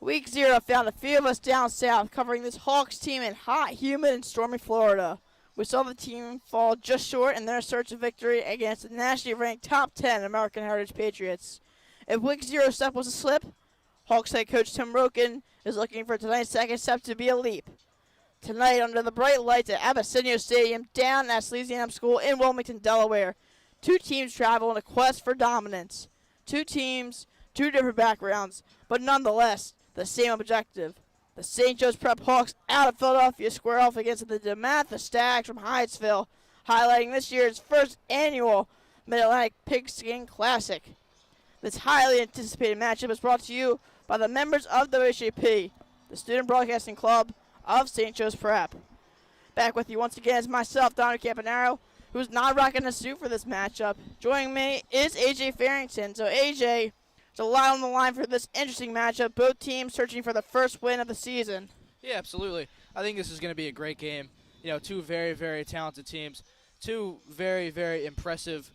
Week 0 found a few of us down south covering this Hawks team in hot, humid, and stormy Florida. We saw the team fall just short in their search of victory against the nationally ranked top 10 American Heritage Patriots. If Week 0 step was a slip, Hawks head coach Tim Roken is looking for tonight's second step to be a leap. Tonight, under the bright lights at Abessinio Stadium down at Salesianum School in Wilmington, Delaware, two teams travel in a quest for dominance. Two teams, two different backgrounds, but nonetheless, the same objective. The St. Joe's Prep Hawks out of Philadelphia square off against the DeMatha Stags from Hyattsville, highlighting this year's first annual Mid-Atlantic Pigskin Classic. This highly anticipated matchup is brought to you by the members of the WHAP, the Student Broadcasting Club of St. Joe's Prep. Back with you once again is myself, Donnie Campanaro, who's not rocking a suit for this matchup. Joining me is AJ Farrington. So AJ, there's a lot on the line for this interesting matchup. Both teams searching for the first win of the season. Yeah, absolutely. I think this is going to be a great game. You know, two very, very talented teams, two very, very impressive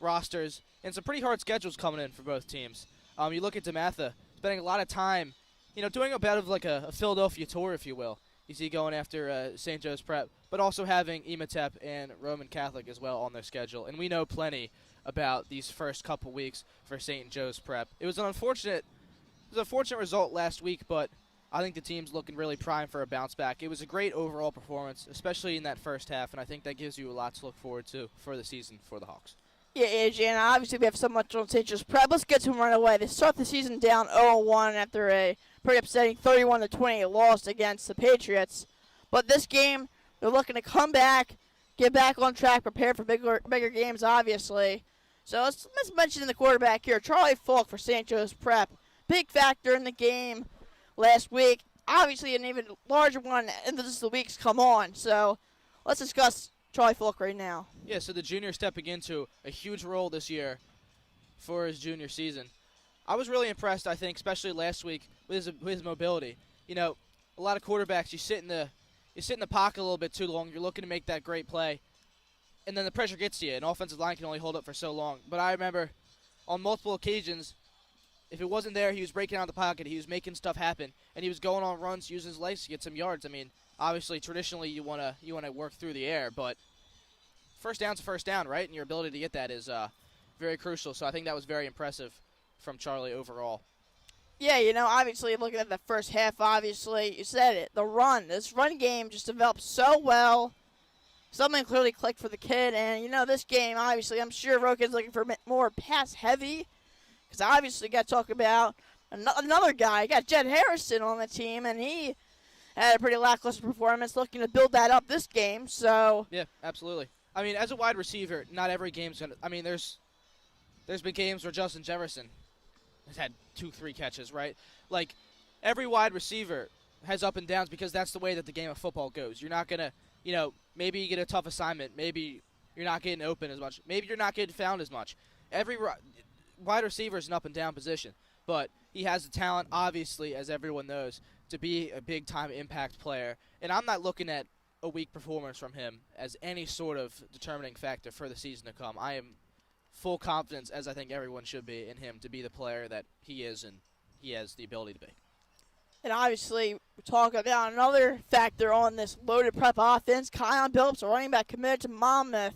rosters, and some pretty hard schedules coming in for both teams. You look at DeMatha, spending a lot of time, you know, doing a bit of like a Philadelphia tour, if you will. You see going after St. Joe's Prep, but also having Ematep and Roman Catholic as well on their schedule. And we know plenty about these first couple weeks for St. Joe's Prep. It was an unfortunate result last week, but I think the team's looking really primed for a bounce back. It was a great overall performance, especially in that first half, and I think that gives you a lot to look forward to for the season for the Hawks. Yeah, AJ, and obviously we have so much on St. Joe's Prep. Let's get to them right away. They start the season down 0-1 after a pretty upsetting 31-20 loss against the Patriots. But this game, they're looking to come back, get back on track, prepare for bigger games, obviously. So let's mention the quarterback here, Charlie Falk for St. Joe's Prep. Big factor in the game last week. Obviously an even larger one as the weeks come on. So let's discuss Charlie Falk right now. Yeah, so the junior stepping into a huge role this year for his junior season. I was really impressed, I think, especially last week with his mobility. You know, a lot of quarterbacks, you sit in the pocket a little bit too long. You're looking to make that great play, and then the pressure gets to you. An offensive line can only hold up for so long. But I remember on multiple occasions, if it wasn't there, he was breaking out of the pocket. He was making stuff happen, and he was going on runs, using his legs to get some yards. I mean, obviously, traditionally, you wanna work through the air, but first down's a first down, right? And your ability to get that is very crucial. So I think that was very impressive from Charlie overall. Yeah, you know, obviously looking at the first half, obviously, you said it, this run game just developed so well. Something clearly clicked for the kid, and, you know, this game, obviously, I'm sure Roken's looking for more pass-heavy, because obviously you got to talk about another guy. You got Jed Harrison on the team, and he had a pretty lackluster performance, looking to build that up this game, so. Yeah, absolutely. I mean, as a wide receiver, not every game's going to – I mean, there's been games where Justin Jefferson has had 2-3 catches, right? Like, every wide receiver has up and downs because that's the way that the game of football goes. You're not going to, you know, maybe you get a tough assignment. Maybe you're not getting open as much. Maybe you're not getting found as much. Every wide receiver is an up-and-down position, but he has the talent, obviously, as everyone knows, to be a big-time impact player. And I'm not looking at a weak performance from him as any sort of determining factor for the season to come. I am full confidence, as I think everyone should be, in him to be the player that he is and he has the ability to be. And obviously, we talk about another factor on this loaded Prep offense. Kion Billups, a running back committed to Monmouth.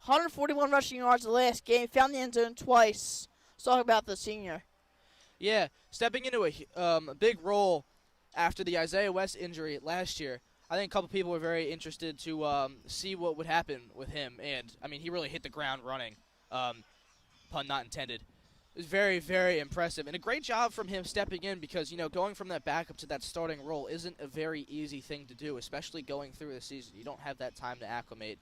141 rushing yards the last game, found the end zone twice. Let's talk about the senior. Yeah, stepping into a big role after the Isaiah West injury last year. I think a couple people were very interested to see what would happen with him. And, I mean, he really hit the ground running. Pun not intended. It was very, very impressive. And a great job from him stepping in because, you know, going from that backup to that starting role isn't a very easy thing to do, especially going through the season. You don't have that time to acclimate.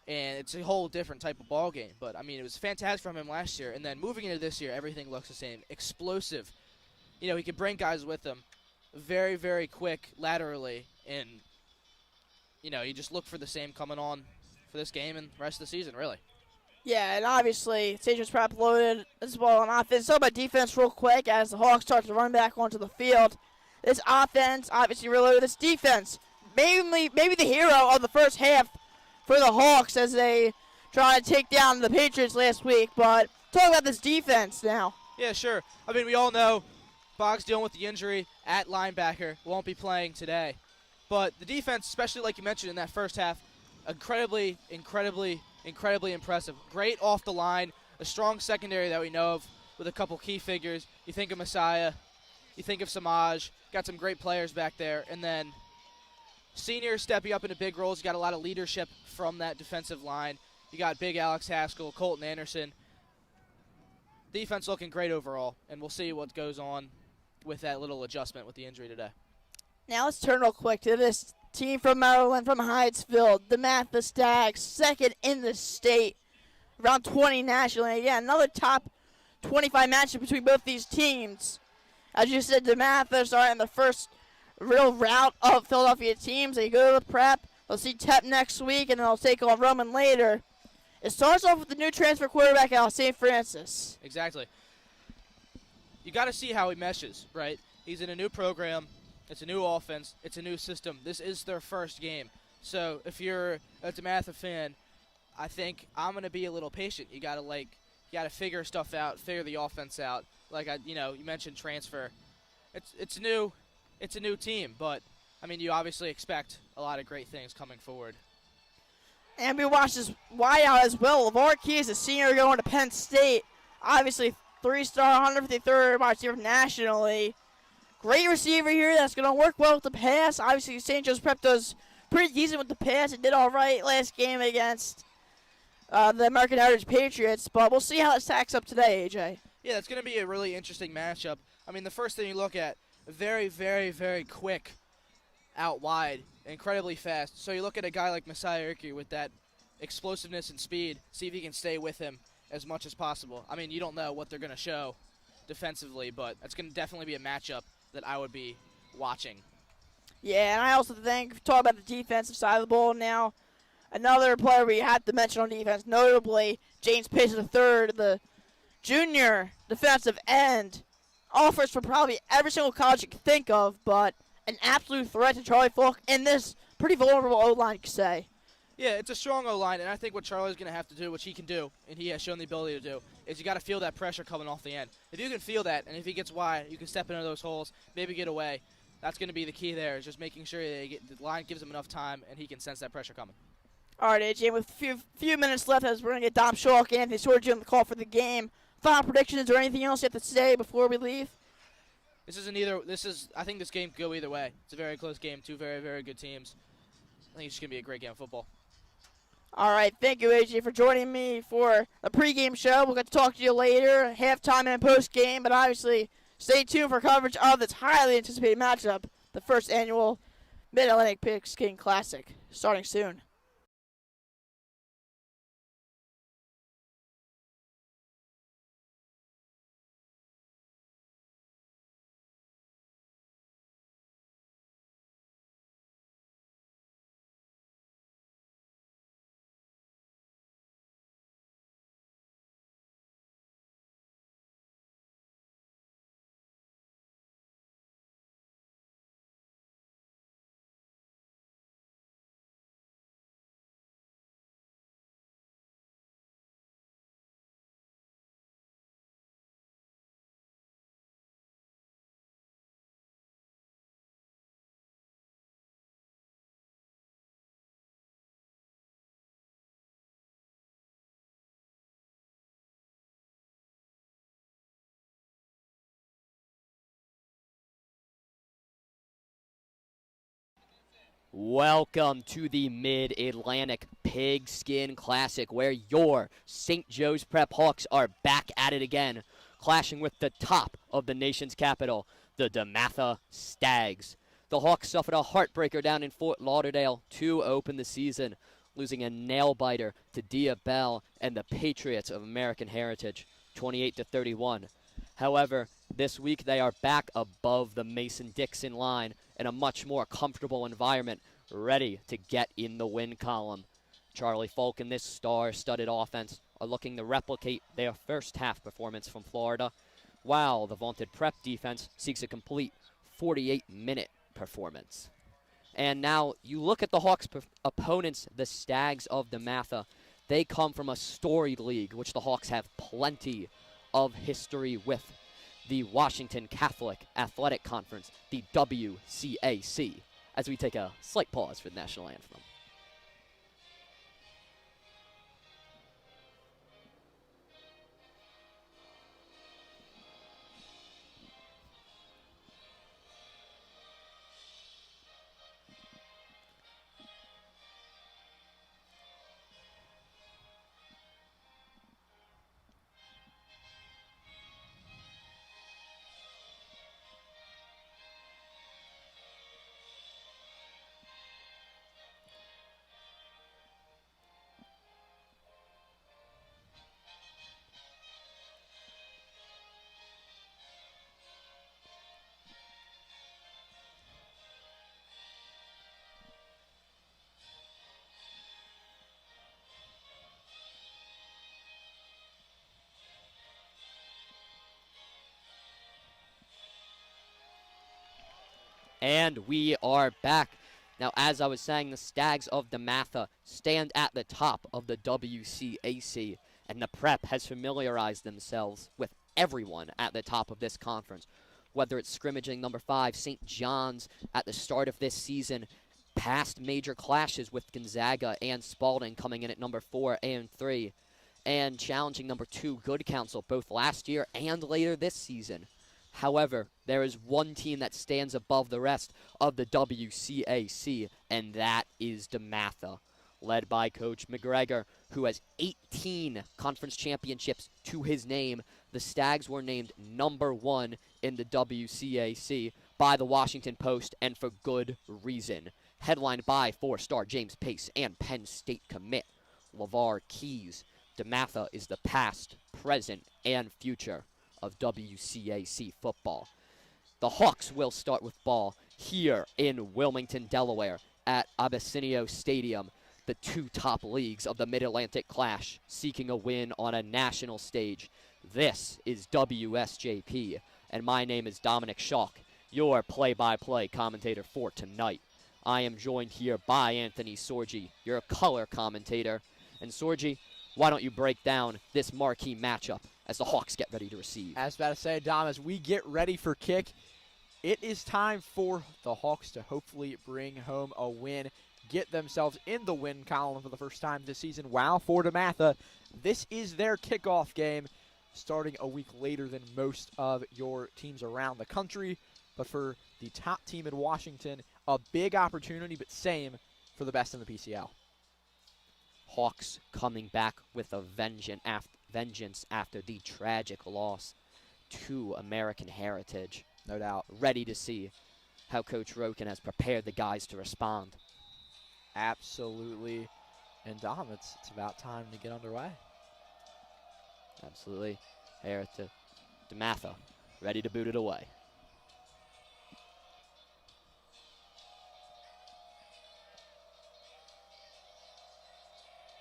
And it's a whole different type of ball game. But, I mean, it was fantastic from him last year. And then moving into this year, everything looks the same. Explosive. You know, he can bring guys with him. Very, very quick laterally. And, you know, you just look for the same coming on for this game and the rest of the season, really. Yeah, and obviously, St. Joe's Prep loaded as well on offense. Talk about defense real quick as the Hawks start to run back onto the field. This offense obviously reloaded. This defense, maybe the hero of the first half for the Hawks as they try to take down the Patriots last week. But talk about this defense now. Yeah, sure. I mean, we all know Boggs dealing with the injury at linebacker, won't be playing today. But the defense, especially like you mentioned in that first half, incredibly impressive. Great off the line, a strong secondary that we know of with a couple key figures. You think of Messiah, you think of Samaj, got some great players back there, and then seniors stepping up into big roles. You got a lot of leadership from that defensive line. You got big Alex Haskell, Colton Anderson. Defense looking great overall, and we'll see what goes on with that little adjustment with the injury today. Now let's turn real quick to this team from Maryland, from Hyattsville, DeMatha Stags, second in the state, around 20 nationally. Again, another top 25 matchup between both these teams. As you said, DeMatha starting the first real route of Philadelphia teams. They go to the prep. They'll see Tep next week, and then they'll take on Roman later. It starts off with the new transfer quarterback out of St. Francis. Exactly. You got to see how he meshes, right? He's in a new program. It's a new offense. It's a new system. This is their first game. So if you're a DeMatha fan, I think I'm going to be a little patient. You got to figure stuff out, figure the offense out. You mentioned transfer. It's new. It's a new team, but I mean, you obviously expect a lot of great things coming forward. And we watched this wide out as well. LeVar Keys, a senior going to Penn State. Obviously, 3-star, 153rd wide receiver nationally. Great receiver here that's going to work well with the pass. Obviously, St. Joe's Prep does pretty decent with the pass. It did all right last game against the American Heritage Patriots, but we'll see how it stacks up today, AJ. Yeah, it's going to be a really interesting matchup. I mean, the first thing you look at, very, very, very quick out wide, incredibly fast. So you look at a guy like Messiah Irkey with that explosiveness and speed, see if you can stay with him as much as possible. I mean, you don't know what they're going to show defensively, but it's going to definitely be a matchup that I would be watching. Yeah, and I also think, talk about the defensive side of the ball now, another player we have to mention on defense, notably James Pace III, the junior defensive end, offers for probably every single college you can think of, but an absolute threat to Charlie Falk in this pretty vulnerable O-line, you could say. Yeah, it's a strong O-line, and I think what Charlie's going to have to do, which he can do, and he has shown the ability to do, is you got to feel that pressure coming off the end. If you can feel that, and if he gets wide, you can step into those holes, maybe get away. That's going to be the key there, is just making sure the line gives him enough time, and he can sense that pressure coming. All right, AJ, with a few minutes left, as we're going to get Dom Schalk and Anthony Sorgi on the call for the game. Final predictions or anything else you have to say before we leave? I think this game could go either way. It's a very close game, two very, very good teams. I think it's just going to be a great game of football. All right, thank you, AJ, for joining me for the pregame show. We'll get to talk to you later, halftime and postgame, but obviously stay tuned for coverage of this highly anticipated matchup, the first annual Mid-Atlantic Pigskin Classic, starting soon. Welcome to the Mid-Atlantic Pigskin Classic, where your St. Joe's Prep Hawks are back at it again, clashing with the top of the nation's capital, the DeMatha Stags. The Hawks suffered a heartbreaker down in Fort Lauderdale to open the season, losing a nail-biter to Dia Bell and the Patriots of American Heritage, 28-31. However, this week they are back above the Mason-Dixon line in a much more comfortable environment, ready to get in the win column. Charlie Falk and this star-studded offense are looking to replicate their first half performance from Florida, while the vaunted Prep defense seeks a complete 48-minute performance. And now you look at the Hawks' opponents, the Stags of DeMatha. They come from a storied league, which the Hawks have plenty of history with. the Washington Catholic Athletic Conference, the WCAC, as we take a slight pause for the national anthem. And we are back. Now, as I was saying, the Stags of DeMatha stand at the top of the WCAC, and the Prep has familiarized themselves with everyone at the top of this conference. Whether it's scrimmaging number 5, St. John's, at the start of this season, past major clashes with Gonzaga and Spalding coming in at number 4 and 3, and challenging number 2, Good Counsel, both last year and later this season. However, there is one team that stands above the rest of the WCAC, and that is DeMatha, led by Coach McGregor, who has 18 conference championships to his name. The Stags were named number 1 in the WCAC by the Washington Post, and for good reason. Headlined by 4-star James Pace and Penn State commit LeVar Keys, DeMatha is the past, present, and future of WCAC football. The Hawks will start with ball here in Wilmington, Delaware at Abessinio Stadium, the 2 top leagues of the Mid-Atlantic Clash, seeking a win on a national stage. This is WSJP, and my name is Dominic Schalk, your play-by-play commentator for tonight. I am joined here by Anthony Sorgi, your color commentator. And Sorgi, why don't you break down this marquee matchup as the Hawks get ready to receive? I was about to say, Dom, as we get ready for kick, it is time for the Hawks to hopefully bring home a win, get themselves in the win column for the first time this season. Wow, for DeMatha, this is their kickoff game, starting a week later than most of your teams around the country. But for the top team in Washington, a big opportunity, but same for the best in the PCL. Hawks coming back with a vengeance after the tragic loss to American Heritage. No doubt. Ready to see how Coach Roken has prepared the guys to respond. Absolutely. And Dom, it's about time to get underway. Absolutely. Heritage, DeMatha, ready to boot it away.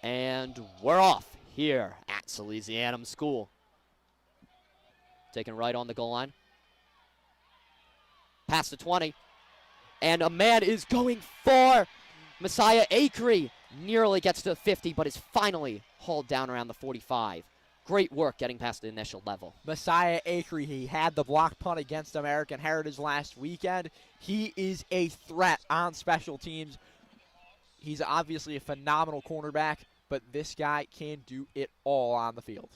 And we're off here at Salesianum School. Taken right on the goal line. Past the 20. And a man is going for Messiah Acree. Nearly gets to the 50, but is finally hauled down around the 45. Great work getting past the initial level. Messiah Acree, he had the block punt against American Heritage last weekend. He is a threat on special teams. He's obviously a phenomenal cornerback, but this guy can do it all on the field.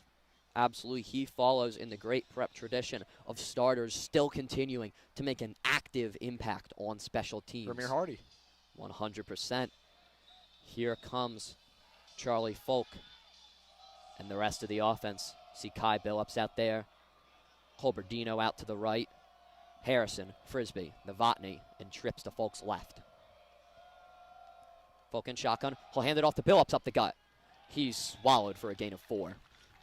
Absolutely. He follows in the great Prep tradition of starters still continuing to make an active impact on special teams. Premier Hardy. 100%. Here comes Charlie Folk and the rest of the offense. See Kai Billups out there. Colberdino out to the right. Harrison, Frisbee, Novotny, and trips to Folk's left. Folk in shotgun. He'll hand it off to Billups up the gut. He's swallowed for a gain of 4.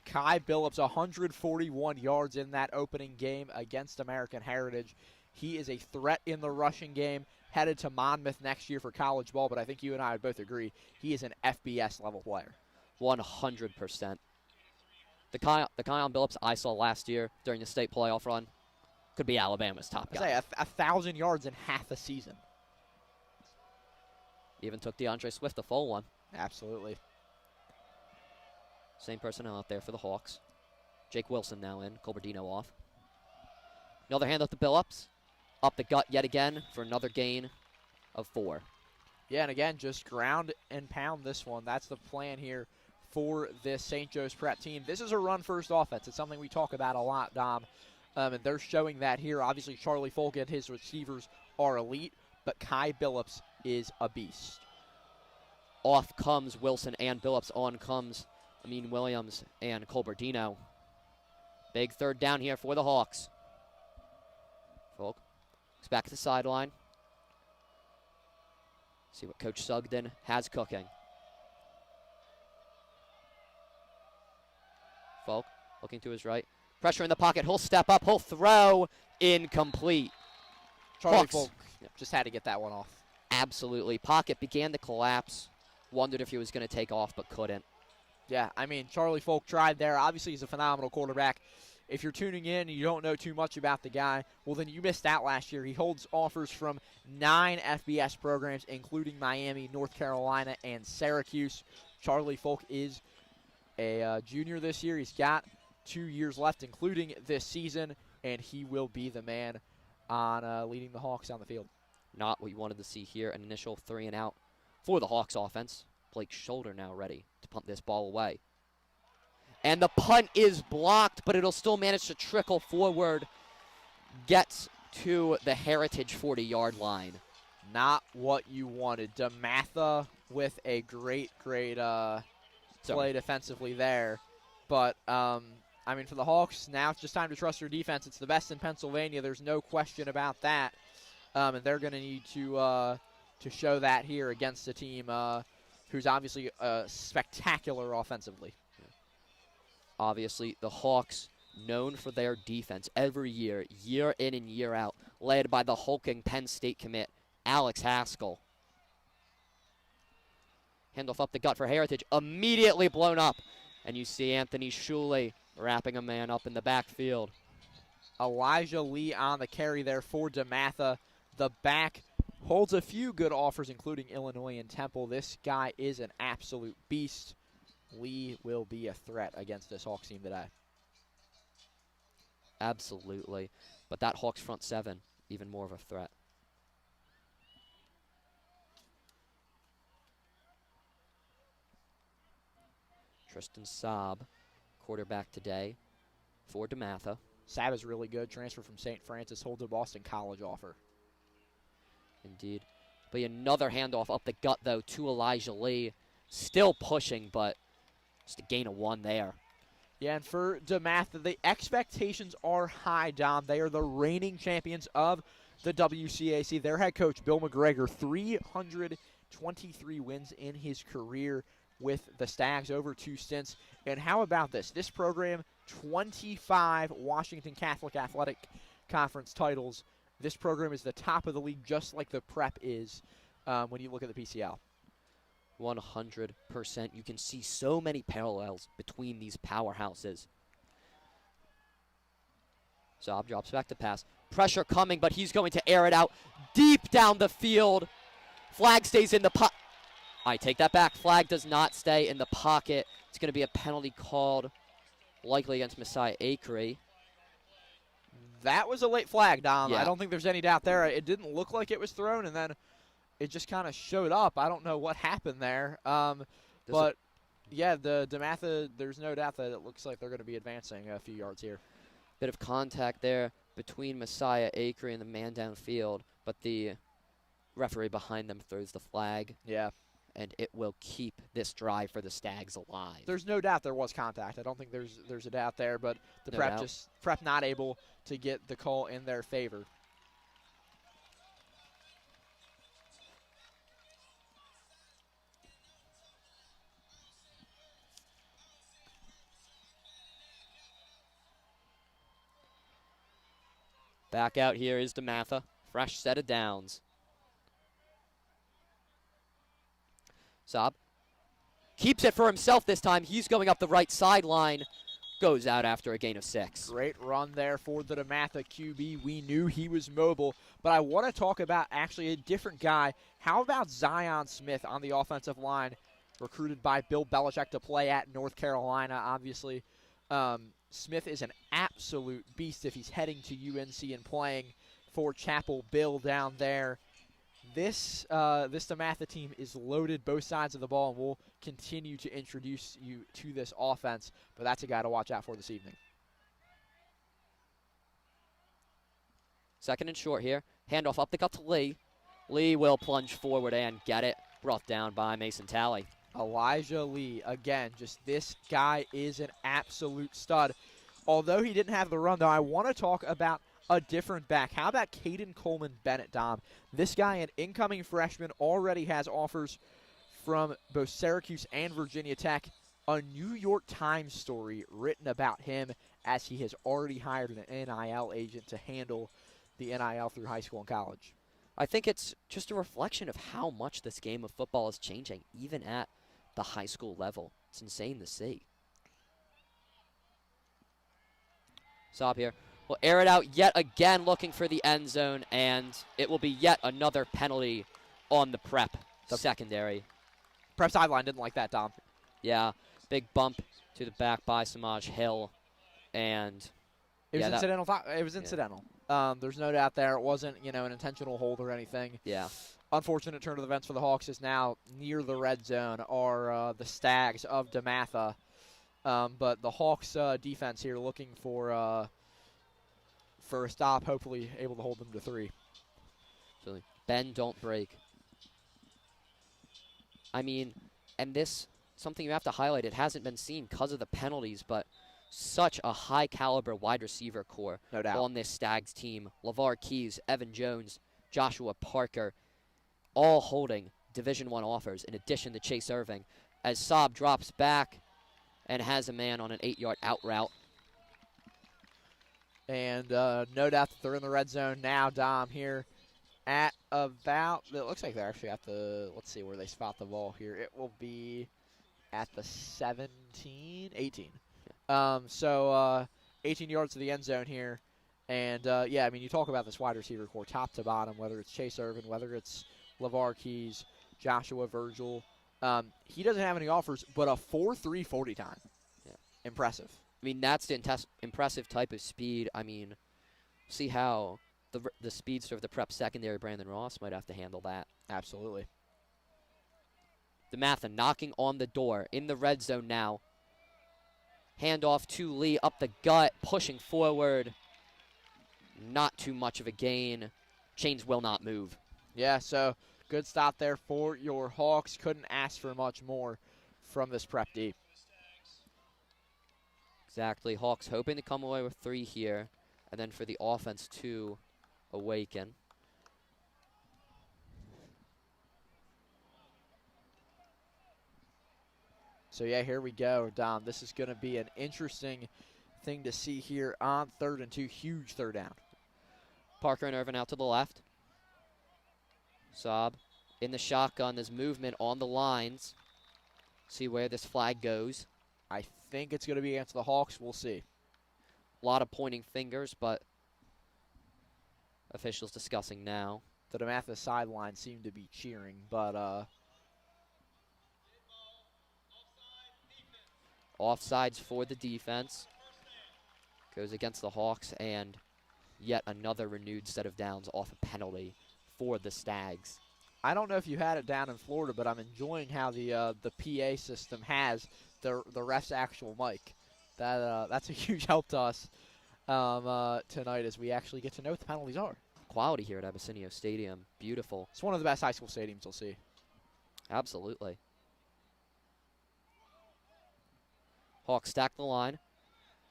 Kai Billups, 141 yards in that opening game against American Heritage. He is a threat in the rushing game, headed to Monmouth next year for college ball, but I think you and I would both agree he is an FBS-level player. 100%. The Kion Billups I saw last year during the state playoff run could be Alabama's top guy. I say 1,000 yards in half a season. Even took DeAndre Swift a full one. Absolutely. Same personnel out there for the Hawks. Jake Wilson now in, Colberdino off. Another hand up to Billups. Up the gut yet again for another gain of 4. Yeah, and again, just ground and pound this one. That's the plan here for this St. Joe's Prep team. This is a run-first offense. It's something we talk about a lot, Dom, and they're showing that here. Obviously, Charlie Folk and his receivers are elite, but Kai Billups is a beast. Off comes Wilson and Billups. On comes Amin Williams and Colberdino. Big third down here for the Hawks. Folk looks back at the sideline. See what Coach Sugden has cooking. Folk looking to his right. Pressure in the pocket. He'll step up. He'll throw. Incomplete. Charlie Hawks. Folk just had to get that one off. Absolutely. Pocket began to collapse. Wondered if he was going to take off, but couldn't. Yeah, I mean, Charlie Folk tried there. Obviously, he's a phenomenal quarterback. If you're tuning in and you don't know too much about the guy, well, then you missed out last year. He holds offers from 9 FBS programs, including Miami, North Carolina, and Syracuse. Charlie Folk is a junior this year. He's got 2 years left, including this season, and he will be the man on leading the Hawks down the field. Not what you wanted to see here. An initial 3 and out for the Hawks offense. Blake Shoulder now ready to punt this ball away. And the punt is blocked, but it'll still manage to trickle forward. Gets to the Heritage 40-yard line. Not what you wanted. DeMatha with a great play defensively there. But, I mean, for the Hawks, now it's just time to trust their defense. It's the best in Pennsylvania. There's no question about that. And they're going to need to show that here against a team who's obviously spectacular offensively. Obviously, the Hawks, known for their defense every year, year in and year out, led by the hulking Penn State commit, Alex Haskell. Handoff up the gut for Heritage, immediately blown up. And you see Anthony Sorgi wrapping a man up in the backfield. Elijah Lee on the carry there for DeMatha. The back holds a few good offers, including Illinois and Temple. This guy is an absolute beast. Lee will be a threat against this Hawks team today. Absolutely. But that Hawks front 7, even more of a threat. Tristan Saab, quarterback today for DeMatha. Saab is really good. Transfer from St. Francis, holds a Boston College offer. Indeed. But another handoff up the gut, though, to Elijah Lee. Still pushing, but just a gain of 1 there. Yeah, and for DeMatha, the expectations are high, Dom. They are the reigning champions of the WCAC. Their head coach, Bill McGregor, 323 wins in his career with the Stags over 2 stints. And how about this? This program, 25 Washington Catholic Athletic Conference titles. This program is the top of the league, just like the Prep is when you look at the PCL. 100%. You can see so many parallels between these powerhouses. Saab drops back to pass. Pressure coming, but he's going to air it out deep down the field. Flag stays in the pocket. I take that back. Flag does not stay in the pocket. It's going to be a penalty called likely against Messiah Acree. That was a late flag, Dom. Yeah. I don't think there's any doubt there. It didn't look like it was thrown, and then it just kind of showed up. I don't know what happened there. But, yeah, the DeMatha, there's no doubt that it looks like they're going to be advancing a few yards here. Bit of contact there between Messiah Acree and the man downfield, but the referee behind them throws the flag. Yeah. And it will keep this drive for the Stags alive. There's no doubt there was contact. I don't think there's a doubt there, but the Prep not able to get the call in their favor. Back out here is DeMatha. Fresh set of downs. Saab keeps it for himself this time. He's going up the right sideline. Goes out after a gain of 6. Great run there for the DeMatha QB. We knew he was mobile, but I want to talk about actually a different guy. How about Zion Smith on the offensive line, recruited by Bill Belichick to play at North Carolina, obviously. Smith is an absolute beast if he's heading to UNC and playing for Chapel Bill down there. This DeMatha team is loaded both sides of the ball, and we'll continue to introduce you to this offense, but that's a guy to watch out for this evening. Second and short here. Handoff up the gut to Lee. Lee will plunge forward and get it. Brought down by Mason Talley. Elijah Lee, again, just this guy is an absolute stud. Although he didn't have the run, though, I want to talk about a different back. How about Caden Coleman Bennett, Dom? This guy, an incoming freshman, already has offers from both Syracuse and Virginia Tech. A New York Times story written about him as he has already hired an NIL agent to handle the NIL through high school and college. I think it's just a reflection of how much this game of football is changing, even at the high school level. It's insane to see. Stop here. We'll air it out yet again, looking for the end zone, and it will be yet another penalty on the prep secondary. Prep sideline didn't like that, Dom. Yeah, big bump to the back by Samaj Hill, and it was yeah, incidental. It was incidental. There's no doubt there. It wasn't, an intentional hold or anything. Yeah. Unfortunate turn of events for the Hawks is now near the red zone are the Stags of DeMatha. But the Hawks defense here looking for a stop, hopefully able to hold them to 3. So bend, don't break. I mean, and this, something you have to highlight, it hasn't been seen because of the penalties, but such a high-caliber wide receiver core no doubt on this Stags team. LeVar Keys, Evan Jones, Joshua Parker, all holding Division I offers, in addition to Chase Irving, as Saab drops back and has a man on an 8-yard out route. And no doubt that they're in the red zone now, Dom, here at about, it looks like they're actually at the, let's see where they spot the ball here. It will be at the 17, 18. So 18 yards to the end zone here. And, yeah, I mean, you talk about this wide receiver core top to bottom, whether it's Chase Irvin, whether it's LeVar Keys, Joshua Virgil. He doesn't have any offers, but a 4.3 40 time. Yeah. Impressive. I mean, that's the impressive type of speed. I mean, see how the speedster of the prep secondary, Brandon Ross, might have to handle that. Absolutely. DeMatha knocking on the door in the red zone now. Handoff to Lee up the gut, pushing forward. Not too much of a gain. Chains will not move. Yeah, so good stop there for your Hawks. Couldn't ask for much more from this prep D. Exactly. Hawks hoping to come away with 3 here, and then for the offense to awaken. So, yeah, here we go, Dom. This is going to be an interesting thing to see here on 3rd and 2. Huge third down. Parker and Irvin out to the left. Saab in the shotgun. There's movement on the lines. See where this flag goes. I think it's going to be against the Hawks. We'll see. A lot of pointing fingers, but officials discussing now. The DeMatha sideline seemed to be cheering, but offsides for the defense. Goes against the Hawks, and yet another renewed set of downs off a penalty for the Stags. I don't know if you had it down in Florida, but I'm enjoying how the PA system has the ref's actual mic. That's a huge help to us tonight as we actually get to know what the penalties are. Quality here at Abessinio Stadium. Beautiful. It's one of the best high school stadiums you'll see. Absolutely. Hawks stack the line.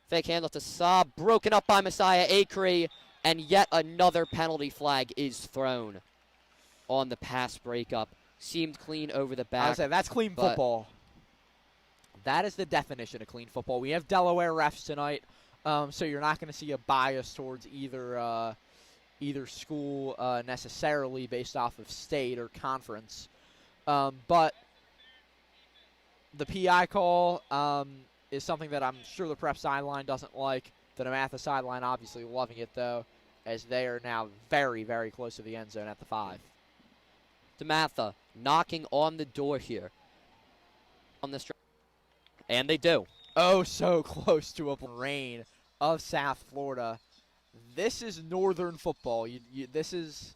Fake handoff to Saab, broken up by Messiah Acree, and yet another penalty flag is thrown on the pass breakup. Seemed clean over the back. I would say that's clean football. That is the definition of clean football. We have Delaware refs tonight, so you're not going to see a bias towards either school necessarily based off of state or conference. But the PI call is something that I'm sure the prep sideline doesn't like. The DeMatha sideline obviously loving it, though, as they are now very, very close to the end zone at the 5. DeMatha knocking on the door here on this drive. And they do. oh so close to a rain of South Florida. This is northern football. This is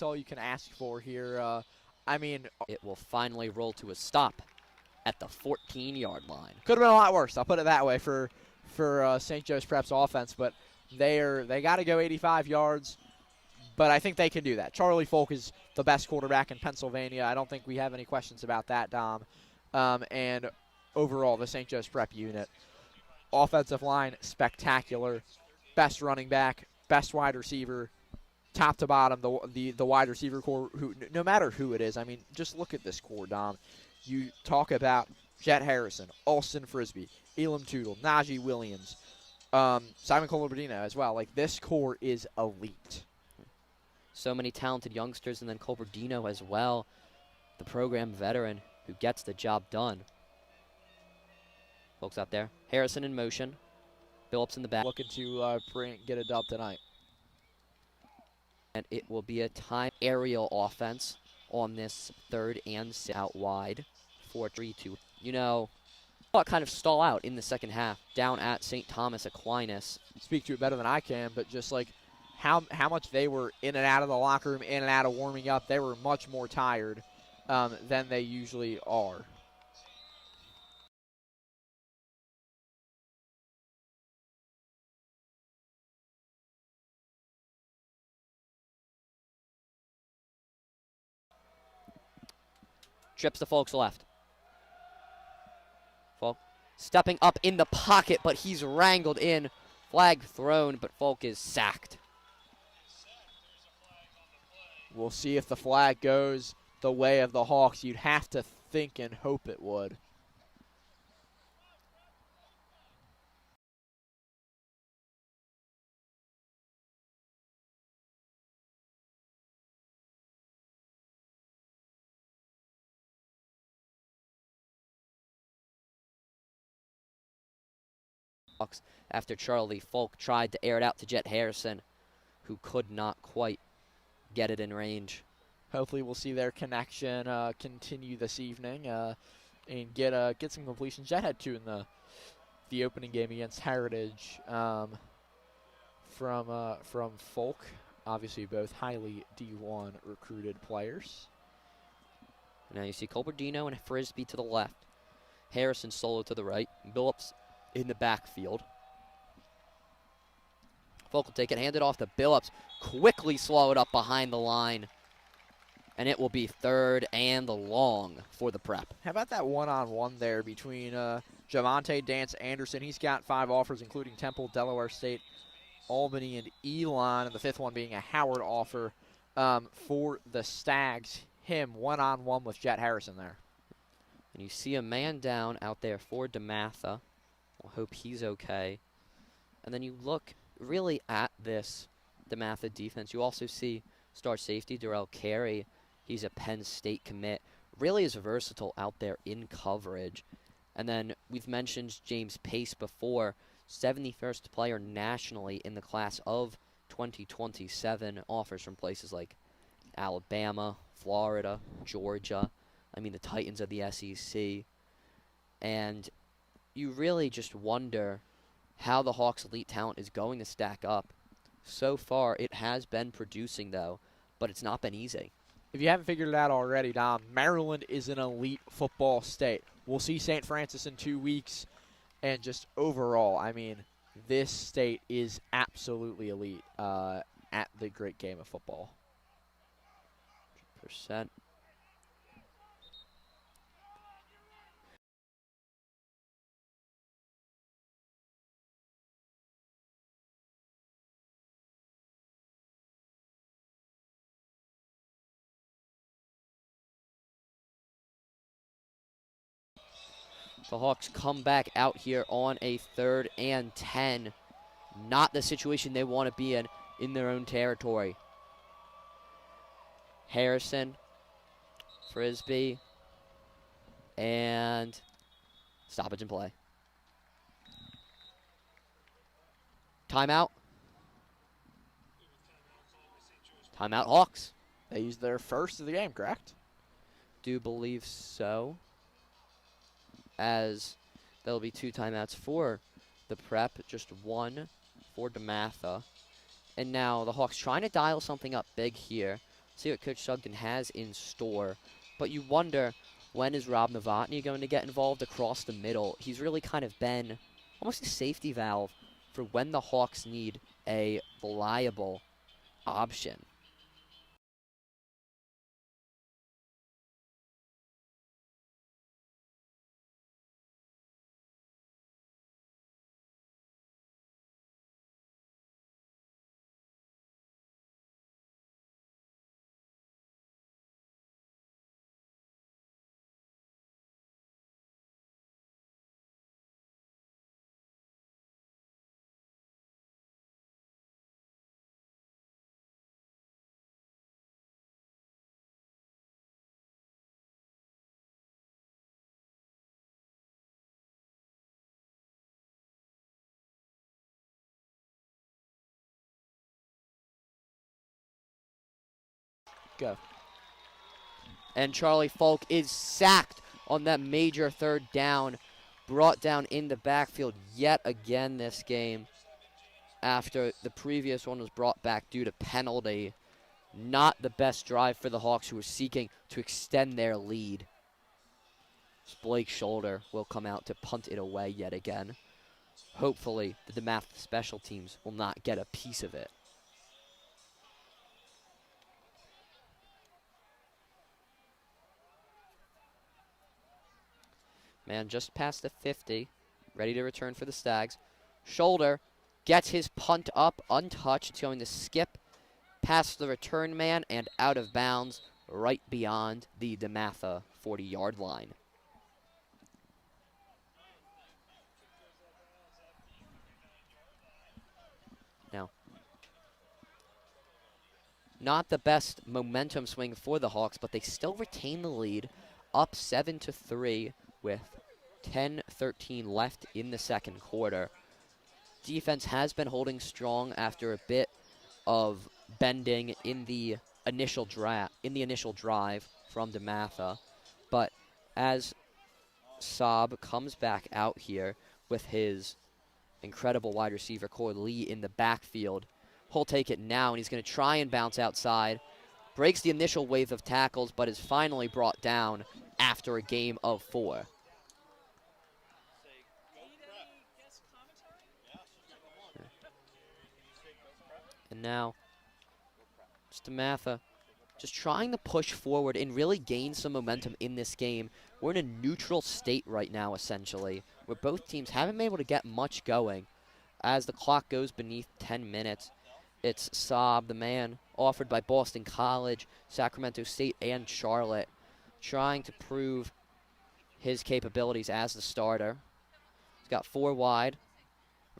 all you can ask for here. I mean, It will finally roll to a stop at the 14-yard line. could have been a lot worse. I'll put it that way for St. Joe's Prep's offense, but they got to go 85 yards. But I think they can do that. Charlie Folk is the best quarterback in Pennsylvania. I don't think we have any questions about that, Dom. And overall, the St. Joe's Prep unit, offensive line, spectacular. Best running back, best wide receiver, top to bottom, the wide receiver core, who, no matter who it is, I mean, just look at this core, Dom. You talk about Jet Harrison, Alston Frisbee, Elam Tootle, Najee Williams, Simon Colabardino as well. Like, this core is elite. So many talented youngsters, and then Colberdino as well, the program veteran who gets the job done. Folks out there. Harrison in motion. Phillips in the back. Looking to get a dub tonight. And it will be a time aerial offense on this 3rd and out wide. 4-3-2. You know, what kind of stall out in the second half down at St. Thomas Aquinas. Speak to it better than I can, but just like how much they were in and out of the locker room, in and out of warming up, they were much more tired than they usually are. Trips to Folk's left. Folk stepping up in the pocket, but he's wrangled in. Flag thrown, but Folk is sacked. We'll see if the flag goes the way of the Hawks. You'd have to think and hope it would. After Charlie Folk tried to air it out to Jet Harrison, who could not quite get it in range. Hopefully we'll see their connection continue this evening and get some completions. Jet had 2 in the opening game against Heritage from Folk. Obviously both highly D1 recruited players. Now you see Colberdino and Frisbee to the left. Harrison solo to the right. Billups in the backfield. Folk will take it, hand it off to Billups. Quickly slow it up behind the line. And it will be 3rd and long for the Prep. How about that one-on-one there between Javante Dance Anderson? He's got 5 offers, including Temple, Delaware State, Albany, and Elon, and the 5th one being a Howard offer for the Stags. Him one-on-one with Jet Harrison there. And you see a man down out there for DeMatha. We'll hope he's okay. And then you look really at this DeMatha defense. You also see star safety Darrell Carey. He's a Penn State commit. Really is versatile out there in coverage. And then we've mentioned James Pace before. 71st player nationally in the class of 2027. Offers from places like Alabama, Florida, Georgia. I mean, the Titans of the SEC. And you really just wonder how the Hawks' elite talent is going to stack up. So far, it has been producing, though, but it's not been easy. If you haven't figured it out already, Dom, Maryland is an elite football state. We'll see St. Francis in 2 weeks, and just overall, I mean, this state is absolutely elite at the great game of football. %. The Hawks come back out here on a 3rd and 10. Not the situation they want to be in their own territory. Harrison, Frisbee, and stoppage and play. Timeout. Timeout Hawks. They used their first of the game, correct? Do believe so. As There'll be 2 timeouts for the Prep, just 1 for DeMatha. And now the Hawks trying to dial something up big here. See what Coach Sugden has in store. But you wonder, when is Rob Novotny going to get involved across the middle? He's really kind of been almost a safety valve for when the Hawks need a reliable option. Go. And Charlie Falk is sacked on that major 3rd down, brought down in the backfield yet again this game after the previous one was brought back due to penalty. Not the best drive for the Hawks, who were seeking to extend their lead. Blake Shoulder will come out to punt it away yet again. Hopefully, the DeMatha special teams will not get a piece of it. Man, just past the 50, ready to return for the Stags. Shoulder gets his punt up untouched. It's going to skip past the return man and out of bounds right beyond the DeMatha 40-yard line. Now, not the best momentum swing for the Hawks, but they still retain the lead, up 7-3 with 10:13 left in the 2nd quarter. Defense has been holding strong after a bit of bending in the initial drive from DeMatha, but as Saab comes back out here with his incredible wide receiver Corey Lee in the backfield, he'll take it now, and he's going to try and bounce outside. Breaks the initial wave of tackles, but is finally brought down after a game of 4. And now, just DeMatha just trying to push forward and really gain some momentum in this game. We're in a neutral state right now, essentially, where both teams haven't been able to get much going. As the clock goes beneath 10 minutes, it's Saab, the man offered by Boston College, Sacramento State, and Charlotte, trying to prove his capabilities as the starter. He's got 4 wide.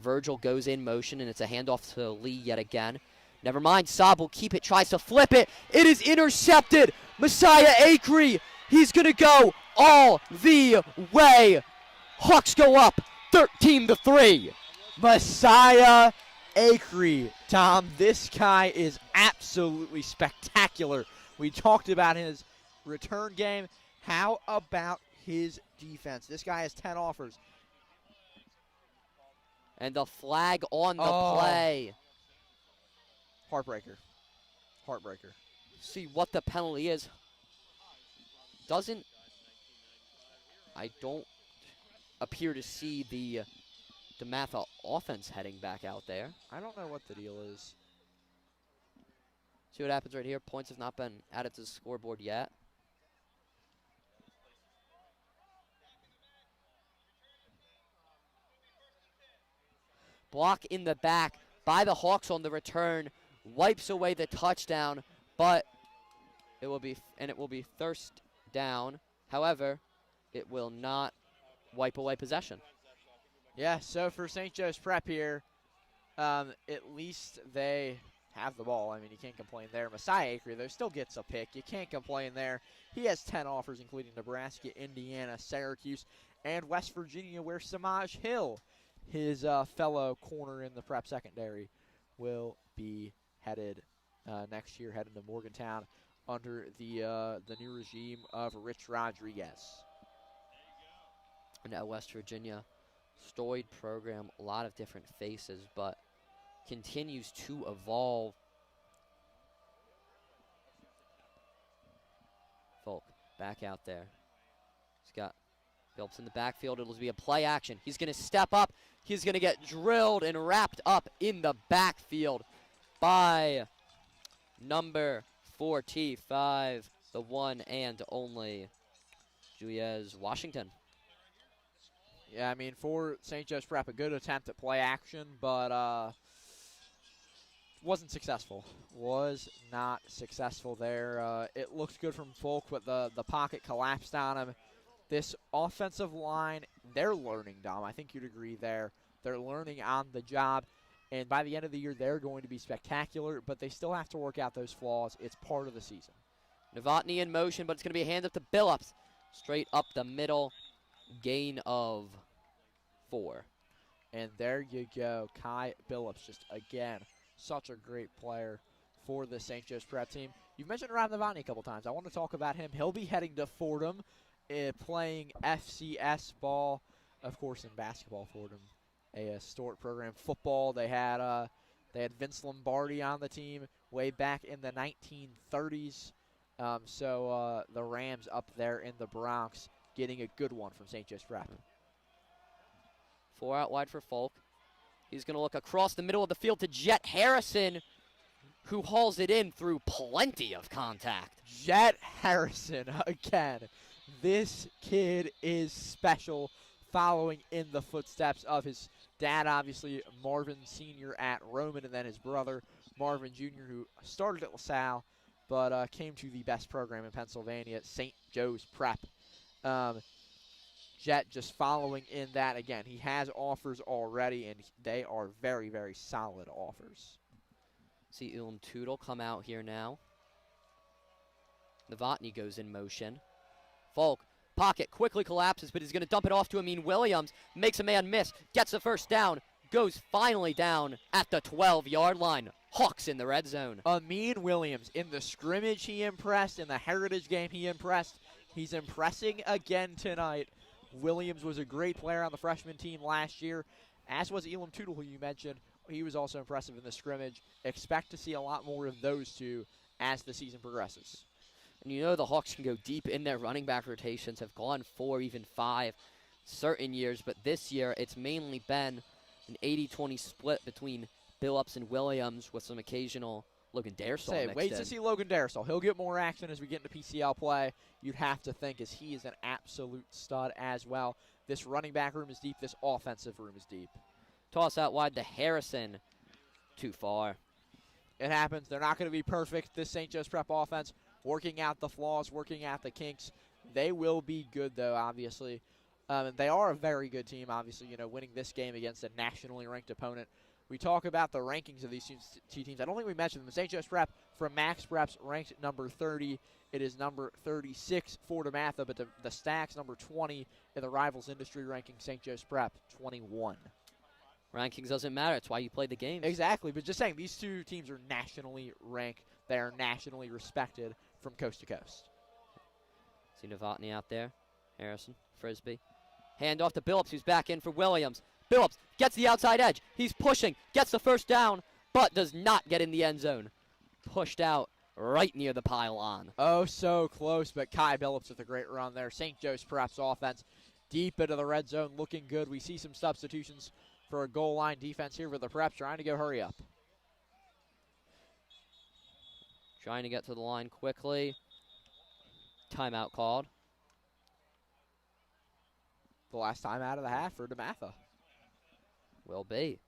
Virgil goes in motion, and it's a handoff to Lee yet again. Never mind, Saab will keep it, tries to flip it. It is intercepted. Messiah Acree, he's going to go all the way. Hawks go up 13-3. Messiah Acree. Tom, this guy is absolutely spectacular. We talked about his return game. How about his defense? This guy has 10 offers. And the flag on the play. Heartbreaker. Heartbreaker. See what the penalty is. I don't appear to see the DeMatha offense heading back out there. I don't know what the deal is. See what happens right here. Points have not been added to the scoreboard yet. Block in the back by the Hawks on the return. Wipes away the touchdown, but it will be first down. However, it will not wipe away possession. Yeah, so for St. Joe's Prep here, at least they have the ball. I mean, you can't complain there. Messiah Acree, though, still gets a pick. You can't complain there. He has 10 offers, including Nebraska, Indiana, Syracuse, and West Virginia, where Samaj Hill, his fellow corner in the Prep secondary, will be headed next year, heading to Morgantown under the new regime of Rich Rodriguez. And at West Virginia, storied program, a lot of different faces, but continues to evolve. Folk back out there. He's got Phillips in the backfield. It'll be a play action. He's going to step up. He's going to get drilled and wrapped up in the backfield by number 45, the one and only Juliez Washington. Yeah, I mean, for St. Joe's Prep, a good attempt at play action, but wasn't successful. Was not successful there. It looked good from Folk, but the pocket collapsed on him. This offensive line, they're learning, Dom. I think you'd agree there. They're learning on the job, and by the end of the year, they're going to be spectacular, but they still have to work out those flaws. It's part of the season. Novotny in motion, but it's going to be a hand up to Billups. Straight up the middle, gain of 4. And there you go, Kai Billups, just again, such a great player for the St. Joe's Prep team. You've mentioned Rob Novotny a couple times. I want to talk about him. He'll be heading to Fordham, playing FCS ball, of course, in basketball. Fordham, a historic program. Football, they had Vince Lombardi on the team way back in the 1930s. So the Rams up there in the Bronx getting a good one from St. Joe's Prep. 4 out wide for Folk. He's going to look across the middle of the field to Jet Harrison, who hauls it in through plenty of contact. Jet Harrison, again. This kid is special, following in the footsteps of his dad, obviously, Marvin Sr. at Roman, and then his brother, Marvin Jr., who started at LaSalle, but came to the best program in Pennsylvania, St. Joe's Prep. Jet just following in that. Again, he has offers already, and they are very, very solid offers. See Ulam Tootle come out here now. Novotny goes in motion. Folk, pocket, quickly collapses, but he's going to dump it off to Amin Williams. Makes a man miss, gets the first down, goes finally down at the 12-yard line. Hawks in the red zone. Amin Williams, in the scrimmage he impressed, in the Heritage game he impressed. He's impressing again tonight. Williams was a great player on the freshman team last year, as was Elam Tootle, who you mentioned. He was also impressive in the scrimmage. Expect to see a lot more of those two as the season progresses. And you know the Hawks can go deep in their running back rotations, have gone 4, even 5 certain years, but this year it's mainly been an 80-20 split between Billups and Williams with some occasional Logan Daresall mixed wait in. to see Logan Daresall. He'll get more action as we get into PCL play. You'd have to think, as he is an absolute stud as well. This running back room is deep. This offensive room is deep. Toss out wide to Harrison. Too far. It happens. They're not going to be perfect. This St. Joe's Prep offense, working out the flaws, working out the kinks. They will be good, though, obviously. They are a very good team, obviously, winning this game against a nationally ranked opponent. We talk about the rankings of these two teams. I don't think we mentioned them. St. Joe's Prep from Max Preps ranked number 30. It is number 36 for DeMatha, but the Stags number 20 in the Rivals Industry ranking. St. Joe's Prep 21. Rankings doesn't matter. It's why you play the game. Exactly, but just saying, these two teams are nationally ranked. They are nationally respected from coast to coast. See Novotny out there. Harrison, Frisbee. Hand off to Billups, who's back in for Williams. Billups gets the outside edge. He's pushing, gets the first down, but does not get in the end zone. Pushed out right near the pylon. Oh, so close, but Kai Billups with a great run there. St. Joe's Prep's offense deep into the red zone, looking good. We see some substitutions for a goal line defense here for the Preps, trying to go hurry up. Trying to get to the line quickly. Timeout called. The last time out of the half for DeMatha. Will be.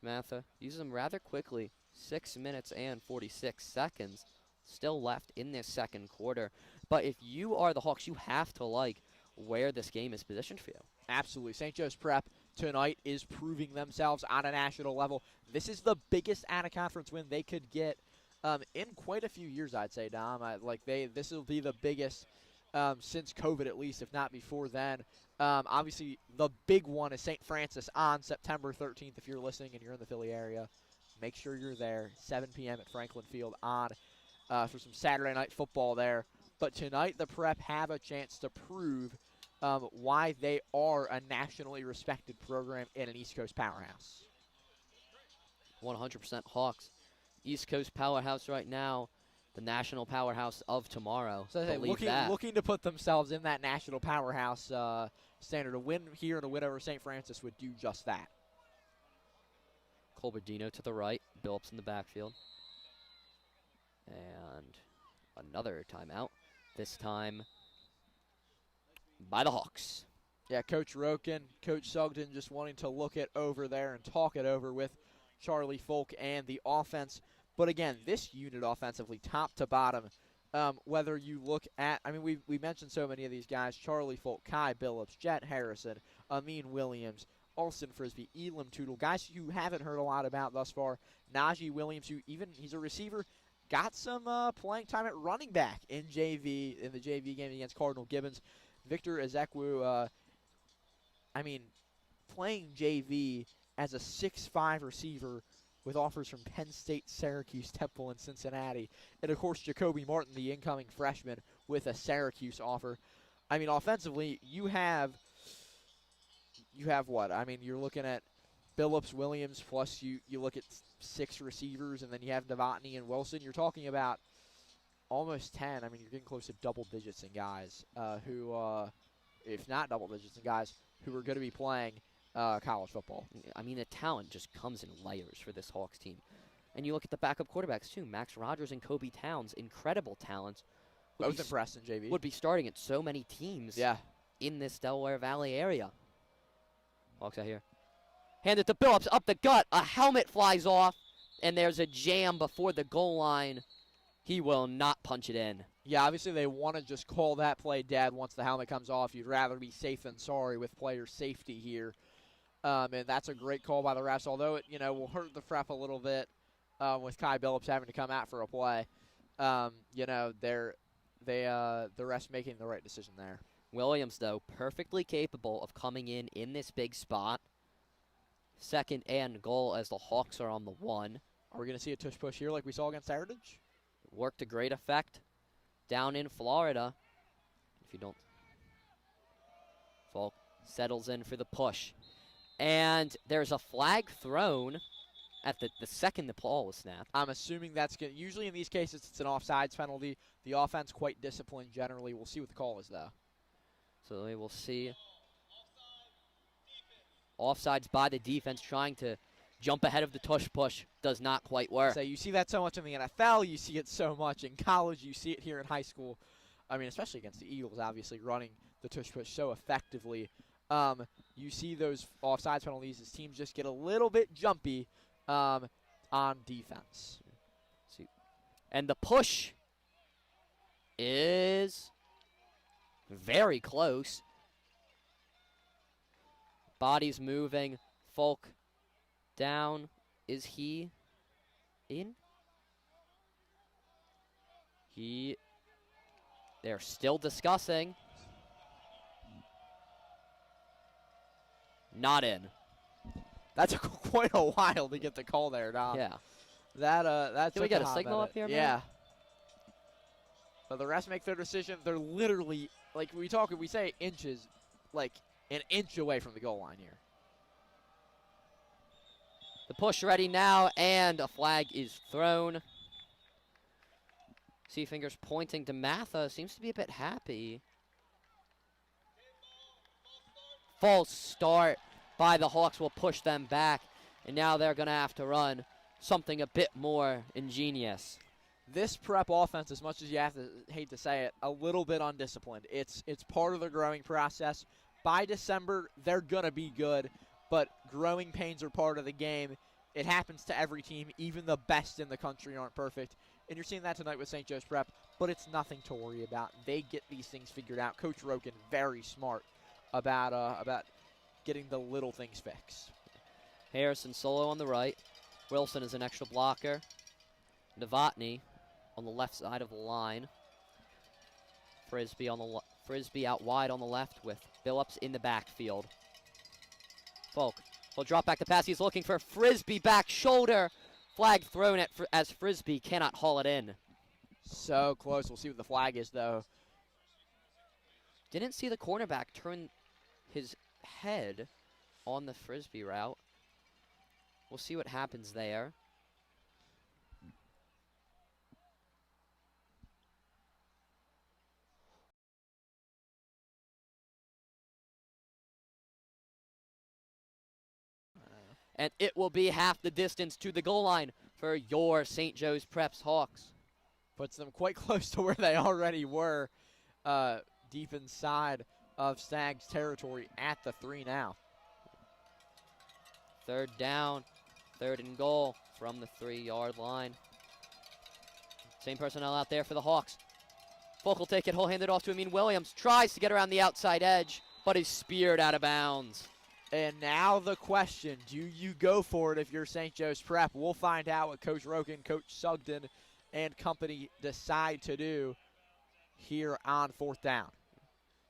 DeMatha uses them rather quickly. 6 minutes and 46 seconds still left in this second quarter. But if you are the Hawks, you have to like where this game is positioned for you. Absolutely. St. Joe's Prep tonight is proving themselves on a national level. This is the biggest out-of-conference win they could get in quite a few years, I'd say, Dom. This will be the biggest since COVID, at least, if not before then. Obviously, the big one is St. Francis on September 13th. If you're listening and you're in the Philly area, make sure you're there. 7 p.m. at Franklin Field on for some Saturday night football there. But tonight, the Prep have a chance to prove why they are a nationally respected program and an East Coast powerhouse. 100% Hawks. East Coast powerhouse right now, the national powerhouse of tomorrow. So looking to put themselves in that national powerhouse standard. A win here and a win over St. Francis would do just that. Colberdino to the right, Billups in the backfield. And another timeout, this time by the Hawks. Yeah, Coach Roken, Coach Sugden just wanting to look it over there and talk it over with Charlie Folk and the offense. But again, this unit offensively, top to bottom, whether you look at, I mean, we mentioned so many of these guys, Charlie Folk, Kai Billups, Jet Harrison, Amin Williams, Alston Frisbee, Elam Tootle, guys you haven't heard a lot about thus far. Najee Williams, who he's a receiver, got some playing time at running back in the JV game against Cardinal Gibbons. Victor Ezekwu, playing JV as a 6'5" receiver with offers from Penn State, Syracuse, Temple, and Cincinnati. And, of course, Jacoby Martin, the incoming freshman, with a Syracuse offer. I mean, offensively, you have what? I mean, you're looking at Billups, Williams, plus you look at 6 receivers, and then you have Novotny and Wilson. You're talking about almost 10. I mean, you're getting close to double digits in guys who, if not double digits in guys, who are going to be playing college football. I mean, the talent just comes in layers for this Hawks team. And you look at the backup quarterbacks, too. Max Rogers and Kobe Towns, incredible talents. Both impressed in JV. Would be starting at so many teams in this Delaware Valley area. Hawks out here. Hand it to Billups, up the gut. A helmet flies off, and there's a jam before the goal line. He will not punch it in. Yeah, obviously they want to just call that play dead once the helmet comes off. You'd rather be safe than sorry with player safety here. And that's a great call by the refs, although it will hurt the prep a little bit with Kai Billups having to come out for a play. The refs making the right decision there. Williams, though, perfectly capable of coming in this big spot. Second and goal as the Hawks are on the 1. Are we going to see a tush-push here like we saw against Heritage? Worked to great effect down in Florida. If you don't, Falk settles in for the push. And there's a flag thrown at the second the ball was snapped. I'm assuming that's good. Usually in these cases it's an offsides penalty. The offense quite disciplined generally. We'll see what the call is, though. So we will see. Offsides by the defense, trying to jump ahead of the tush push. Does not quite work. So you see that so much in the NFL. You see it so much in college. You see it here in high school. I mean, especially against the Eagles, obviously, running the tush push so effectively. You see those offsides penalties as teams just get a little bit jumpy on defense. And the push is very close. Bodies moving. Folk down. Is he in? They're still discussing. Not in. That took quite a while to get the call there, Dom. Yeah. That Did we get a signal up here, man? Yeah. But the refs make their decision. They're literally, like we say inches, like an inch away from the goal line here. The push ready now, and a flag is thrown. See fingers pointing to DeMatha. Seems to be a bit happy. False start by the Hawks will push them back, and now they're going to have to run something a bit more ingenious. This prep offense, as much as you hate to say it, a little bit undisciplined. It's part of the growing process. By December, they're going to be good, but growing pains are part of the game. It happens to every team. Even the best in the country aren't perfect. And you're seeing that tonight with St. Joe's Prep, but it's nothing to worry about. They get these things figured out. Coach Roken, very smart about getting the little things fixed. Harrison solo on the right. Wilson is an extra blocker. Novotny on the left side of the line. Frisbee Frisbee out wide on the left with Billups in the backfield. Folk will drop back the pass. He's looking for Frisbee back shoulder. Flag thrown at as Frisbee cannot haul it in. So close. We'll see what the flag is, though. Didn't see the cornerback turn his head on the Frisbee route. We'll see what happens there. And it will be half the distance to the goal line for your St. Joe's Preps Hawks. Puts them quite close to where they already were, deep inside of Stags territory at the 3 now. Third down, 3rd and goal from the 3-yard line. Same personnel out there for the Hawks. Folk will take it, he'll hand it off to Amin Williams. Tries to get around the outside edge, but is speared out of bounds. And now the question, do you go for it if you're St. Joe's Prep? We'll find out what Coach Roken, Coach Sugden, and company decide to do here on 4th down.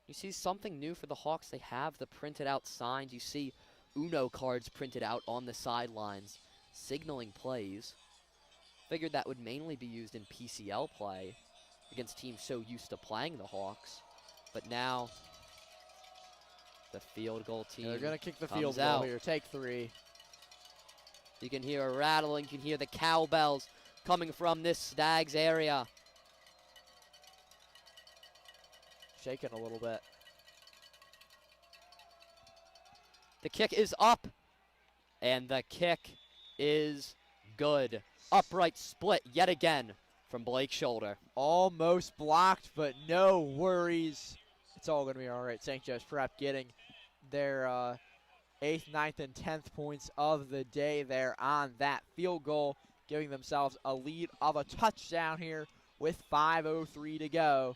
You see something new for the Hawks. They have the printed out signs. You see Uno cards printed out on the sidelines, signaling plays. Figured that would mainly be used in PCL play against teams so used to playing the Hawks. But now the field goal team They're going to kick the comes field goal out. here. Take 3. You can hear a rattling. You can hear the cowbells coming from this Stags area. Shaking a little bit. The kick is up, and the kick is good. Upright split yet again from Blake's shoulder. Almost blocked, but no worries. It's all going to be all right. St. Joe's Prep getting their 8th, 9th, and 10th points of the day there on that field goal, giving themselves a lead of a touchdown here with 5:03 to go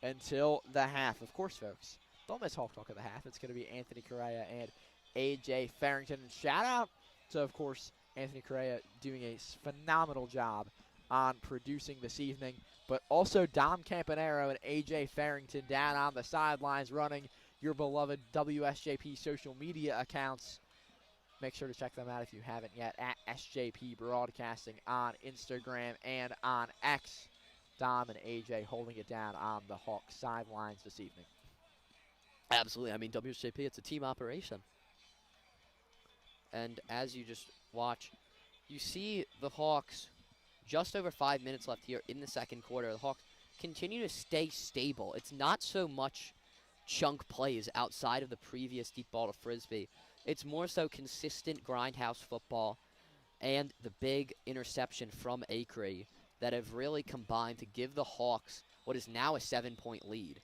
until the half. Of course, folks, don't miss Hawk Talk at the half. It's going to be Anthony Correa and A.J. Farrington. And shout out to, of course, Anthony Correa doing a phenomenal job on producing this evening, but also Dom Campanero and A.J. Farrington down on the sidelines running your beloved WSJP social media accounts. Make sure to check them out if you haven't yet at SJP Broadcasting on Instagram and on X. Dom and AJ holding it down on the Hawks sidelines this evening. Absolutely. I mean, WSJP, it's a team operation. And as you just watch, you see the Hawks just over 5 minutes left here in the second quarter. The Hawks continue to stay stable. It's not so much chunk plays outside of the previous deep ball to Frisbee. It's more so consistent grindhouse football and the big interception from Acree that have really combined to give the Hawks what is now a 7-point lead.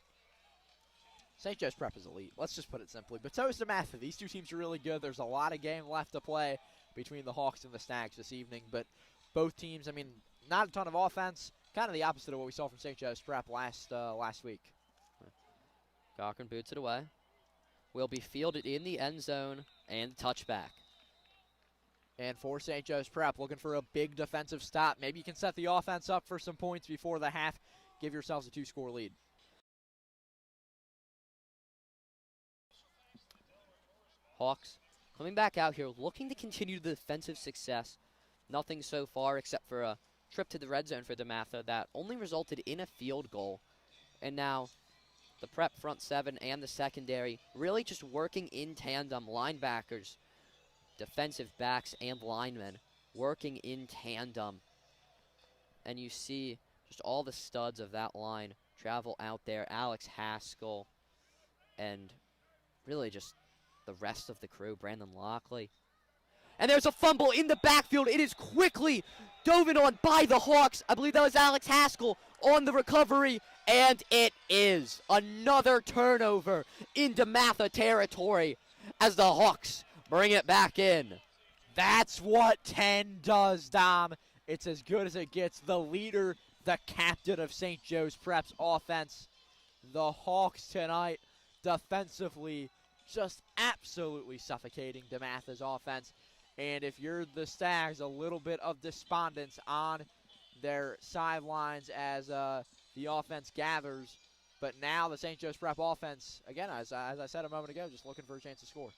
St. Joe's Prep is elite. Let's just put it simply. But so is DeMatha. These two teams are really good. There's a lot of game left to play between the Hawks and the Stags this evening. But both teams, I mean, not a ton of offense. Kind of the opposite of what we saw from St. Joe's Prep last week. Cochran boots it away. Will be fielded in the end zone and touchback. And for St. Joe's Prep, looking for a big defensive stop. Maybe you can set the offense up for some points before the half. Give yourselves a 2-score lead. Hawks coming back out here, looking to continue the defensive success. Nothing so far except for a trip to the red zone for DeMatha that only resulted in a field goal. And now the Prep front seven and the secondary really just working in tandem. Linebackers, defensive backs, and linemen working in tandem. And you see just all the studs of that line travel out there. Alex Haskell and really just the rest of the crew. Brandon Lockley. And there's a fumble in the backfield. It is quickly dove on by the Hawks. I believe that was Alex Haskell on the recovery. And it is another turnover in DeMatha territory as the Hawks bring it back in. That's what 10 does, Dom. It's as good as it gets. The leader, the captain of St. Joe's Prep's offense. The Hawks tonight defensively just absolutely suffocating DeMatha's offense. And if you're the Stags, a little bit of despondence on their sidelines as the offense gathers. But now the St. Joe's Prep offense, again, as I said a moment ago, just looking for a chance to score.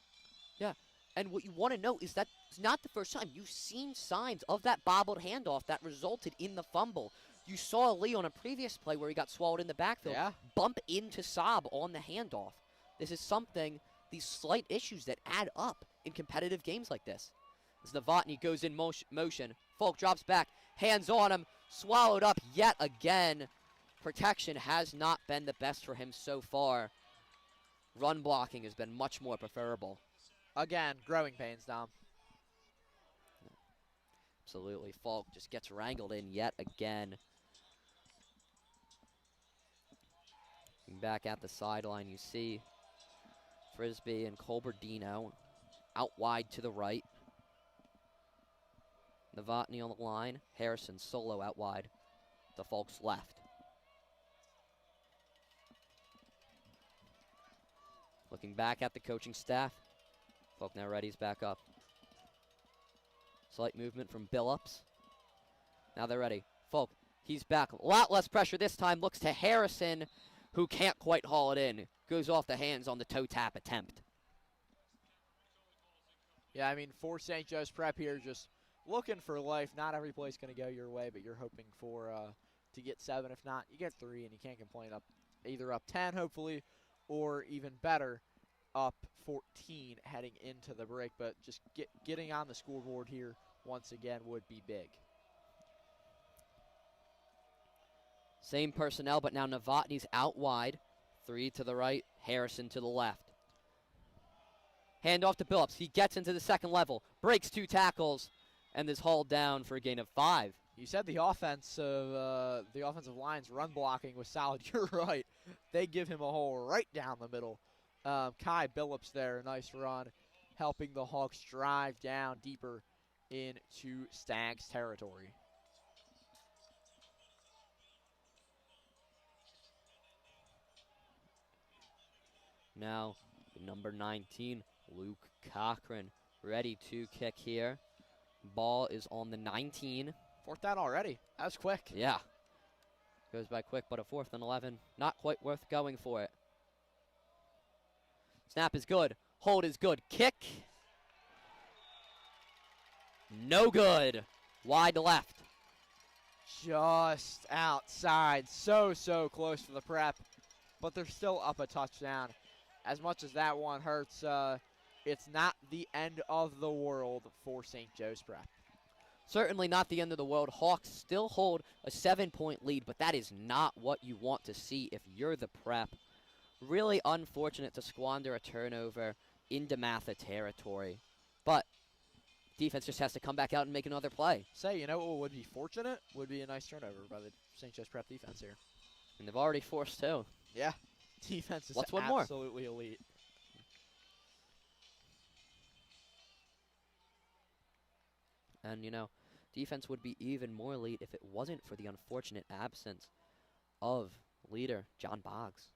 Yeah, and what you want to know is that it's not the first time. You've seen signs of that bobbled handoff that resulted in the fumble. You saw Lee on a previous play where he got swallowed in the backfield bump into Saab on the handoff. This is something, these slight issues that add up in competitive games like this. As Novotny goes in motion, Falk drops back, hands on him, swallowed up yet again. Protection has not been the best for him so far. Run blocking has been much more preferable. Again, growing pains, Dom. Absolutely. Falk just gets wrangled in yet again. Back at the sideline, you see Frisbee and Colberdino out wide to the right. Novotny on the line. Harrison solo out wide to Falk's left. Looking back at the coaching staff. Falk now readies back up. Slight movement from Billups. Now they're ready. Falk, he's back. A lot less pressure this time. Looks to Harrison, who can't quite haul it in. Goes off the hands on the toe tap attempt. Yeah, I mean, for St. Joe's Prep here, just looking for life. Not every play's going to go your way, but you're hoping for to get 7. If not, you get 3, and you can't complain. Either up 10, hopefully, or even better, up 14 heading into the break. But just getting on the scoreboard here once again would be big. Same personnel, but now Novotny's out wide. 3 to the right, Harrison to the left. Hand off to Billups. He gets into the second level, breaks 2 tackles, and is hauled down for a gain of 5. You said the offensive line's run blocking was solid. You're right. They give him a hole right down the middle. Kai Billups there, nice run, helping the Hawks drive down deeper into Stags territory. Now, number 19, Luke Cochran, ready to kick here. Ball is on the 19. 4th down already. That was quick. Yeah. Goes by quick, but a 4th and 11. Not quite worth going for it. Snap is good. Hold is good. Kick. No good. Wide left. Just outside. So close for the Prep, but they're still up a touchdown. As much as that one hurts, it's not the end of the world for St. Joe's Prep. Certainly not the end of the world. Hawks still hold a 7-point lead, but that is not what you want to see if you're the Prep. Really unfortunate to squander a turnover in DeMatha territory. But defense just has to come back out and make another play. You know what would be fortunate? Would be a nice turnover by the St. Joe's Prep defense here. And they've already forced 2. Yeah. Defense is What's one more? Absolutely elite. And, you know, defense would be even more elite if it wasn't for the unfortunate absence of leader John Boggs.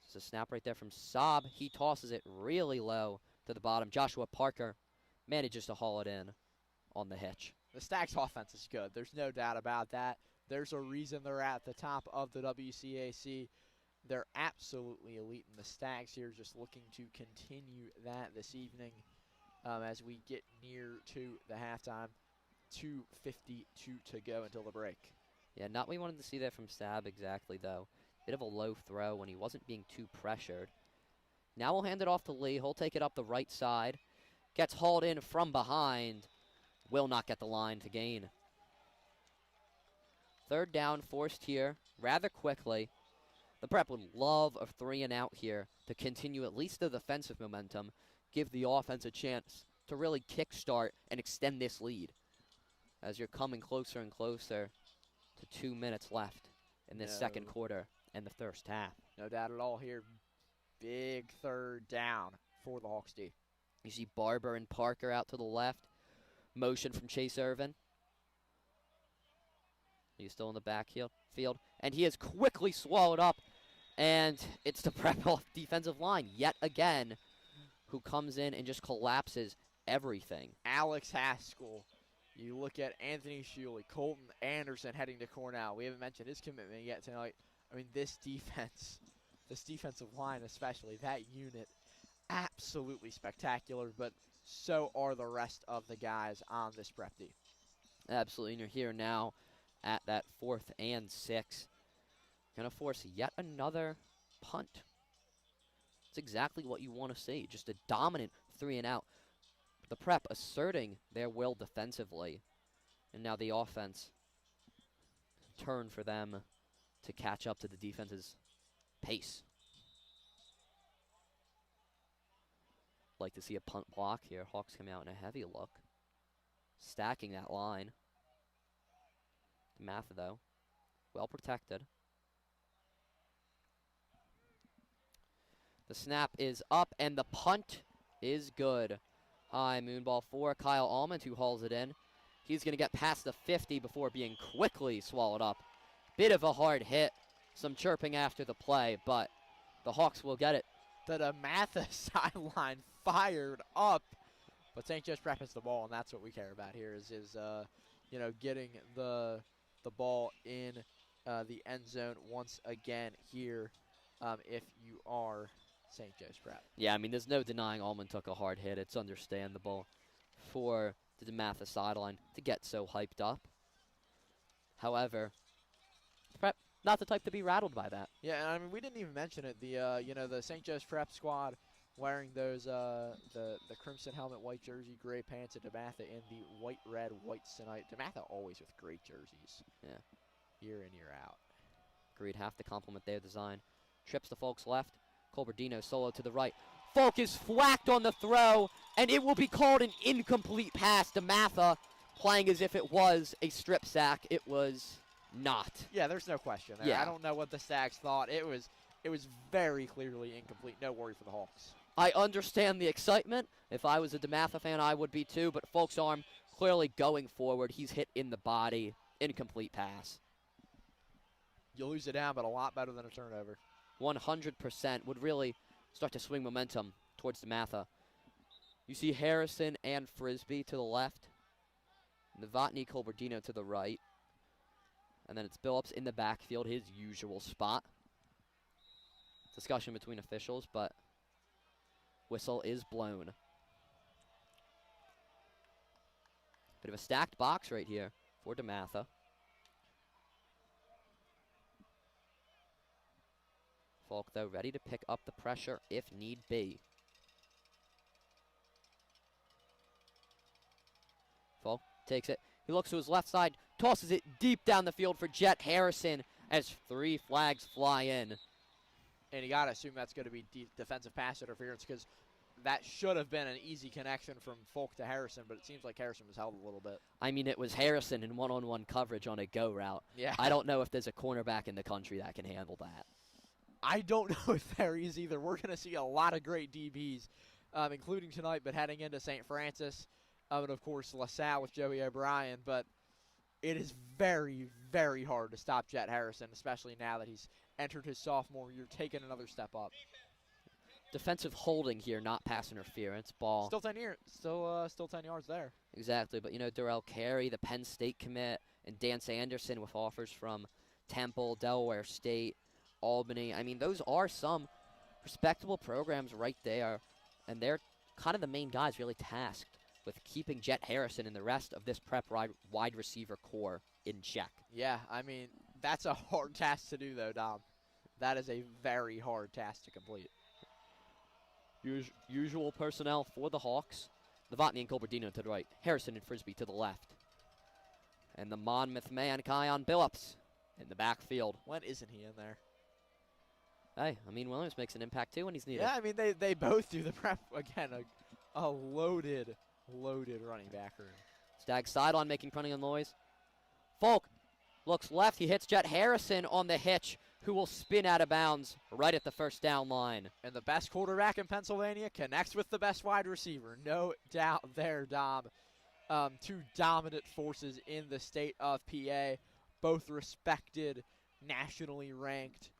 It's a snap right there from Saab. He tosses it really low to the bottom. Joshua Parker manages to haul it in on the hitch. The Stags offense is good. There's no doubt about that. There's a reason they're at the top of the WCAC. They're absolutely elite, and the Stags here just looking to continue that this evening as we get near to the halftime. 2:52 to go until the break. Yeah, not what we wanted to see there from Saab exactly, though. Bit of a low throw when he wasn't being too pressured. Now we'll hand it off to Lee. He'll take it up the right side. Gets hauled in from behind. Will not get the line to gain. 3rd down forced here rather quickly. The Prep would love a 3-and-out here to continue at least the defensive momentum, give the offense a chance to really kickstart and extend this lead as you're coming closer and closer to 2 minutes left in this second quarter and the first half. No doubt at all here. Big 3rd down for the Hawks D. You see Barber and Parker out to the left. Motion from Chase Irvin. He's still in the backfield, and he is quickly swallowed up, and it's the Prep defensive line yet again who comes in and just collapses everything. Alex Haskell. You look at Anthony Sorgi, Colton Anderson heading to Cornell. We haven't mentioned his commitment yet tonight. I mean, this defensive line especially, that unit, absolutely spectacular, but so are the rest of the guys on this Prep D. Absolutely, and you're here now at that 4th and 6. Going to force yet another punt. It's exactly what you want to see. Just a dominant 3 and out. The Prep asserting their will defensively. And now the offense turn for them to catch up to the defense's pace. Like to see a punt block here. Hawks come out in a heavy look. Stacking that line. DeMatha, though, well protected. The snap is up, and the punt is good. High moonball for Kyle Almond, who hauls it in. He's going to get past the 50 before being quickly swallowed up. Bit of a hard hit. Some chirping after the play, but the Hawks will get it. The DeMatha sideline fired up, but St. Joe's Prep has the ball, and that's what we care about here is getting the ball in the end zone once again here if you are St. Joe's Prep. Yeah, I mean, there's no denying Almond took a hard hit. It's understandable for the DeMatha sideline to get so hyped up. However, Prep not the type to be rattled by that. Yeah, and I mean, we didn't even mention it. The St. Joe's Prep squad wearing those the crimson helmet, white jersey, gray pants at DeMatha, and the white whites tonight. DeMatha always with great jerseys. Yeah. Year in, year out. Agreed, have to compliment their design. Trips to Folk's left. Colberdino solo to the right. Folk is whacked on the throw, and it will be called an incomplete pass. DeMatha playing as if it was a strip sack. It was not. Yeah, there's no question there. Yeah. I don't know what the Stags thought. It was very clearly incomplete. No worry for the Hawks. I understand the excitement. If I was a DeMatha fan, I would be too, but Folk's arm clearly going forward. He's hit in the body. Incomplete pass. You lose it down, but a lot better than a turnover. 100% would really start to swing momentum towards DeMatha. You see Harrison and Frisbee to the left. Novotny, Colberdino to the right. And then it's Billups in the backfield, his usual spot. Discussion between officials, but whistle is blown. Bit of a stacked box right here for DeMatha. Falk, though, ready to pick up the pressure if need be. Falk takes it. He looks to his left side, tosses it deep down the field for Jet Harrison as 3 flags fly in. And you got to assume that's going to be defensive pass interference because that should have been an easy connection from Falk to Harrison, but it seems like Harrison was held a little bit. I mean, it was Harrison in one-on-one coverage on a go route. Yeah. I don't know if there's a cornerback in the country that can handle that. I don't know if there is either. We're going to see a lot of great DBs, including tonight, but heading into St. Francis, and of course LaSalle with Joey O'Brien. But it is very, very hard to stop Jet Harrison, especially now that he's entered his sophomore year, taking another step up. Defensive holding here, not pass interference. Ball. Still 10 yards there. Exactly, but Darrell Carey, the Penn State commit, and Dan Sanderson with offers from Temple, Delaware State, Albany. I mean, those are some respectable programs right there, and they're kind of the main guys really tasked with keeping Jet Harrison and the rest of this Prep wide receiver core in check. Yeah, I mean, that's a hard task to do, though, Dom. That is a very hard task to complete. Usual personnel for the Hawks. Novotny and Colberdino to the right. Harrison and Frisbee to the left. And the Monmouth man, Kion Billups, in the backfield. When isn't he in there? Hey, I mean, Williams makes an impact, too, when he's needed. Yeah, I mean, they both do. The Prep, again, a loaded running back room. Stags sideline making plenty of noise. Folk looks left. He hits Jet Harrison on the hitch, who will spin out of bounds right at the first down line. And the best quarterback in Pennsylvania connects with the best wide receiver. No doubt there, Dom. 2 dominant forces in the state of PA, both respected, nationally ranked.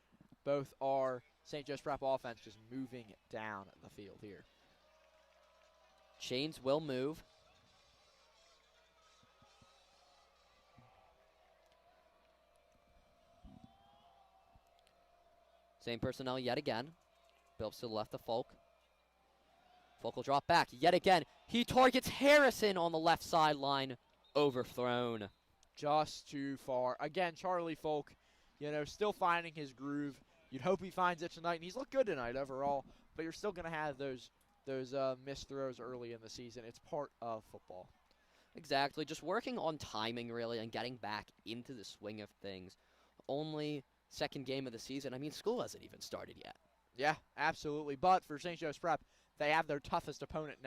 Both are St. Joe's Prep offense just moving down the field here. Chains will move. Same personnel yet again. Billups to the left of Folk. Folk will drop back yet again. He targets Harrison on the left sideline. Overthrown. just too far. Again, Charlie Folk, still finding his groove. You'd hope he finds it tonight, and he's looked good tonight overall, but you're still going to have those missed throws early in the season. It's part of football. Exactly. Just working on timing, really, and getting back into the swing of things. Only second game of the season. I mean, school hasn't even started yet. Yeah, absolutely. But for St. Joe's Prep, they have their toughest opponent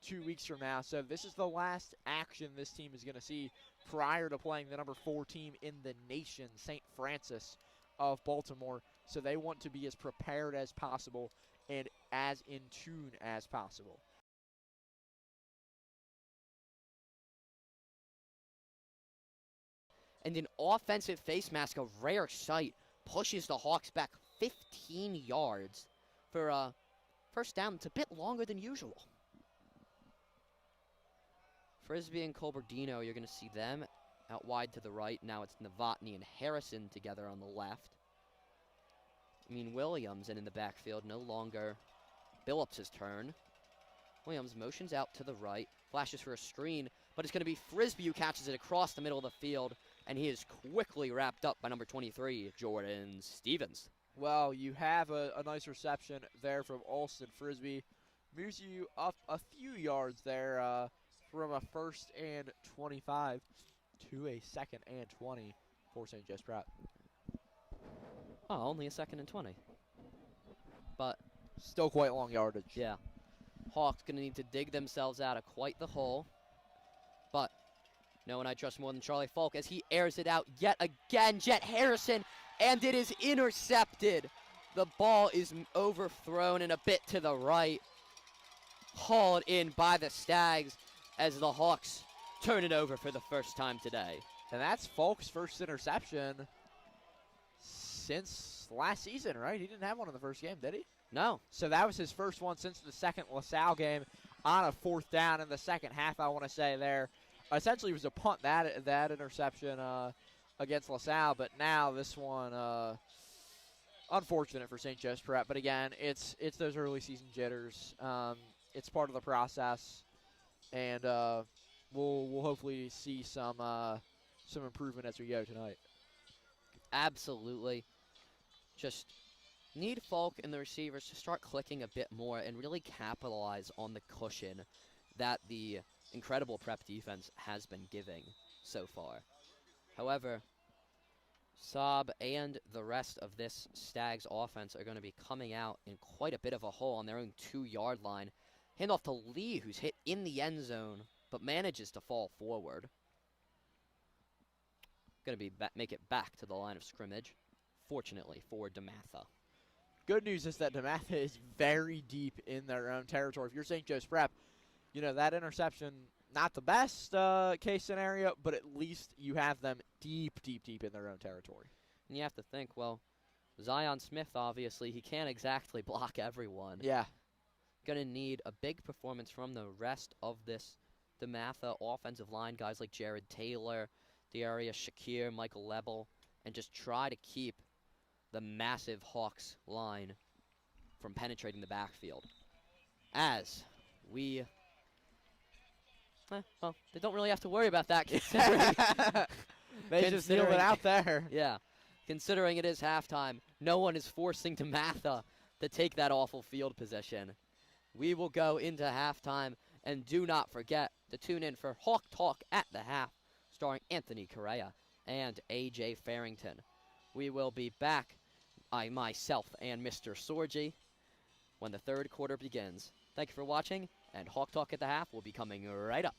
2 weeks from now. So this is the last action this team is going to see prior to playing the number 4 team in the nation, St. Francis of Baltimore. So they want to be as prepared as possible and as in tune as possible. And an offensive face mask, a rare sight, pushes the Hawks back 15 yards for a first down. It's a bit longer than usual. Frisbee and Colberdino, you're going to see them out wide to the right. Now it's Novotny and Harrison together on the left. I mean, Williams in the backfield, no longer Billups' turn. Williams motions out to the right, flashes for a screen, but it's going to be Frisbee who catches it across the middle of the field, and he is quickly wrapped up by number 23, Jordan Stevens. Well, you have a nice reception there from Alston Frisbee. Moves you up a few yards there from a 1st and 25 to a 2nd and 20 for St. Joe's Prep. Oh, only a 2nd and 20. But still quite long yardage. Yeah. Hawks going to need to dig themselves out of quite the hole. But no one I trust more than Charlie Falk as he airs it out yet again. Jet Harrison, and it is intercepted. The ball is overthrown and a bit to the right. Hauled in by the Stags as the Hawks turn it over for the first time today. And that's Falk's first interception since last season, right? He didn't have one in the first game, did he? No. So that was his first one since the second LaSalle game on a 4th down in the second half, I want to say there. Essentially, it was a punt, that interception against LaSalle, but now this one, unfortunate for St. Joe's Prep. But again, it's those early season jitters. It's part of the process, and we'll hopefully see some improvement as we go tonight. Absolutely. Just need Falk and the receivers to start clicking a bit more and really capitalize on the cushion that the incredible Prep defense has been giving so far. However, Saab and the rest of this Stags offense are going to be coming out in quite a bit of a hole on their own 2-yard line. Handoff to Lee, who's hit in the end zone, but manages to fall forward. Going to be make it back to the line of scrimmage, fortunately for DeMatha. Good news is that DeMatha is very deep in their own territory. If you're St. Joe's Prep, that interception, not the best case scenario, but at least you have them deep in their own territory. And you have to think, well, Zion Smith, obviously, he can't exactly block everyone. Yeah. Going to need a big performance from the rest of this DeMatha offensive line, guys like Jared Taylor, Darius Shakir, Michael Lebel, and just try to keep the massive Hawks line from penetrating the backfield. As we... well, they don't really have to worry about that considering... They just nailed it out there. Yeah. Considering it is halftime, no one is forcing DeMatha to take that awful field position. We will go into halftime, and do not forget to tune in for Hawk Talk at the half, starring Anthony Correa and A.J. Farrington. We will be back, myself and Mr. Sorgi, when the third quarter begins. Thank you for watching, and Hawk Talk at the half will be coming right up.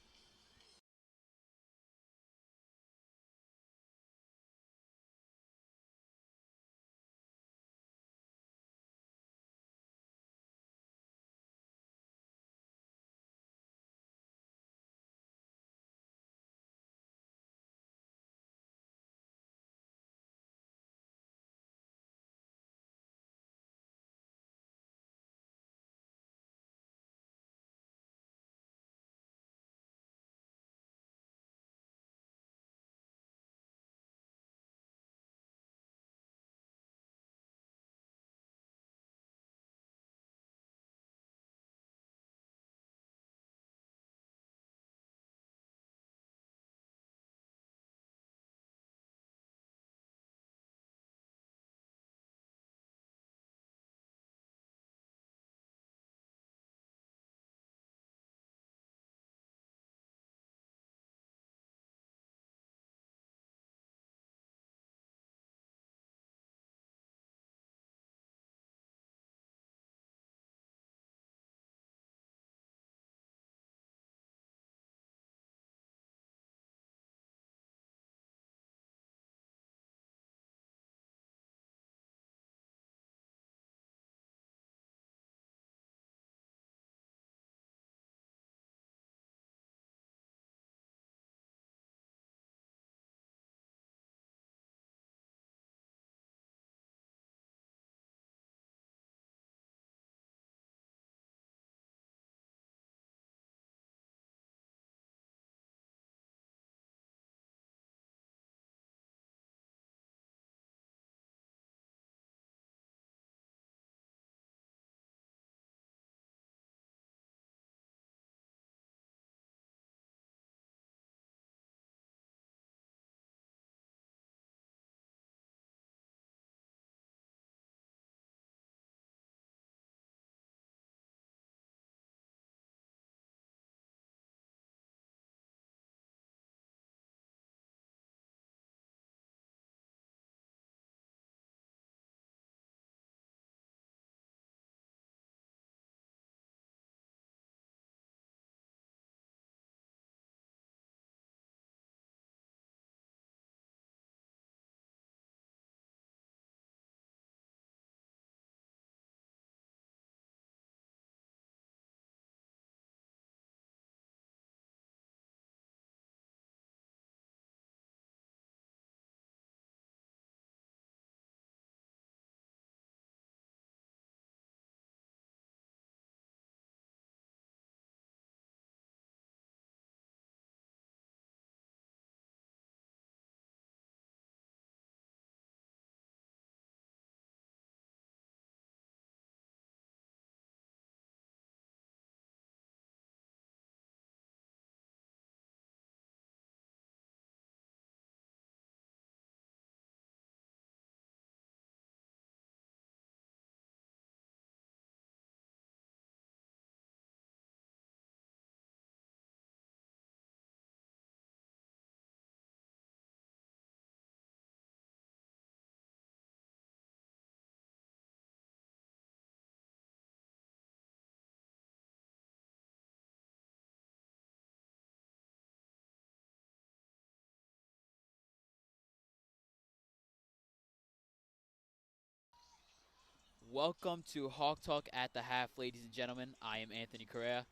Welcome to Hawk Talk at the Half, ladies and gentlemen. I am Anthony Correa,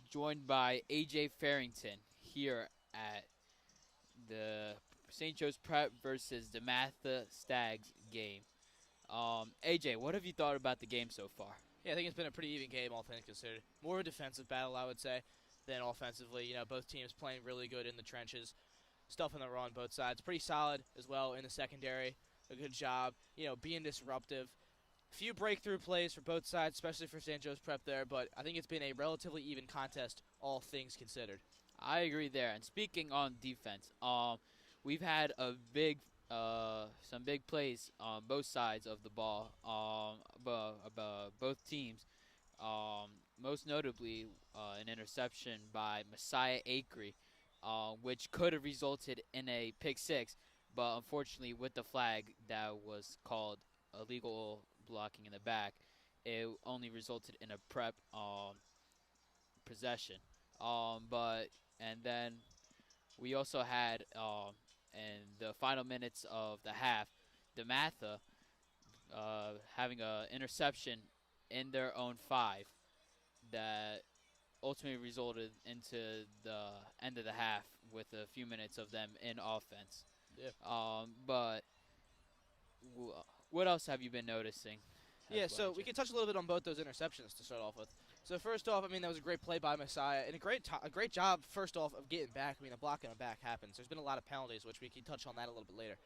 joined by AJ Farrington here at the St. Joe's Prep versus DeMatha Stags game. AJ, what have you thought about the game so far? Yeah, I think it's been a pretty even game, all things considered. More of a defensive battle, I would say, than offensively. You know, both teams playing really good in the trenches, stuff in the run, both sides. Pretty solid as well in the secondary. A good job, you know, being disruptive. Few breakthrough plays for both sides, especially for St. Joe's Prep there, but I think it's been a relatively even contest, all things considered. I agree there. And speaking on defense, we've had some big plays on both sides of the ball, both teams. Most notably, an interception by Messiah Acree, which could have resulted in a pick six, but unfortunately, with the flag that was called illegal blocking in the back, it only resulted in a prep possession. And then we also had in the final minutes of the half, DeMatha having an interception in their own 5 that ultimately resulted into the end of the half with a few minutes of them in offense. Yeah. But what else have you been noticing? Yeah, so we can touch a little bit on both those interceptions to start off with. So first off, I mean, that was a great play by Messiah, and a great job, first off, of getting back. I mean, a block and a back happens. There's been a lot of penalties, which we can touch on that a little bit later.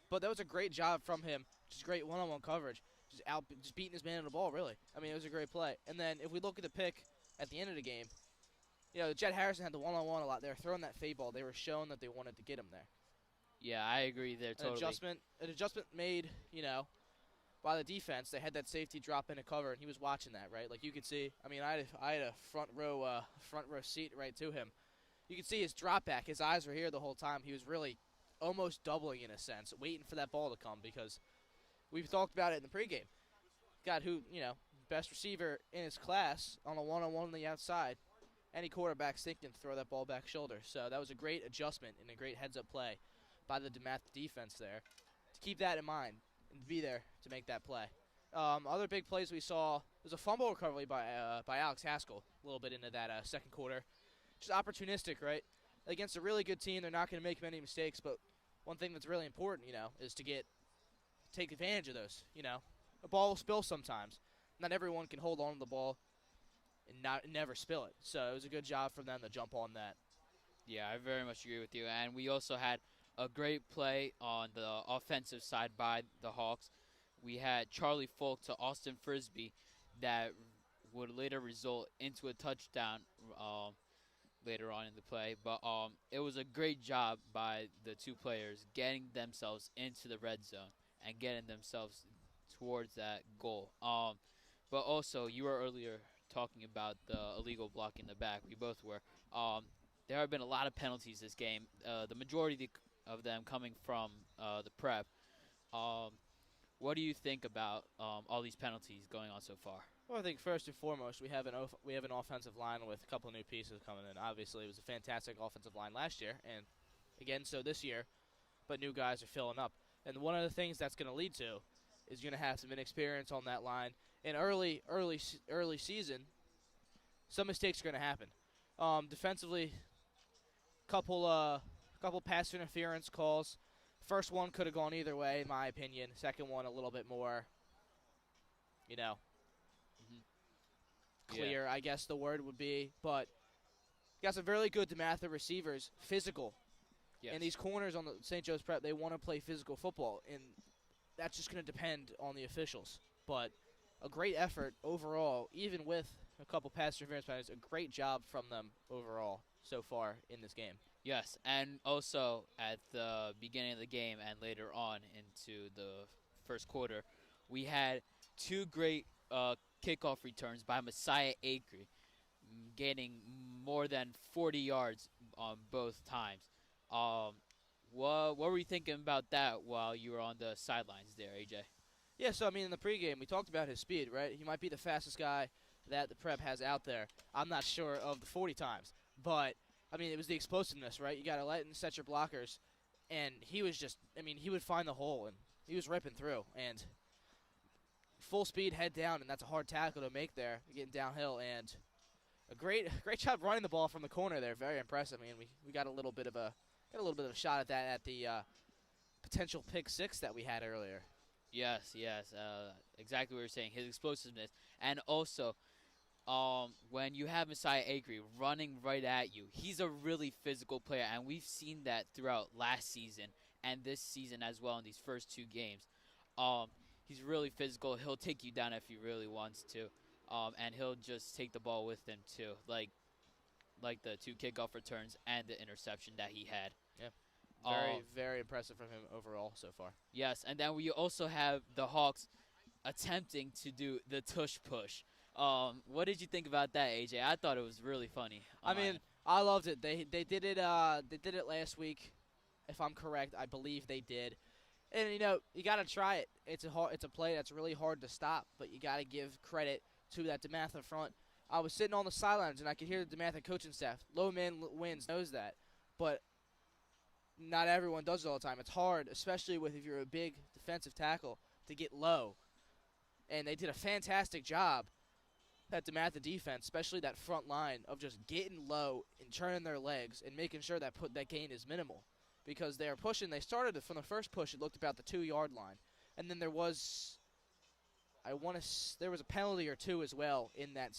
But that was a great job from him. Just great one-on-one coverage. Just beating his man on the ball, really. I mean, it was a great play. And then if we look at the pick at the end of the game, you know, Jed Harrison had the one-on-one a lot. They were throwing that fade ball. They were showing that they wanted to get him there. Yeah, I agree there totally. An adjustment made, you know, by the defense. They had that safety drop into cover, and he was watching that, right? Like you could see. I mean, I had a front row seat right to him. You could see his drop back. His eyes were here the whole time. He was really almost doubling in a sense, waiting for that ball to come because we've talked about it in the pregame. Got who, you know, best receiver in his class on a one-on-one on the outside. Any quarterback's thinking to throw that ball back shoulder. So that was a great adjustment and a great heads-up play by the DeMatha defense there to keep that in mind and be there to make that play. Other big plays we saw was a fumble recovery by Alex Haskell a little bit into that second quarter. Just opportunistic, right? Against a really good team, they're not going to make many mistakes, but one thing that's really important, you know, is to take advantage of those, you know. A ball will spill sometimes. Not everyone can hold on to the ball and never spill it. So it was a good job for them to jump on that. Yeah, I very much agree with you. And we also had a great play on the offensive side by the Hawks. We had Charlie Folk to Austin Frisbee that would later result into a touchdown later on in the play. But it was a great job by the two players getting themselves into the red zone and getting themselves towards that goal. But also, you were earlier talking about the illegal block in the back. We both were. There have been a lot of penalties this game. The majority of them coming from the prep. What do you think about all these penalties going on so far? Well, I think first and foremost, we have an offensive line with a couple of new pieces coming in. Obviously, it was a fantastic offensive line last year, and again, so this year. But new guys are filling up. And one of the things that's going to lead to is you're going to have some inexperience on that line. In early season, some mistakes are going to happen. Defensively, couple pass interference calls. First one could have gone either way, in my opinion. Second one a little bit more, you know, clear, I guess the word would be. But got some really good DeMatha receivers, physical. Yes. And these corners on the St. Joe's Prep, they want to play physical football, and that's just going to depend on the officials. But a great effort overall, even with a couple pass interference penalties, a great job from them overall so far in this game. Yes, and also at the beginning of the game and later on into the first quarter, we had two great kickoff returns by Messiah Acree, gaining more than 40 yards on both times. What were you thinking about that while you were on the sidelines there, AJ? Yeah, so, I mean, in the pregame, we talked about his speed, right? He might be the fastest guy that the prep has out there. I'm not sure of the 40 times, but, I mean, it was the explosiveness, right? You got to let and set your blockers, and he was just, I mean, he would find the hole, and he was ripping through. And full speed, head down, and that's a hard tackle to make there, getting downhill, and a great job running the ball from the corner there. Very impressive. I mean, we got a little bit of a shot at that at the potential pick six that we had earlier. Yes, exactly what you're saying. His explosiveness, and also, when you have Messiah Agri running right at you, he's a really physical player, and we've seen that throughout last season and this season as well in these first 2 games. He's really physical. He'll take you down if he really wants to, and he'll just take the ball with him too, like the 2 kickoff returns and the interception that he had. Yeah, very impressive from him overall so far. Yes, and then we also have the Hawks attempting to do the tush push. What did you think about that, AJ? I thought it was really funny. I mean, I loved it. They did it. They did it last week, if I'm correct. I believe they did. And you got to try it. It's a play that's really hard to stop, but you got to give credit to that DeMatha front. I was sitting on the sidelines and I could hear the DeMatha coaching staff. Low man wins, knows that, but not everyone does it all the time. It's hard, especially if you're a big defensive tackle, to get low. And they did a fantastic job, that DeMatha defense, especially that front line, of just getting low and turning their legs and making sure that gain is minimal. Because they are pushing. They started from the first push. It looked about the 2-yard line, and then there was a penalty or 2 as well in that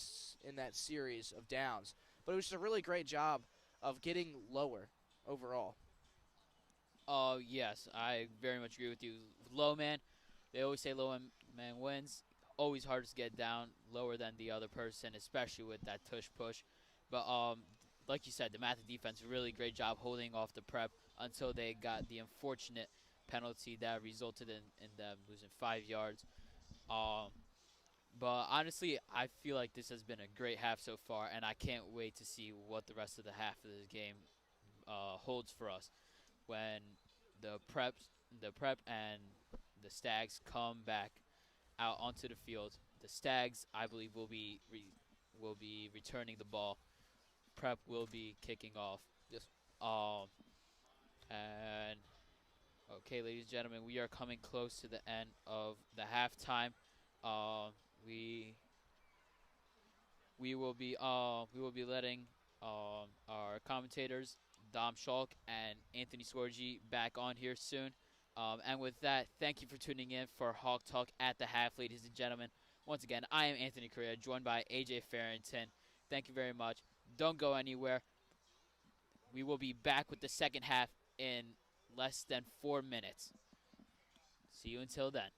series of downs. But it was just a really great job of getting lower overall. Oh, yes, I very much agree with you. Low man, they always say low man wins. Always hard to get down lower than the other person, especially with that tush push. But like you said, the DeMatha defense, really great job holding off the prep until they got the unfortunate penalty that resulted in them losing 5 yards. But honestly, I feel like this has been a great half so far, and I can't wait to see what the rest of the half of this game holds for us when the prep and the Stags come back out onto the field. The Stags, I believe, will be returning the ball. Prep will be kicking off. Yes. And okay, ladies and gentlemen, we are coming close to the end of the halftime. We will be letting our commentators Dom Schalk and Anthony Sorgi back on here soon. And with that, thank you for tuning in for Hawk Talk at the half, ladies and gentlemen. Once again, I am Anthony Correa, joined by AJ Farrington. Thank you very much. Don't go anywhere. We will be back with the second half in less than 4 minutes. See you until then.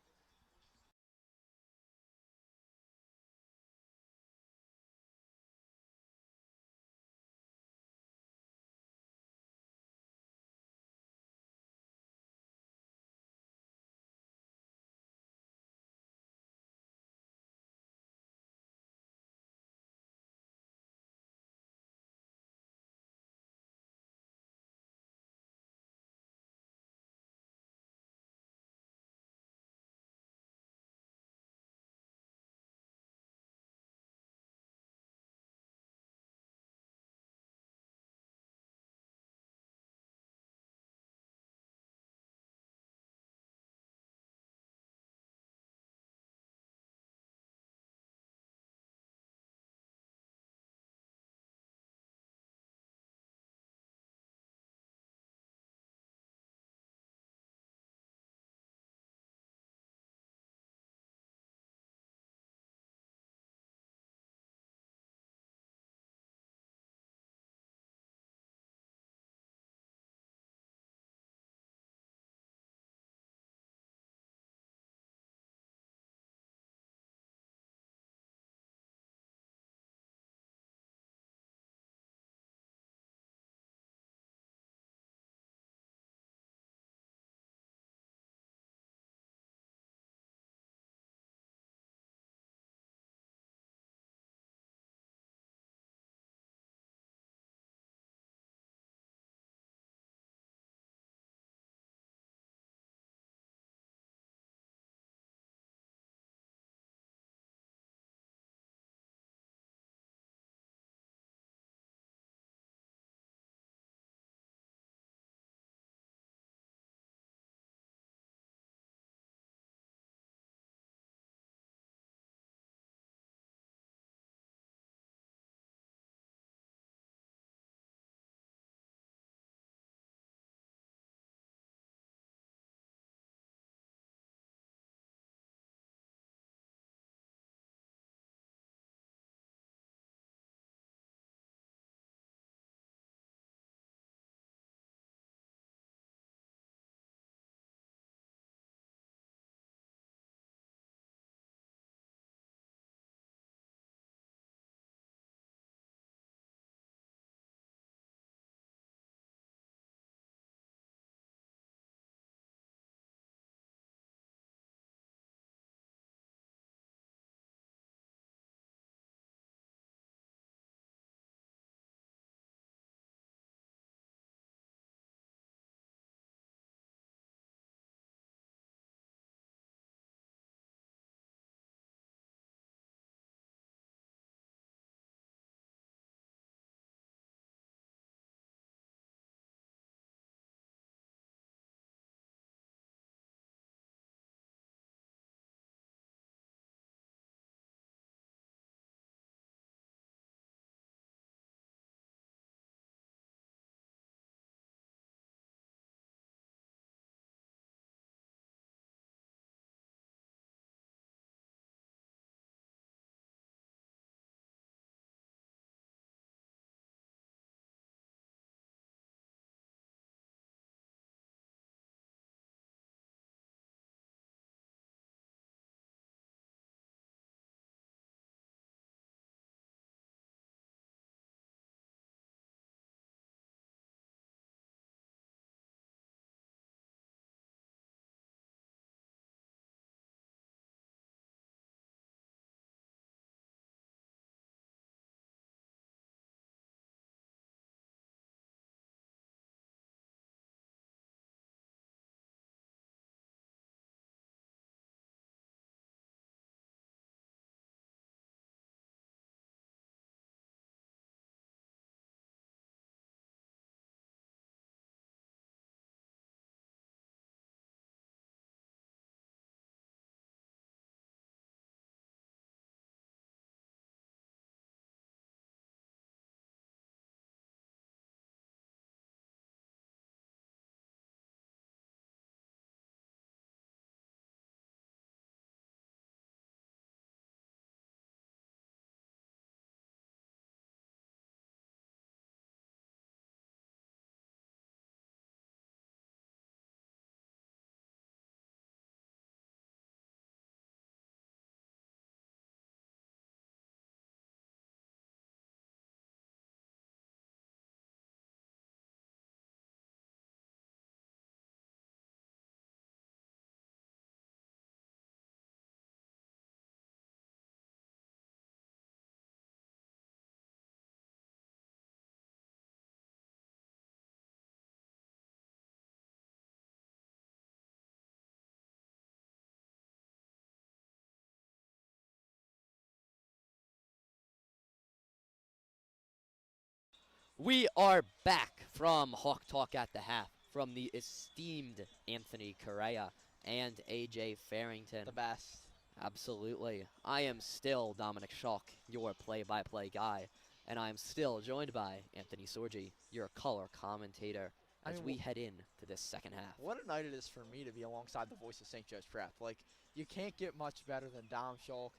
We are back from Hawk Talk at the half from the esteemed Anthony Correa and AJ Farrington. The best. Absolutely. I am still Dominic Schalk, your play-by-play guy, and I am still joined by Anthony Sorgi, your color commentator, as we head in to this second half. What a night it is for me to be alongside the voice of St. Joe's Prep. Like, you can't get much better than Dom Schalk.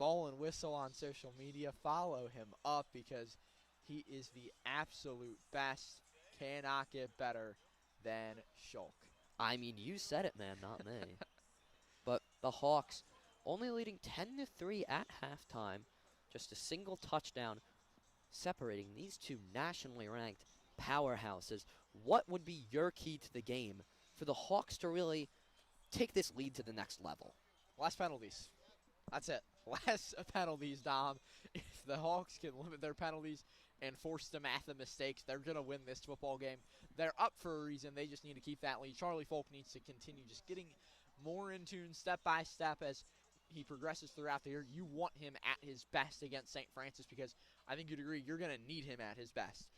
Ball and Whistle on social media. Follow him up because he is the absolute best. Cannot get better than Schalk. I mean, you said it, man, not me. But the Hawks only leading 10-3 at halftime. Just a single touchdown separating these two nationally ranked powerhouses. What would be your key to the game for the Hawks to really take this lead to the next level? Less penalties. That's it. Less penalties, Dom. If the Hawks can limit their penalties and force DeMatha mistakes, they're going to win this football game. They're up for a reason. They just need to keep that lead. Charlie Folk needs to continue just getting more in tune step by step as he progresses throughout the year. You want him at his best against St. Francis because I think you'd agree you're going to need him at his best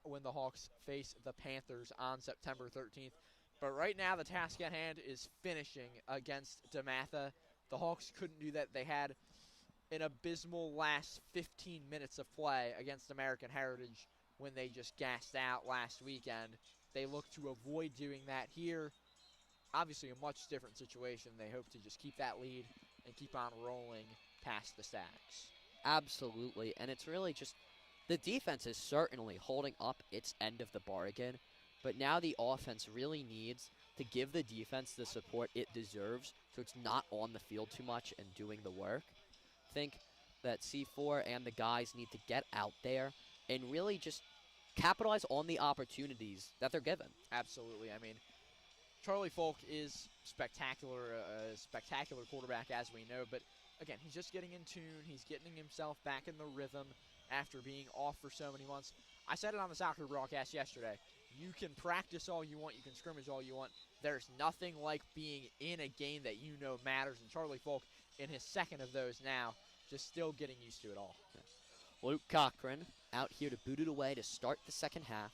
when the Hawks face the Panthers on September 13th. But right now the task at hand is finishing against DeMatha. The Hawks couldn't do that. They had an abysmal last 15 minutes of play against American Heritage when they just gassed out last weekend. They look to avoid doing that here. Obviously a much different situation. They hope to just keep that lead and keep on rolling past the Stags. Absolutely, and it's really just the defense is certainly holding up its end of the bargain, but now the offense really needs to give the defense the support it deserves so it's not on the field too much and doing the work. I think that C4 and the guys need to get out there and really just capitalize on the opportunities that they're given. Absolutely. I mean, Charlie Folk is spectacular, a spectacular quarterback as we know, but again, he's just getting in tune. He's getting himself back in the rhythm after being off for so many months. I said it on the soccer broadcast yesterday. You can practice all you want. You can scrimmage all you want. There's nothing like being in a game that you know matters. And Charlie Folk, in his second of those now, just still getting used to it all. Luke Cochran out here to boot it away to start the second half.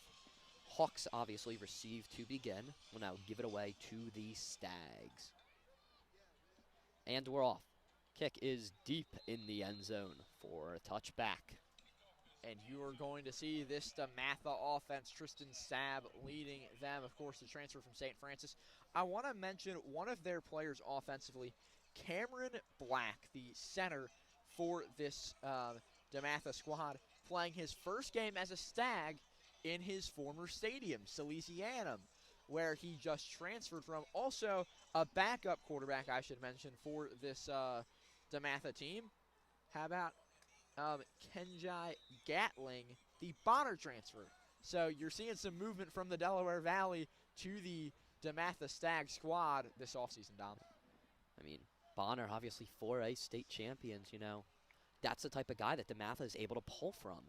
Hawks obviously receive to begin. Will now give it away to the Stags. And we're off. Kick is deep in the end zone for a touchback. And you are going to see this DeMatha offense, Tristan Sabb leading them. Of course, the transfer from St. Francis. I want to mention one of their players offensively, Cameron Black, the center for this DeMatha squad, playing his first game as a Stag in his former stadium, Salesianum, where he just transferred from. Also, a backup quarterback, I should mention, for this DeMatha team. How about Kenjai Gatling, the Bonner transfer. So you're seeing some movement from the Delaware Valley to the DeMatha Stag squad this offseason, Dom. I mean, Bonner, obviously 4A state champions, you know. That's the type of guy that DeMatha is able to pull from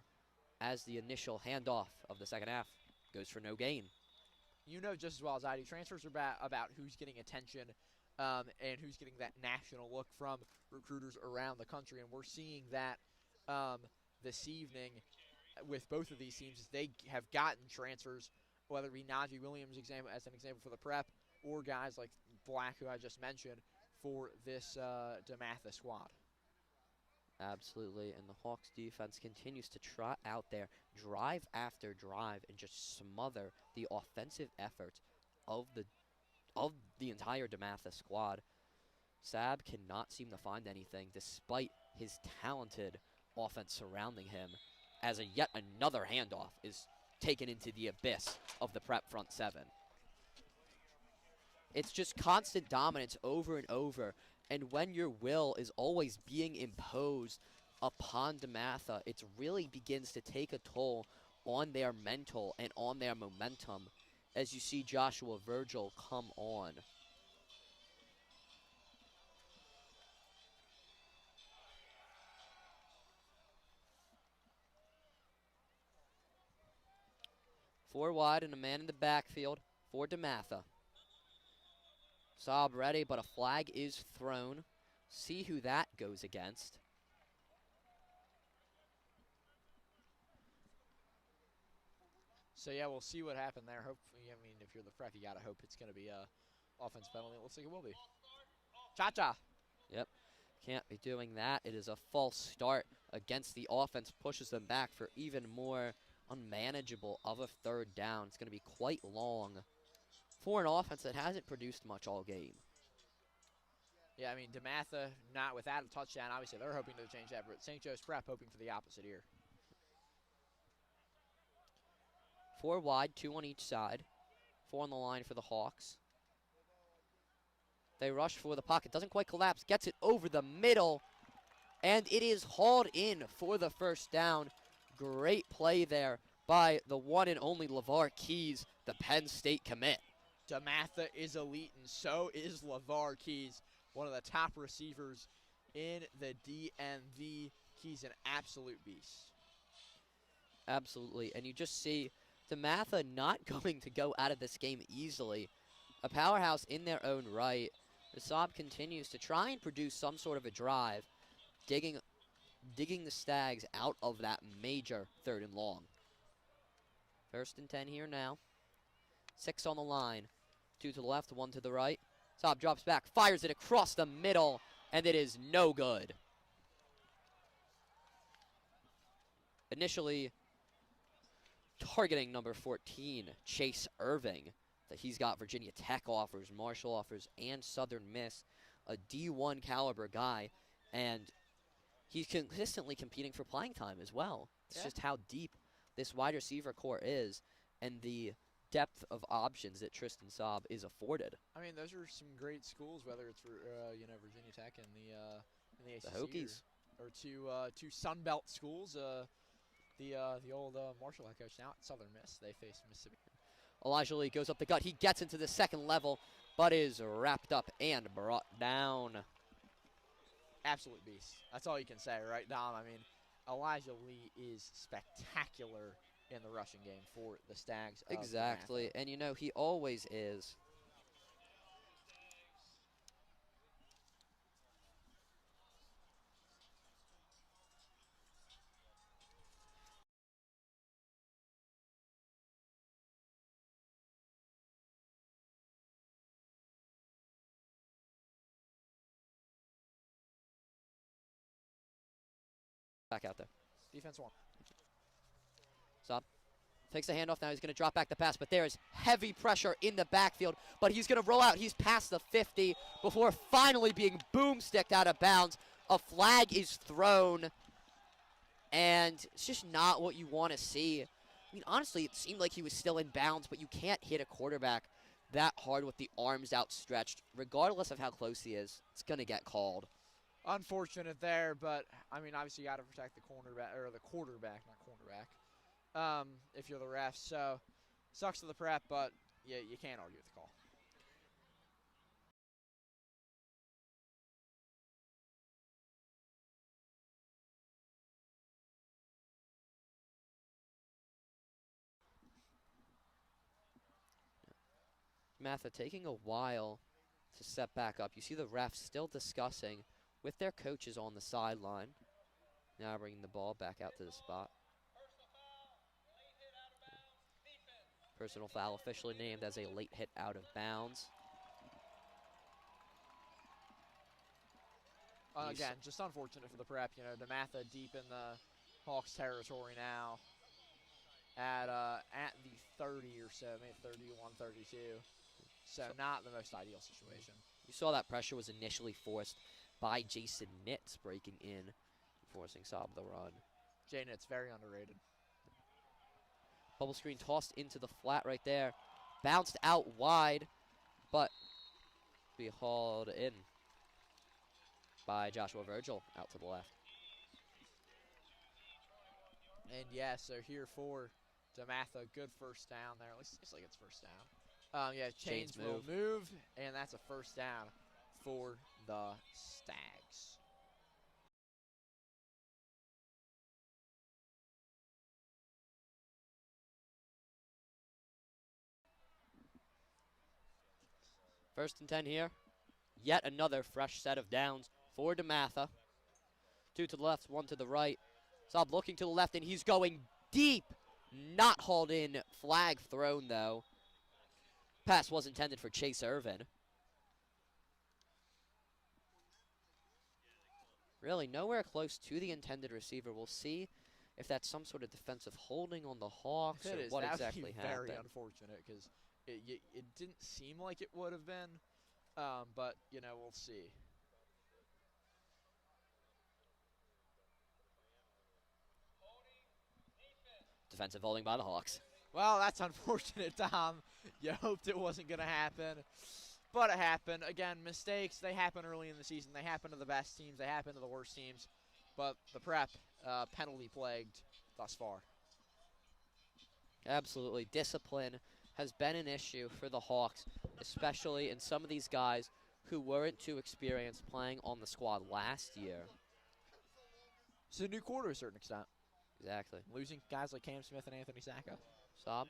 as the initial handoff of the second half goes for no gain. You know just as well as I do, transfers are about who's getting attention and who's getting that national look from recruiters around the country, and we're seeing that this evening with both of these teams. They have gotten transfers, whether it be Najee Williams as an example for the Prep, or guys like Black, who I just mentioned, for this DeMatha squad. Absolutely, and the Hawks defense continues to trot out there drive after drive and just smother the offensive efforts of the entire DeMatha squad. Sabb cannot seem to find anything despite his talented offense surrounding him, as yet another handoff is taken into the abyss of the Prep front seven. It's just constant dominance over and over, and when your will is always being imposed upon DeMatha, it really begins to take a toll on their mental and on their momentum as you see Joshua Virgil come on. Four wide and a man in the backfield for DeMatha. Saab ready, but a flag is thrown. See who that goes against. So, yeah, we'll see what happened there. Hopefully, I mean, if you're the ref, you got to hope it's going to be a offensive penalty. It looks like it will be. Cha-cha. Can't be doing that. It is a false start against the offense, pushes them back for even more unmanageable of a third down. It's going to be quite long for an offense that hasn't produced much all game. Yeah, I mean, DeMatha not without a touchdown. Obviously, they're hoping to change that, but St. Joe's Prep hoping for the opposite here. 4 wide, 2 on each side. 4 on the line for the Hawks. They rush for the pocket. Doesn't quite collapse. Gets it over the middle. And it is hauled in for the first down. Great play there by the one and only LeVar Keys, the Penn State commit. DeMatha is elite, and so is LeVar Keys, one of the top receivers in the DMV. Keys an absolute beast. Absolutely. And you just see DeMatha not going to go out of this game easily. A powerhouse in their own right. The Saab continues to try and produce some sort of a drive, digging the Stags out of that major 3rd and long. 1st and 10 here now. 6 on the line. 2 to the left, 1 to the right. Saab drops back, fires it across the middle, and it is no good. Initially targeting number 14, Chase Irving. That he's got Virginia Tech offers, Marshall offers, and Southern Miss, a D1 caliber guy, and he's consistently competing for playing time as well. It's just how deep this wide receiver core is, and the depth of options that Tristan Saab is afforded. I mean, those are some great schools, whether it's for Virginia Tech and the ACC, The Hokies. or two Sun Belt schools. The old Marshall head coach now at Southern Miss. They face Mississippi. Elijah Lee goes up the gut. He gets into the 2nd level, but is wrapped up and brought down. Absolute beast. That's all you can say, right, Dom? I mean, Elijah Lee is spectacular in the rushing game for the Stags. Exactly, and you know, he always is. Back out there. Defense 1. Saab takes the handoff now. He's going to drop back the pass, but there is heavy pressure in the backfield. But he's going to roll out. He's past the 50 before finally being boomsticked out of bounds. A flag is thrown, and it's just not what you want to see. I mean, honestly, it seemed like he was still in bounds, but you can't hit a quarterback that hard with the arms outstretched. Regardless of how close he is, it's going to get called. Unfortunate there, but I mean, obviously you got to protect the cornerback or the quarterback, not cornerback. If you're the ref, so sucks to the prep, but yeah, you can't argue with the call. Matha taking a while to step back up. You see the refs still discussing with their coaches on the sideline. Now bringing the ball back out to the spot. Personal foul officially named as a late hit out of bounds. Again, just unfortunate for the prep. You know, DeMatha deep in the Hawks territory now at the 30 or so, maybe 31, 32. So not the most ideal situation. You saw that pressure was initially forced by Jason Nitz breaking in, forcing Saab the run. Jay Nitz, very underrated. Bubble screen tossed into the flat right there. Bounced out wide, but be hauled in by Joshua Virgil out to the left. And yeah, so here for DeMatha, good first down there. At least it's like it's first down. Yeah, chains will move, and that's a first down for the Stags. First and 10 here. Yet another fresh set of downs for DeMatha. 2 to the left, 1 to the right. Saab looking to the left, and he's going deep Not hauled in. Flag thrown, though. Pass was intended for Chase Irvin. Really nowhere close to the intended receiver. We'll see if that's some sort of defensive holding on the Hawks If or it is, what that exactly would be happened. very unfortunate because it didn't seem like it would have been, but, you know, we'll see. Defensive holding by the Hawks. Well, that's unfortunate, Tom. You hoped it wasn't going to happen, but it happened. Again, mistakes, they happen early in the season. They happen to the best teams. They happen to the worst teams. But the Prep, penalty-plagued thus far. Absolutely. Discipline has been an issue for the Hawks, especially in some of these guys who weren't too experienced playing on the squad last year. It's a new quarter to a certain extent. Exactly. Losing guys like Cam Smith and Anthony Sacco. Sob.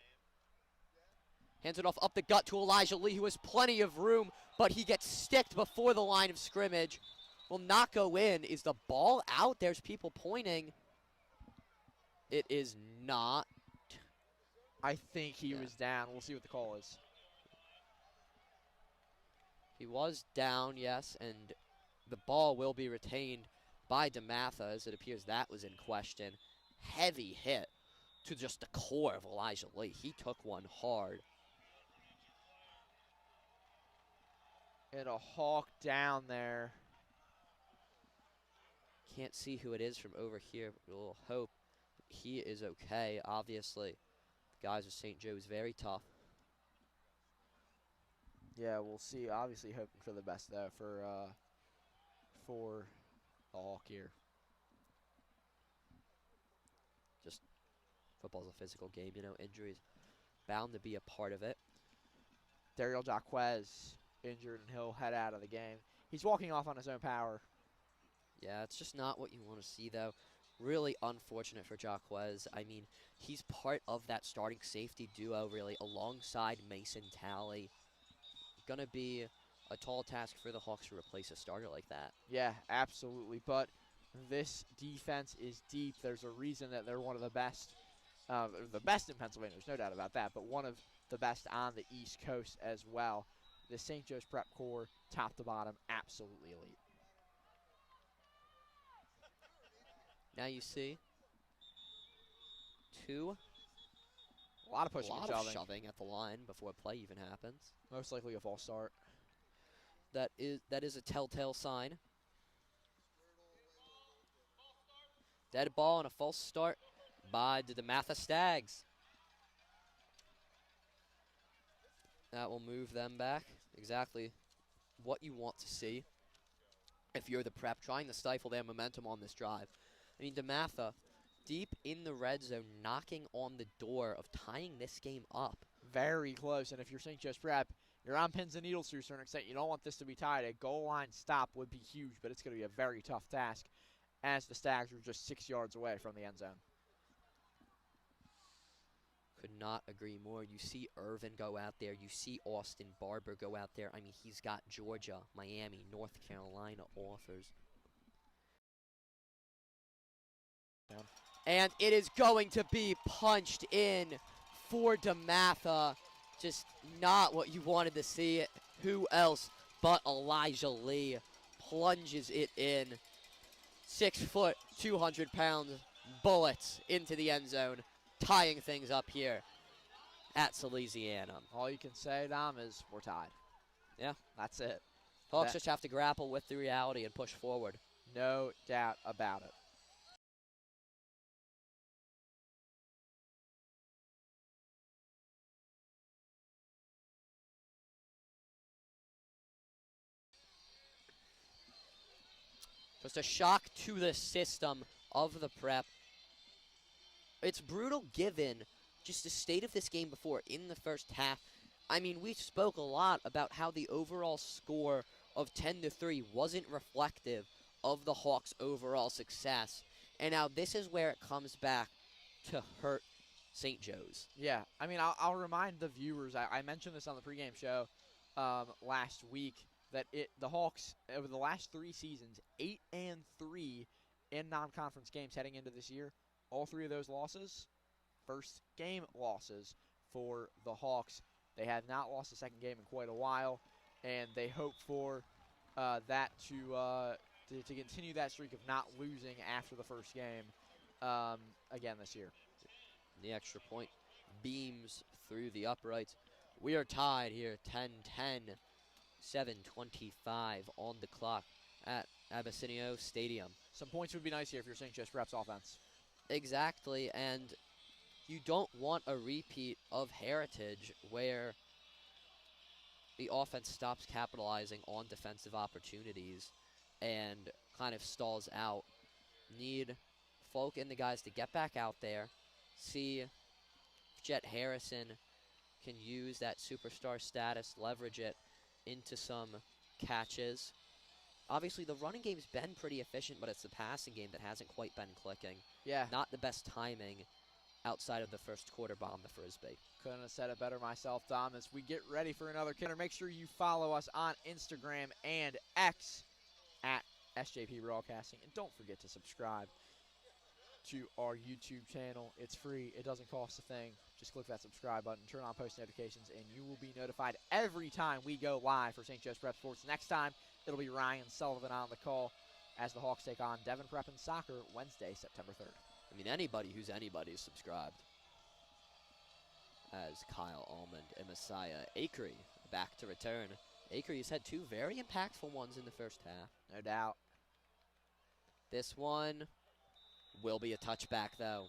Hands it off up the gut to Elijah Lee, who has plenty of room, but he gets sticked before the line of scrimmage. Will not go in. Is the ball out? There's people pointing. It is not. I think he was down. We'll see what the call is. He was down, yes, and the ball will be retained by DeMatha, as it appears that was in question. Heavy hit to just the core of Elijah Lee. He took one hard. And a Hawk down there. Can't see who it is from over here, but we'll hope he is okay. Obviously, the guys of St. Joe's very tough. Yeah, we'll see. Obviously hoping for the best, though, for the Hawk here. Just football's a physical game, you know, injuries bound to be a part of it. Daryl Jacquez injured, and he'll head out of the game. He's walking off on his own power. Yeah, it's just not what you want to see, though. Really unfortunate for Jacquez. I mean, he's part of that starting safety duo, really, alongside Mason Talley. Gonna be a tall task for the Hawks to replace a starter like that. Yeah, absolutely. But this defense is deep. There's a reason that they're one of the best in Pennsylvania. There's no doubt about that. But one of the best on the East Coast as well. The St. Joe's Prep core, top to bottom, absolutely elite. Now you see a A lot of pushing and shoving. shoving at the line before play even happens. Most likely a false start. That is a telltale sign. Dead ball and a false start by the DeMatha Stags. That will move them back. Exactly what you want to see if you're the Prep, trying to stifle their momentum on this drive. I mean, DeMatha, deep in the red zone, knocking on the door of tying this game up. Very close. And if you're St. Joe's Prep, you're on pins and needles to a certain extent. You don't want this to be tied. A goal line stop would be huge, but it's going to be a very tough task as the Stags are just 6 yards away from the end zone. Could not agree more. You see Irvin go out there. You see Austin Barber go out there. I mean, he's got Georgia, Miami, North Carolina offers. And it is going to be punched in for DeMatha. Just not what you wanted to see. Who else but Elijah Lee plunges it in. 6 foot, 200 pounds bullets into the end zone, tying things up here at Salesianum. All you can say, Dom, is we're tied. Yeah. That's it. Hawks just have to grapple with the reality and push forward. No doubt about it. Just a shock to the system of the Prep. It's brutal given just the state of this game before in the first half. I mean, we spoke a lot about how the overall score of 10-3 wasn't reflective of the Hawks' overall success. And now this is where it comes back to hurt St. Joe's. Yeah, I mean, I'll remind the viewers, I mentioned this on the pregame show last week, that the Hawks, over the last 3 seasons, 8-3 in non-conference games heading into this year. All 3 of those losses first game losses for the Hawks. They have not lost a second game in quite a while, and they hope for that to continue that streak of not losing after the first game again this year. The extra point beams through the uprights. We are tied here, 10-10, 7:25 on the clock at Abessinio Stadium. Some points would be nice here if you're St. Joe's Prep's offense. Exactly, and you don't want a repeat of Heritage where the offense stops capitalizing on defensive opportunities and kind of stalls out. Need Folk and the guys to get back out there, see if Jet Harrison can use that superstar status, leverage it into some catches. Obviously, the running game's been pretty efficient, but it's the passing game that hasn't quite been clicking. Yeah. Not the best timing outside of the first quarter bomb to Frisbee. Couldn't have said it better myself, Dom. As we get ready for another kicker, make sure you follow us on Instagram and X at SJP Broadcasting. And don't forget to subscribe to our YouTube channel. It's free. It doesn't cost a thing. Just click that subscribe button, turn on post notifications, and you will be notified every time we go live for St. Joe's Prep Sports. Next time, it'll be Ryan Sullivan on the call as the Hawks take on Devon Prep and Soccer Wednesday, September 3rd. I mean, anybody who's anybody is subscribed. As Kyle Almond and Messiah Acree back to return. Acree has had two very impactful ones in the first half. No doubt. This one will be a touchback, though.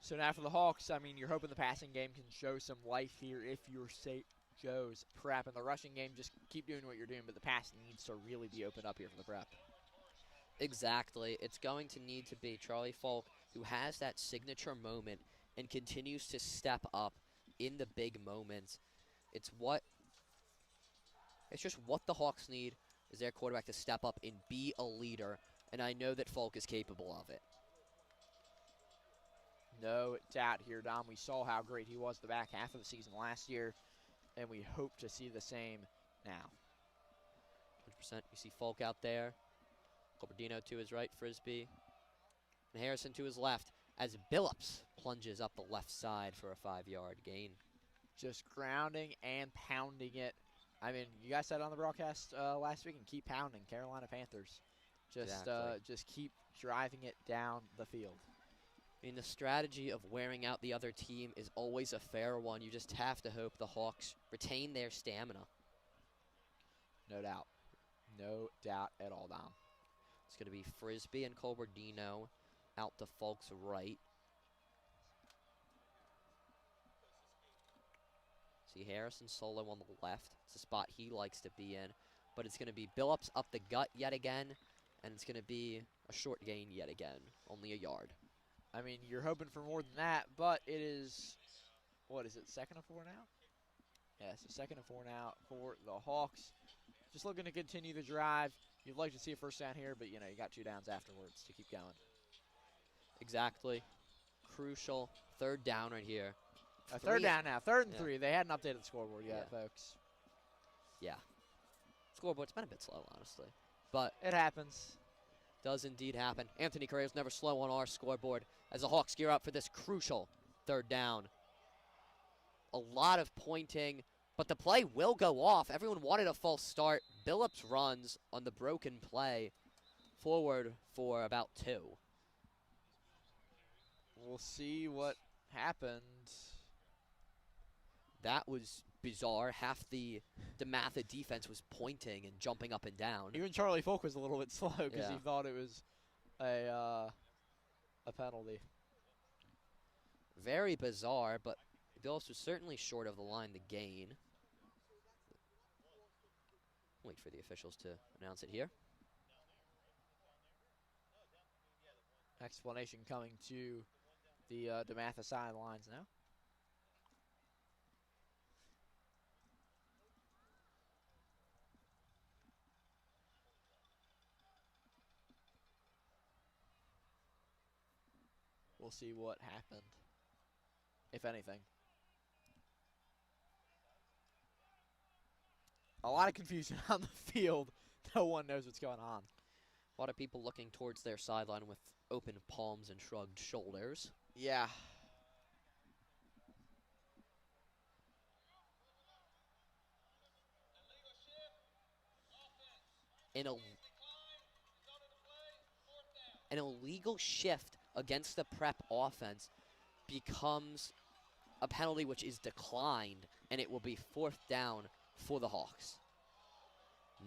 So now for the Hawks, I mean, you're hoping the passing game can show some life here if you're St. Joe's Prep. And the rushing game, just keep doing what you're doing, but the pass needs to really be opened up here for the Prep. Exactly. It's going to need to be Charlie Folk, who has that signature moment and continues to step up in the big moments. It's just what the Hawks need is their quarterback to step up and be a leader, and I know that Folk is capable of it. No doubt here, Dom. We saw how great he was the back half of the season last year, and we hope to see the same now. 100%. You see Folk out there. Cobardino to his right, Frisbee. And Harrison to his left as Billups plunges up the left side for a 5-yard gain. Just grounding and pounding it. I mean, you guys said on the broadcast last week, and keep pounding, Carolina Panthers. Just keep driving it down the field. I mean, the strategy of wearing out the other team is always a fair one. You just have to hope the Hawks retain their stamina. No doubt. No doubt at all, Dom. It's going to be Frisbee and Colbardino out to Folk's right. See Harrison solo on the left. It's a spot he likes to be in. But it's going to be Billups up the gut yet again. And it's going to be a short gain yet again. Only a yard. I mean, you're hoping for more than that, but it is, what is it, 2nd and 4 now? Yeah, so 2nd and 4 now for the Hawks. Just looking to continue the drive. You'd like to see a first down here, but, you know, you got 2 downs afterwards to keep going. Exactly. Crucial 3rd down right here. A 3rd down now, 3rd and Yeah. 3. They hadn't updated the scoreboard yet, folks. Yeah. Scoreboard's been a bit slow, honestly. But It happens. does indeed happen. Anthony Correa's never slow on our scoreboard as the Hawks gear up for this crucial 3rd down. A lot of pointing, but the play will go off. Everyone wanted a false start. Billups runs on the broken play forward for about 2. We'll see what happened. That was bizarre. Half the DeMatha defense was pointing and jumping up and down. Even Charlie Folk was a little bit slow because he Yeah. thought it was a penalty. Very bizarre, but Billups was certainly short of the line to gain. Wait for the officials to announce it here. Explanation coming to the DeMatha sidelines now. We'll see what happened, if anything. A lot of confusion on the field. No one knows what's going on. A lot of people looking towards their sideline with open palms and shrugged shoulders. Yeah. An illegal shift against the prep offense becomes a penalty which is declined, and it will be 4th down for the Hawks.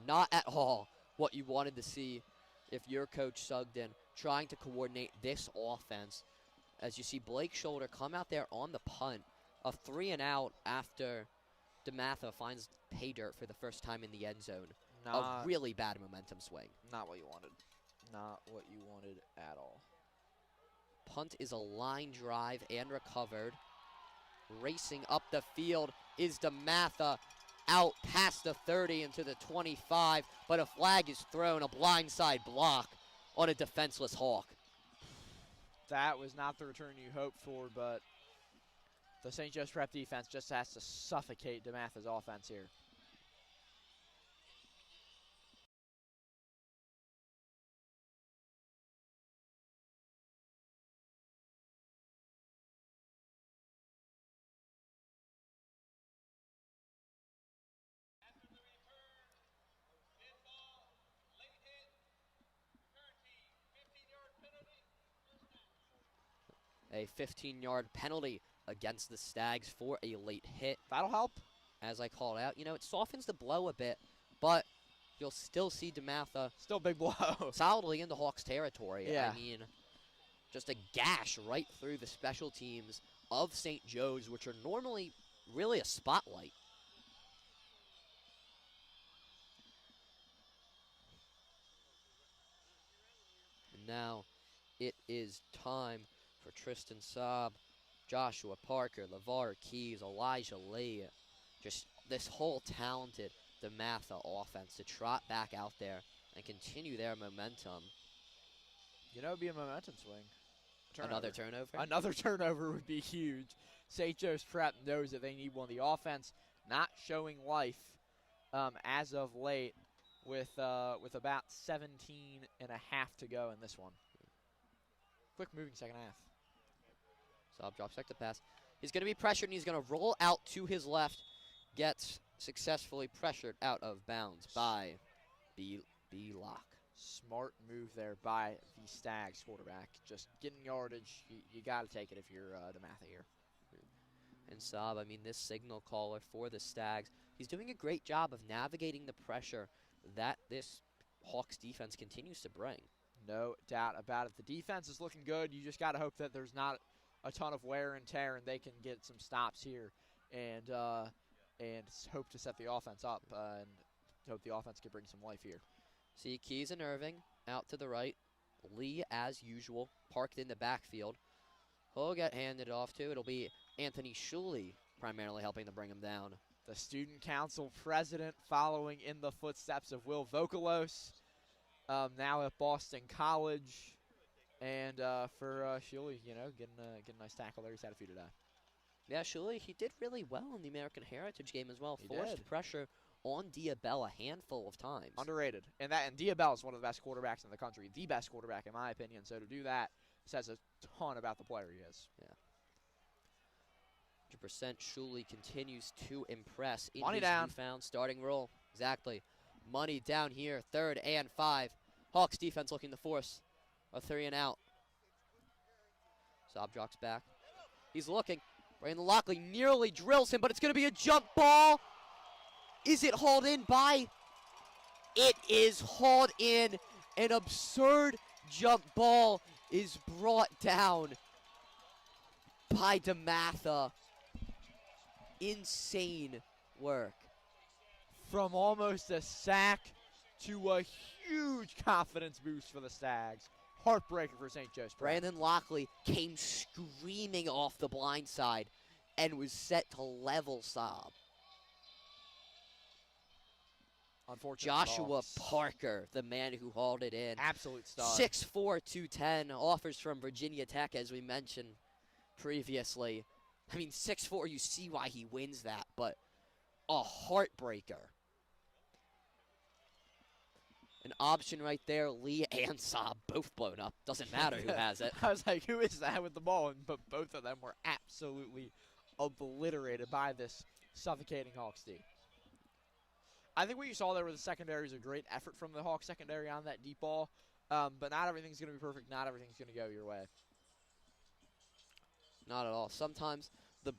Not at all what you wanted to see if you're Coach Sugden trying to coordinate this offense. As you see Blake Shoulder come out there on the punt, a 3-and-out after DeMatha finds pay dirt for the first time in the end zone. A really bad momentum swing. Not what you wanted. Not what you wanted at all. Punt is a line drive and recovered. Racing up the field is DeMatha, out past the 30 into the 25, but a flag is thrown, a blindside block on a defenseless Hawk. That was not the return you hoped for, but the St. Joe's Prep defense just has to suffocate DeMatha's offense here. A 15-yard penalty against the Stags for a late hit. That'll help. As I called out, it softens the blow a bit, but you'll still see DeMatha Still big blow. solidly in the Hawks' territory. Yeah. I mean, just a gash right through the special teams of St. Joe's, which are normally really a spotlight. And now it is time for Tristan Saab, Joshua Parker, LeVar Keys, Elijah Lee, just this whole talented DeMatha offense to trot back out there and continue their momentum. It'd be a momentum swing. Another turnover? Another turnover would be huge. St. Joe's Prep knows that they need one. The offense not showing life as of late with about 17 and a half to go in this one. Quick moving second half. Saab drops back to pass. He's going to be pressured, and he's going to roll out to his left. Gets successfully pressured out of bounds by B-Lock. Smart move there by the Stags quarterback. Just getting yardage. You got to take it if you're DeMatha here. And Saab, this signal caller for the Stags, he's doing a great job of navigating the pressure that this Hawks defense continues to bring. No doubt about it. The defense is looking good. You just got to hope that there's not a ton of wear and tear, and they can get some stops here, and hope to set the offense up, and hope the offense can bring some life here. See Keys and Irving out to the right. Lee, as usual, parked in the backfield. He'll get handed off to. It'll be Anthony Sorgi primarily helping to bring him down. The student council president following in the footsteps of Will Vokalos, now at Boston College. And for Schuley, getting a nice tackle there. He's had a few today. Yeah, Schuley, he did really well in the American Heritage game as well. He Forced did. pressure on Diabella a handful of times. Underrated. And Diabella is one of the best quarterbacks in the country. The best quarterback, in my opinion. So to do that says a ton about the player he is. Yeah. 100% Schuley continues to impress in Money his down. newfound starting role. Exactly. Money down here, 3rd and 5. Hawks defense looking to force a 3-and-out. Saab drops back. He's looking. Brandon Lockley nearly drills him, but it's going to be a jump ball. Is it hauled in by? It is hauled in. An absurd jump ball is brought down by DeMatha. Insane work. From almost a sack to a huge confidence boost for the Stags. Heartbreaker for St. Joe's Prep. Brandon Lockley came screaming off the blind side and was set to level Saab. Unfortunate Joshua loss. Parker, the man who hauled it in. Absolute stud. 6'4", 210, offers from Virginia Tech, as we mentioned previously. 6'4", you see why he wins that, but a heartbreaker. An option right there. Lee and Saab both blown up. Doesn't matter who has it. I was like, who is that with the ball? But both of them were absolutely obliterated by this suffocating Hawks D. I think what you saw there with the secondary is a great effort from the Hawks secondary on that deep ball. But not everything's going to be perfect. Not everything's going to go your way. Not at all. Sometimes the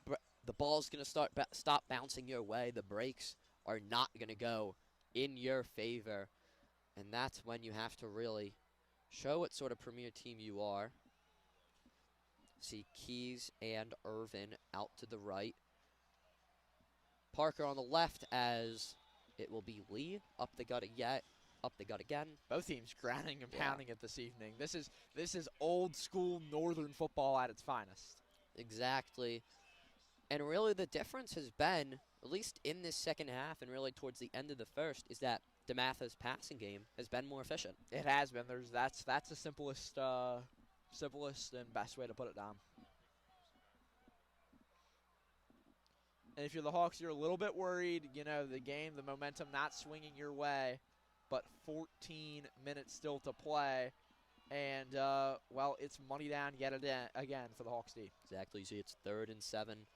ball's going to stop bouncing your way. The breaks are not going to go in your favor. And that's when you have to really show what sort of premier team you are. See Keys and Irvin out to the right. Parker on the left as it will be Lee up the gut again. Both teams grounding and pounding it this evening. This is old school Northern football at its finest. Exactly. And really the difference has been, at least in this second half and really towards the end of the first, is that DeMatha's passing game has been more efficient. It has been. That's the simplest and best way to put it down. And if you're the Hawks, you're a little bit worried. You know, the momentum not swinging your way, but 14 minutes still to play. And, well, it's money down yet again for the Hawks D. Exactly. You see it's 3rd and 7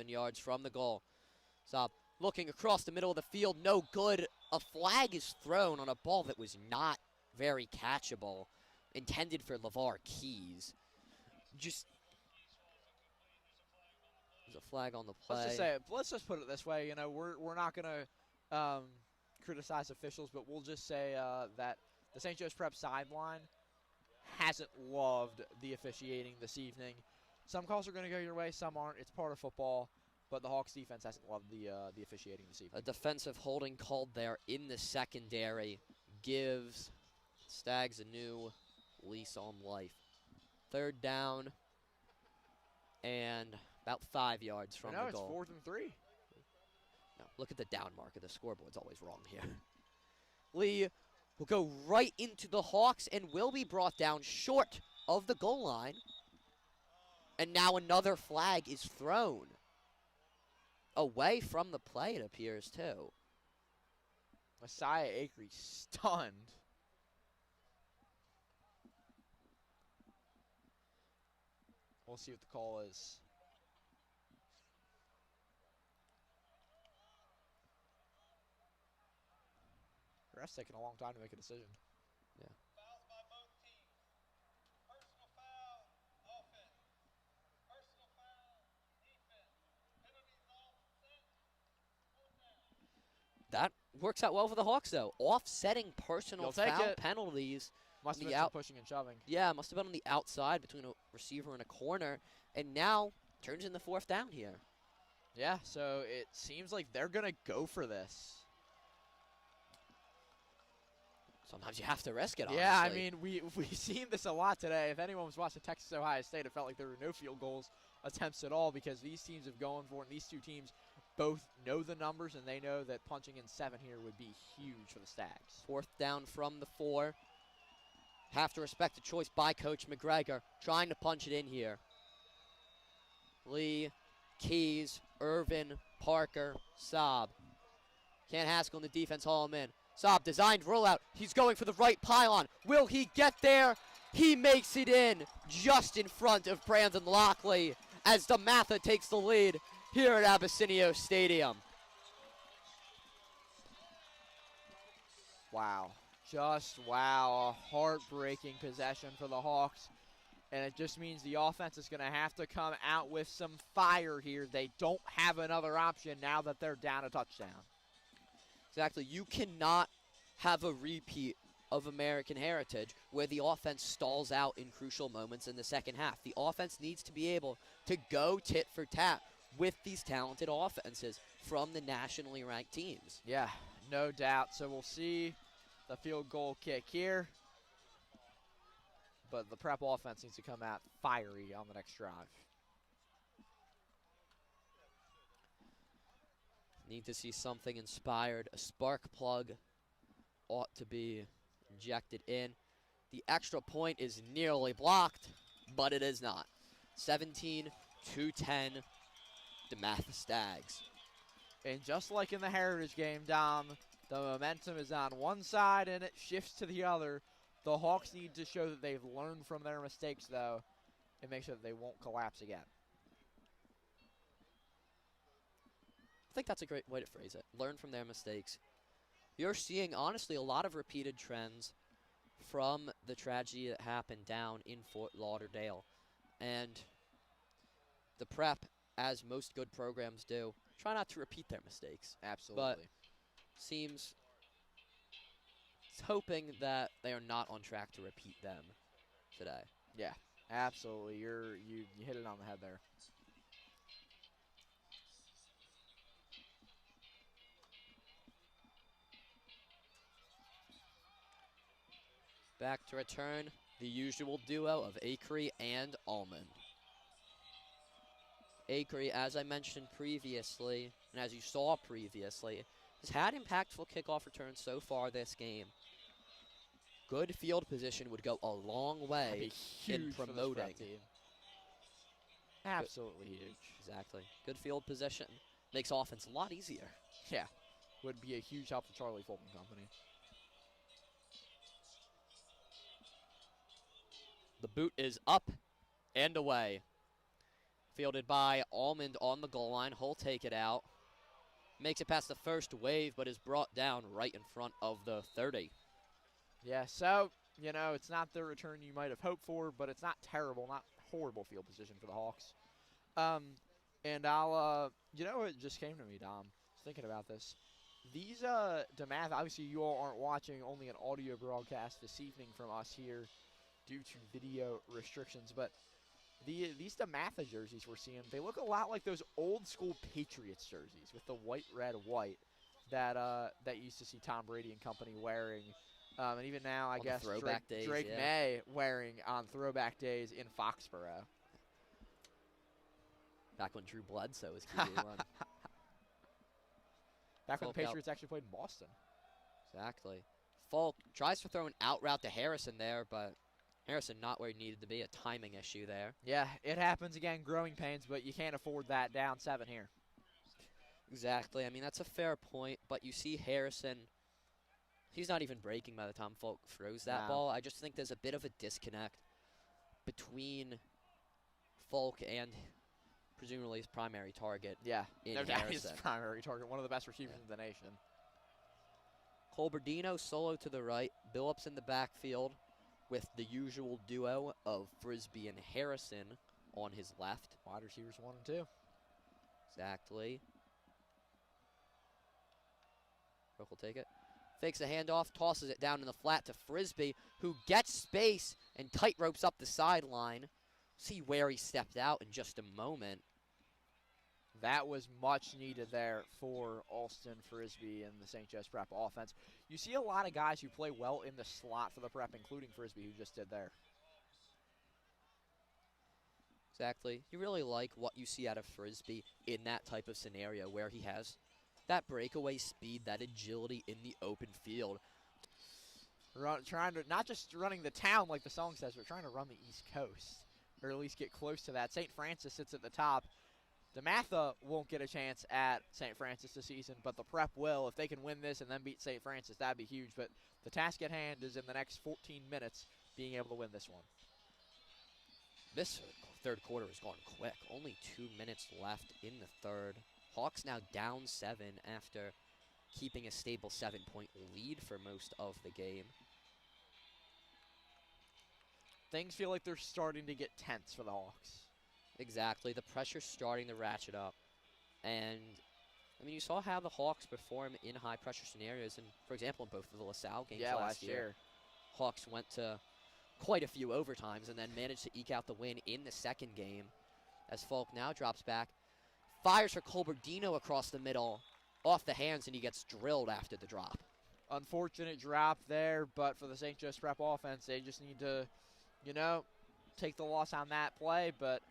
yards from the goal. So looking across the middle of the field, no good. A flag is thrown on a ball that was not very catchable, intended for LeVar Keys. There's a flag on the play. Let's just put it this way. You know, we're not gonna criticize officials, but we'll just say that the St. Joe's Prep sideline hasn't loved the officiating this evening. Some calls are going to go your way, some aren't. It's part of football, but the Hawks defense hasn't loved the officiating this evening. A defensive holding called there in the secondary gives Stags a new lease on life. 3rd down and about 5 yards from the goal. It's 4th and 3. No, look at the down marker. The scoreboard's always wrong here. Lee will go right into the Hawks and will be brought down short of the goal line. And now another flag is thrown. Away from the play, it appears, too. Messiah Acree stunned. We'll see what the call is. The ref's taking a long time to make a decision. Yeah. Fouls by both teams. Personal foul, offense. Personal foul, defense. Penalties off, set, pull down. That works out well for the Hawks, though. Offsetting personal You'll take foul it. penalties. Must have The been some out- pushing and shoving. Yeah, must have been on the outside between a receiver and a corner. And now turns in the 4th down here. Yeah, so it seems like they're going to go for this. Sometimes you have to risk it, Yeah, I honestly. mean, we've seen this a lot today. If anyone was watching Texas Ohio State, it felt like there were no field goals attempts at all because these teams have gone for it. And these two teams both know the numbers, and they know that punching in 7 here would be huge for the Stags. 4th down from the 4. Have to respect the choice by Coach McGregor, trying to punch it in here. Lee, Keys, Irvin, Parker, Saab. Can't Haskell in the defense haul him in. Saab designed rollout. He's going for the right pylon. Will he get there? He makes it in just in front of Brandon Lockley as DeMatha takes the lead here at Abessinio Stadium. Wow. Just wow. A heartbreaking possession for the Hawks. And it just means the offense is going to have to come out with some fire here. They don't have another option now that they're down a touchdown. Exactly. You cannot have a repeat of American Heritage where the offense stalls out in crucial moments in the second half. The offense needs to be able to go tit for tat with these talented offenses from the nationally ranked teams. Yeah, no doubt. So we'll see the field goal kick here. But the Prep offense needs to come out fiery on the next drive. Need to see something inspired. A spark plug ought to be injected in. The extra point is nearly blocked, but it is not. 17-10, DeMatha Stags. And just like in the Heritage game, Dom, the momentum is on one side and it shifts to the other. The Hawks need to show that they've learned from their mistakes, though, and make sure that they won't collapse again. I think that's a great way to phrase it. Learn from their mistakes. You're seeing, honestly, a lot of repeated trends from the tragedy that happened down in Fort Lauderdale. And the Prep, as most good programs do, try not to repeat their mistakes. Absolutely. Seems it's hoping that they are not on track to repeat them today. Yeah, absolutely. You hit it on the head there. Back to return, the usual duo of Acree and Almond. Acree, as I mentioned previously, and as you saw previously, has had impactful kickoff returns so far this game. Good field position would go a long That'd way be huge in for this promoting. Prep team. Absolutely huge. Exactly. Good field position makes offense a lot easier. Yeah, would be a huge help to Charlie Fulton Company. The boot is up and away. Fielded by Almond on the goal line. He'll take it out. Makes it past the first wave, but is brought down right in front of the 30. Yeah, so, it's not the return you might have hoped for, but it's not terrible, not horrible field position for the Hawks. And I'll, it just came to me, Dom, thinking about this. These, DeMatha, obviously you all aren't watching, only an audio broadcast this evening from us here due to video restrictions, but these DeMatha jerseys we're seeing, they look a lot like those old school Patriots jerseys with the white, red, white that you used to see Tom Brady and company wearing. And even now, I guess Drake May wearing on throwback days in Foxborough. Back when Drew Bledsoe was QB1. Back when the Folk out. Patriots actually played in Boston. Exactly. Falk tries to throw an out route to Harrison there, but Harrison not where he needed to be. A timing issue there. Yeah, it happens again, growing pains, but you can't afford that down 7 here. Exactly. I mean, that's a fair point, but you see Harrison, he's not even breaking by the time Falk throws that No. ball. I just think there's a bit of a disconnect between Falk and presumably his primary target. Yeah, in no doubt he's Harrison. the primary target, one of the best receivers in the nation. Colberdino solo to the right, Billups in the backfield with the usual duo of Frisbee and Harrison on his left. Wide receivers 1 and 2. Exactly. Rook will take it. Fakes the handoff, tosses it down in the flat to Frisbee, who gets space and tight ropes up the sideline. See where he stepped out in just a moment. That was much needed there for Alston Frisbee and the St. Joe's Prep offense. You see a lot of guys who play well in the slot for the Prep, including Frisbee, who just did there. Exactly. You really like what you see out of Frisbee in that type of scenario where he has that breakaway speed, that agility in the open field. Trying to, not just running the town like the song says, but trying to run the East Coast, or at least get close to that. St. Francis sits at the top. DeMatha won't get a chance at St. Francis this season, but the Prep will. If they can win this and then beat St. Francis, that'd be huge. But the task at hand is in the next 14 minutes being able to win this one. This third quarter has gone quick. Only 2 minutes left in the third. Hawks now down 7 after keeping a stable 7-point lead for most of the game. Things feel like they're starting to get tense for the Hawks. Exactly. The pressure's starting to ratchet up. And, I mean, you saw how the Hawks perform in high-pressure scenarios. And, for example, in both of the LaSalle games last year. Hawks went to quite a few overtimes and then managed to eke out the win in the second game. As Falk now drops back. Fires for Colberdino across the middle. Off the hands, and he gets drilled after the drop. Unfortunate drop there, but for the St. Joe's Prep offense, they just need to, take the loss on that play, but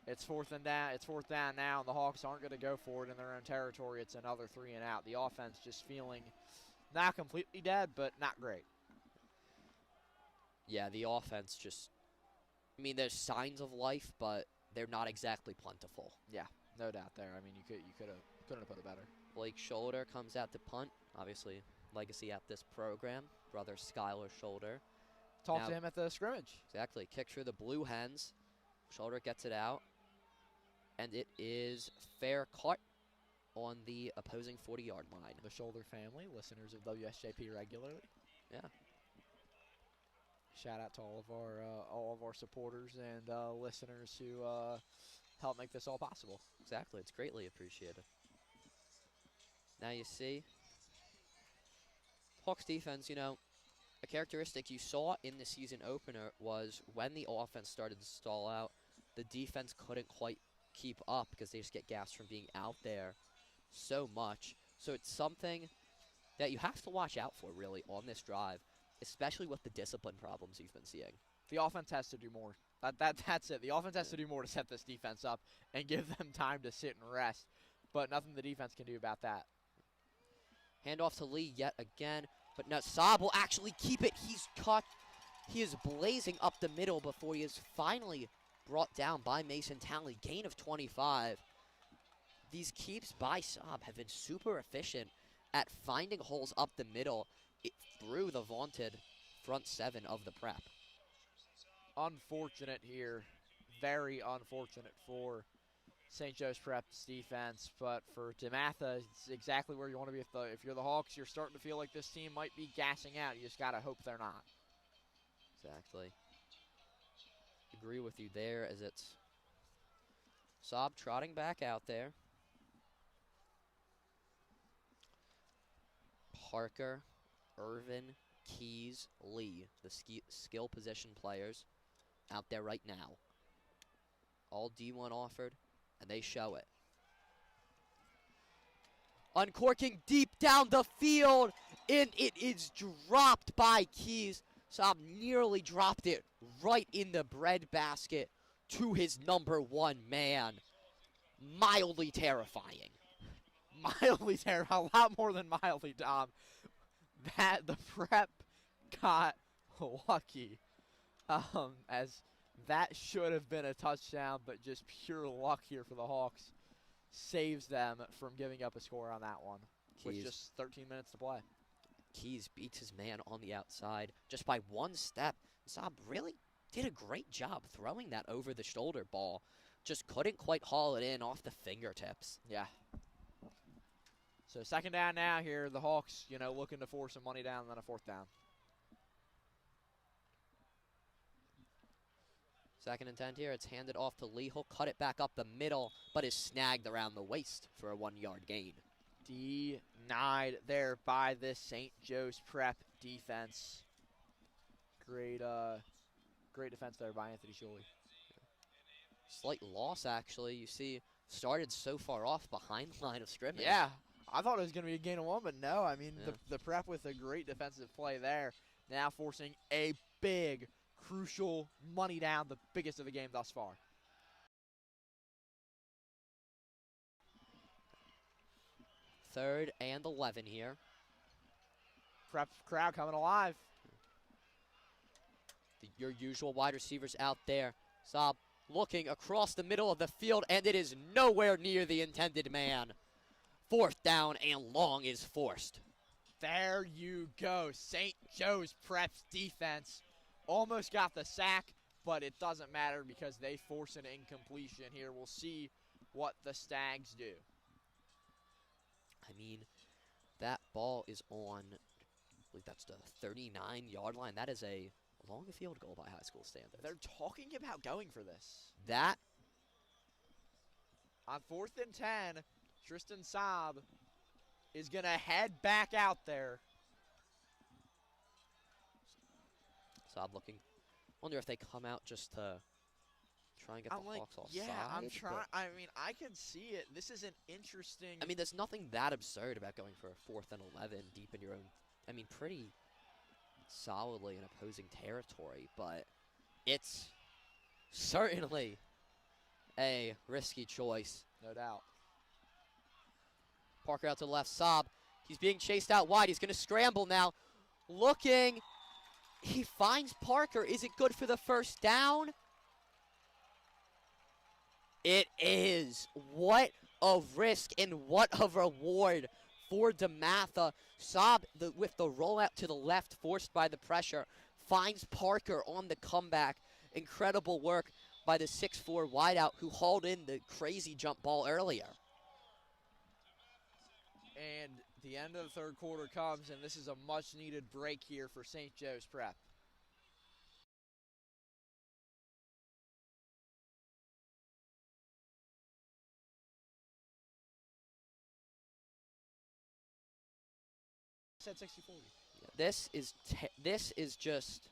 it's fourth down. It's fourth down now, and the Hawks aren't going to go for it in their own territory. It's another 3 and out. The offense just feeling not completely dead, but not great. Yeah, the offense just, I mean, there's signs of life, but they're not exactly plentiful. Yeah, no doubt there. I mean, you could have Couldn't have put it better. Blake Shoulder comes out to punt. Obviously, legacy at this program. Brother Skylar Shoulder. Talked Now- to him at the scrimmage. Exactly. Kick through the blue hens. Shoulder gets it out. And it is fair cut on the opposing 40-yard line. The Shoulder family, listeners of WSJP regularly. Yeah. Shout out to all of our supporters and listeners who help make this all possible. Exactly. It's greatly appreciated. Now you see, Hawks defense, you know, a characteristic you saw in the season opener was when the offense started to stall out, the defense couldn't quite keep up because they just get gassed from being out there so much. So it's something that you have to watch out for, really, on this drive, especially with the discipline problems you've been seeing. The offense has to do more. That's it. The offense has to do more to set this defense up and give them time to sit and rest. But nothing the defense can do about that. Handoff to Lee yet again, but now Saab will actually keep it. He's caught. He is blazing up the middle before he is finally brought down by Mason Townley. Gain of 25. These keeps by Saab have been super efficient at finding holes up the middle through the vaunted front seven of the prep. Unfortunate here. Very unfortunate for St. Joe's Prep's defense, but for DeMatha, it's exactly where you want to be. If you're the Hawks, you're starting to feel like this team might be gassing out. You just got to hope they're not. Exactly. Agree with you there, as it's Saab trotting back out there. Parker, Irvin, Keys, Lee, the skill position players out there right now. All D1 offered, and they show it. Uncorking deep down the field, and it is dropped by Keys. Saab nearly dropped it right in the bread basket to his number one man. Mildly terrifying. Mildly terrible, a lot more than mildly, Tom. That the prep got lucky, as that should have been a touchdown, but just pure luck here for the Hawks saves them from giving up a score on that one. With Keys. just 13 minutes to play. Keys beats his man on the outside just by one step. Saab really did a great job throwing that over the shoulder ball. Just couldn't quite haul it in off the fingertips. Yeah. So second down now here. The Hawks, looking to force some money down and then a fourth down. Second and 10 here. It's handed off to Lee. He'll cut it back up the middle, but is snagged around the waist for a 1-yard gain. Denied there by this St. Joe's Prep defense. Great defense there by Anthony Sorgi. Slight loss, actually. You see, started so far off behind the line of scrimmage. Yeah, I thought it was going to be a gain of one, but no. I mean, Yeah. the Prep with a great defensive play there. Now forcing a big, crucial money down, the biggest of the game thus far. Third and 11 here. Prep crowd coming alive. Your usual wide receivers out there. Saab looking across the middle of the field, and it is nowhere near the intended man. Fourth down and long is forced. There you go. St. Joe's Prep's defense almost got the sack, but it doesn't matter because they force an incompletion here. We'll see what the Stags do. I mean, that ball is on, I believe that's the 39-yard line. That is a long field goal by high school standards. They're talking about going for this. That, On 4th and 10, Tristan Saab is going to head back out there. Saab looking, wonder if they come out just to try and get the Hawks offside. yeah, I'm but- trying. I mean, I can see it. This is an interesting. I mean, there's nothing that absurd about going for a 4th and 11 deep in your own, I mean, pretty solidly in opposing territory, but it's certainly a risky choice. no doubt. Parker out to the left, Saab. He's being chased out wide. He's going to scramble now. Looking. He finds Parker. Is it good for the first down? It is. What of risk and what a reward for DeMatha. Saab, with the rollout to the left, forced by the pressure, finds Parker on the comeback. Incredible work by the 6'4" wideout who hauled in the crazy jump ball earlier. And the end of the third quarter comes, and this is a much-needed break here for St. Joe's Prep. Said 60-40. This is just,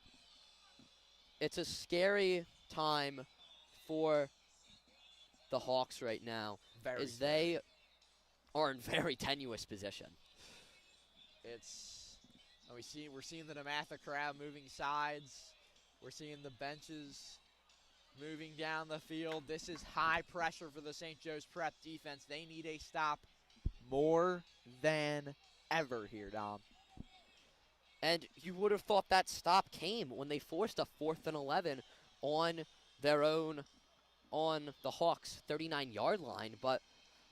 it's a scary time for the Hawks right now, Very as they are in very tenuous position. We're seeing the DeMatha crowd moving sides. We're seeing the benches moving down the field. This is high pressure for the St. Joe's Prep defense. They need a stop more than ever here, Dom. And you would have thought that stop came when they forced a 4th and 11 on their own, on the Hawks' 39-yard line. But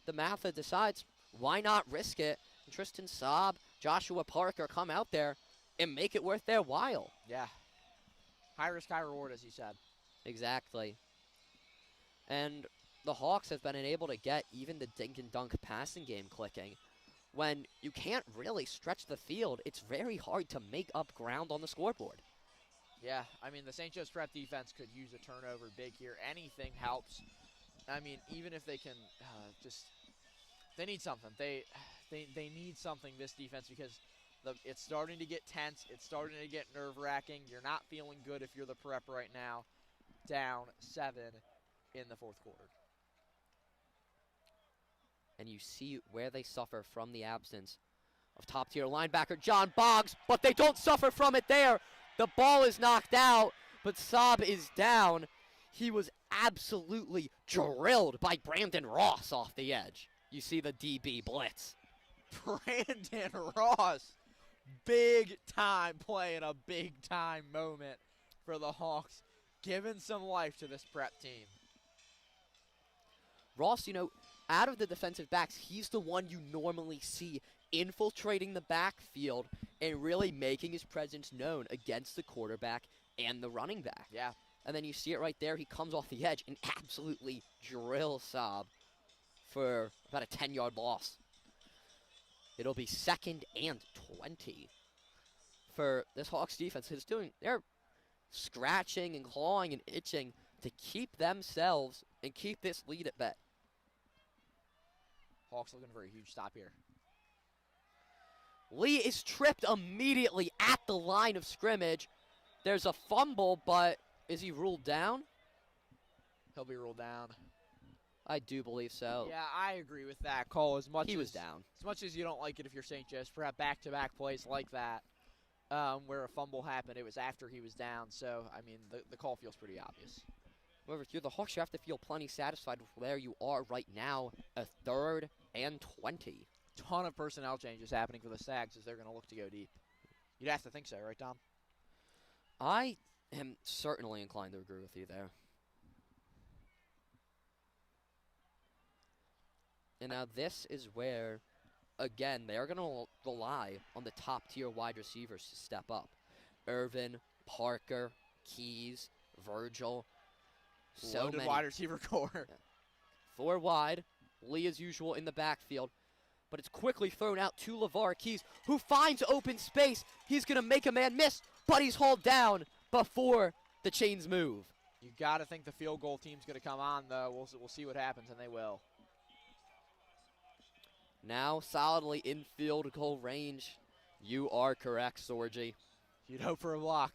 DeMatha decides, why not risk it? And Tristan Saab, Joshua Parker come out there and make it worth their while. Yeah. High risk, high reward, as you said. Exactly. And the Hawks have been able to get even the dink and dunk passing game clicking. When you can't really stretch the field, it's very hard to make up ground on the scoreboard. Yeah, I mean, the St. Joe's Prep defense could use a turnover big here. Anything helps. I mean, even if they can they need something. They need something, this defense, because it's starting to get tense. It's starting to get nerve-wracking. You're not feeling good if you're the Prep right now. Down 7 in the fourth quarter. And you see where they suffer from the absence of top-tier linebacker John Boggs, but they don't suffer from it there. The ball is knocked out, but Saab is down. He was absolutely drilled by Brandon Ross off the edge. You see the DB blitz. Brandon Ross, big-time play in a big-time moment for the Hawks, giving some life to this Prep team. Ross, out of the defensive backs, he's the one you normally see infiltrating the backfield and really making his presence known against the quarterback and the running back. Yeah. And then you see it right there. He comes off the edge and absolutely drills Saab for about a 10-yard loss. It'll be 2nd and 20 for this Hawks defense. They're scratching and clawing and itching to keep themselves and keep this lead at bay. Hawks looking for a huge stop here. Lee is tripped immediately at the line of scrimmage. There's a fumble, but is he ruled down? He'll be ruled down. I do believe so. Yeah, I agree with that call. He was down. As much as you don't like it if you're St. Joe's Prep, back-to-back plays like that where a fumble happened, it was after he was down. So, I mean, the call feels pretty obvious. However, if you're the Hawks, you have to feel plenty satisfied with where you are right now, a 3rd and 20. Ton of personnel changes happening for the Stags as they're going to look to go deep. You'd have to think so, right, Tom? I am certainly inclined to agree with you there. And now this is where, again, they are going to rely on the top-tier wide receivers to step up. Irvin, Parker, Keys, Virgil. So Loaded many. wide receiver core. Yeah. 4 wide. Lee, as usual, in the backfield. But it's quickly thrown out to LeVar Keys, who finds open space. He's going to make a man miss, but he's hauled down before the chains move. You got to think the field goal team's going to come on, though. We'll see what happens, and they will. Now solidly in field goal range. You are correct, Sorgi. You'd hope for a block.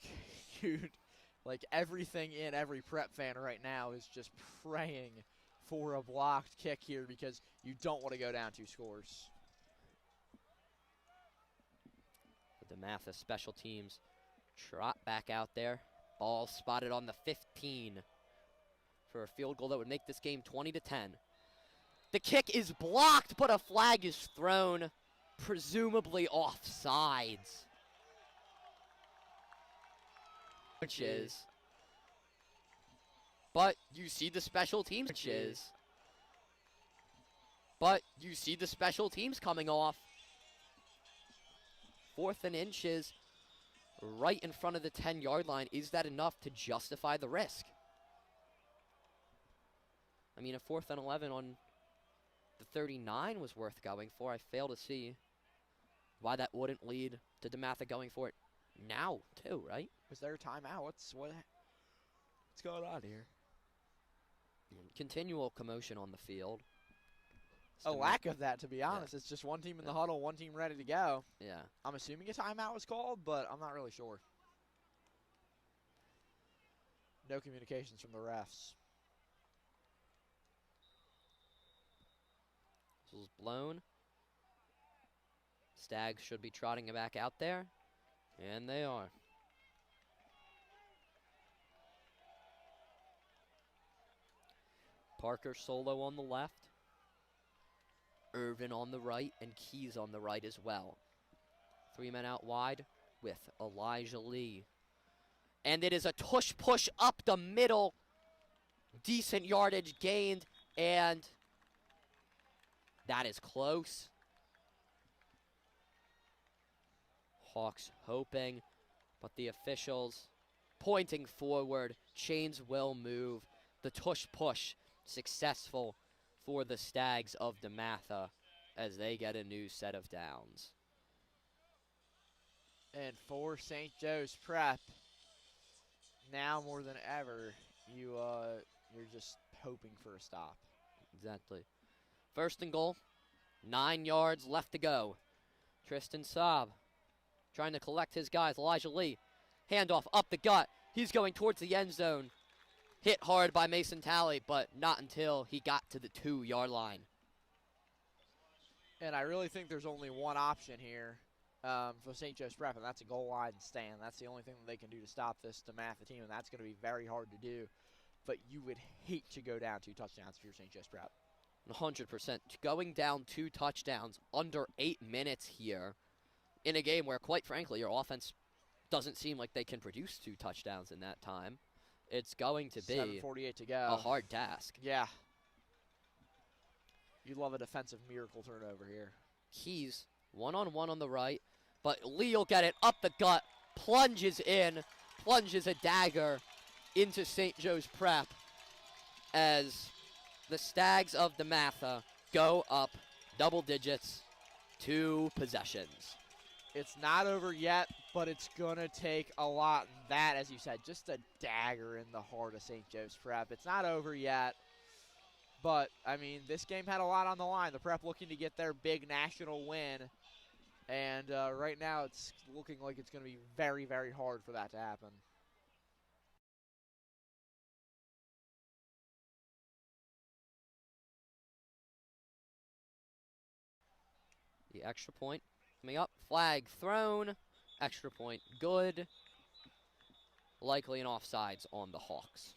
Like everything in every Prep fan right now is just praying for a blocked kick here because you don't want to go down 2 scores. The DeMatha special teams trot back out there. Ball spotted on the 15 for a field goal that would make this game 20-10. The kick is blocked, but a flag is thrown, presumably offsides. Which is. But you see the special teams. Which is. But you see the special teams coming off. 4th and inches right in front of the 10-yard line. Is that enough to justify the risk? I mean, a 4th and 11 on the 39 was worth going for. I fail to see why that wouldn't lead to DeMatha going for it now, too, right? Was there a timeout? What's going on here? Continual commotion on the field. A lack of that, to be honest. It's just one team in the huddle, one team ready to go. Yeah. I'm assuming a timeout was called, but I'm not really sure. No communications from the refs. Whistle's blown. Stags should be trotting it back out there. And they are. Parker solo on the left. Irvin on the right, and Keys on the right as well. 3 men out wide with Elijah Lee. And it is a tush push up the middle. Decent yardage gained, and that is close. Hawks hoping, but the officials pointing forward. Chains will move. The tush push successful for the Stags of DeMatha as they get a new set of downs. And for St. Joe's Prep, now more than ever, you're just hoping for a stop. Exactly. 1st and goal. 9 yards left to go. Tristan Saab trying to collect his guys. Elijah Lee. Handoff up the gut. He's going towards the end zone. Hit hard by Mason Talley, but not until he got to the 2-yard line. And I really think there's only one option here for St. Joe's Prep, and that's a goal line stand. That's the only thing that they can do to stop this DeMatha team, and that's going to be very hard to do. But you would hate to go down 2 touchdowns if you're St. Joe's Prep. 100%. Going down 2 touchdowns under 8 minutes here in a game where, quite frankly, your offense doesn't seem like they can produce 2 touchdowns in that time. It's going to be 7:48 to go. a hard task. Yeah. You'd love a defensive miracle turnover here. Keys, one-on-one on the right, but Lee will get it up the gut, plunges in, plunges a dagger into St. Joe's Prep as the Stags of DeMatha go up double digits, 2 possessions. It's not over yet, but it's going to take a lot. And that, as you said, just a dagger in the heart of St. Joe's Prep. It's not over yet, but, I mean, this game had a lot on the line. The Prep looking to get their big national win, and right now it's looking like it's going to be very, very hard for that to happen. The extra point coming up, flag thrown, extra point good. Likely an offsides on the Hawks.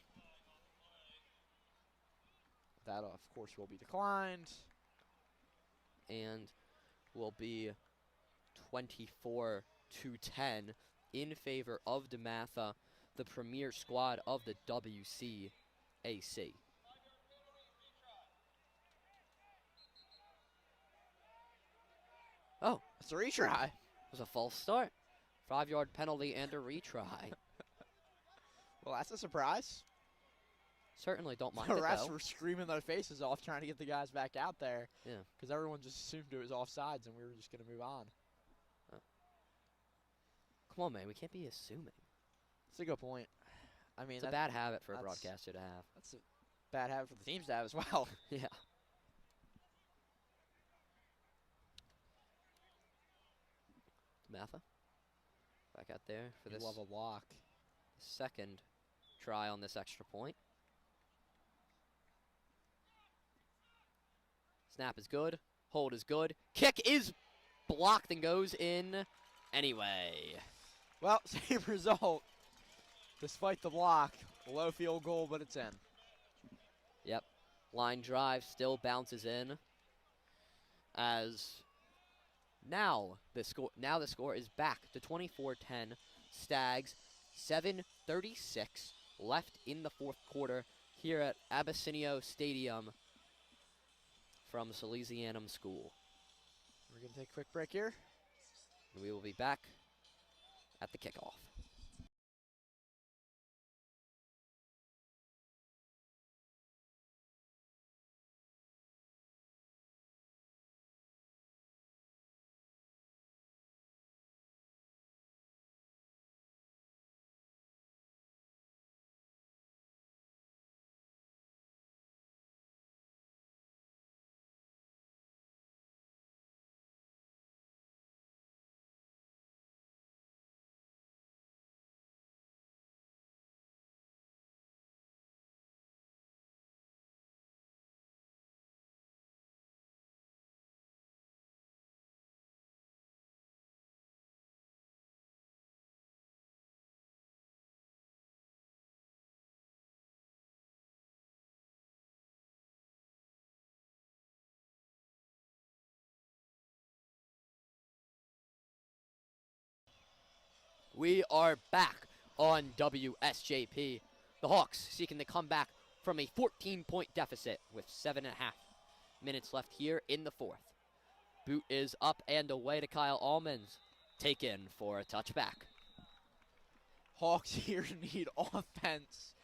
That, of course, will be declined. And will be 24-10 in favor of DeMatha, the premier squad of the WCAC. Oh, It's a retry. it was a false start. 5-yard penalty and a retry. Well, that's a surprise. Certainly don't mind The it, refs though. were screaming their faces off trying to get the guys back out there. Yeah. Because everyone just assumed it was offsides and we were just going to move on. Come on, man. We can't be assuming. That's a good point. I mean, It's a bad habit for a that's- broadcaster to have. That's a bad habit for the teams to have as well. Yeah. DeMatha. Back out there for You this love a block. second try on this extra point. Snap is good. Hold is good. Kick is blocked and goes in anyway. Well, same result. Despite the block, low field goal, but it's in. Yep. Line drive still bounces in. As now the score is back to 24-10. Stags 7:36 left in the 4th quarter here at Abessinio Stadium. from Salesianum School. We're going to take a quick break here. And we will be back at the kickoff. We are back on WSJP. The Hawks seeking to come back from a 14-point deficit with 7.5 minutes left here in the fourth. Boot is up and away to Kyle Almonds. Taken for a touchback. Hawks here need offense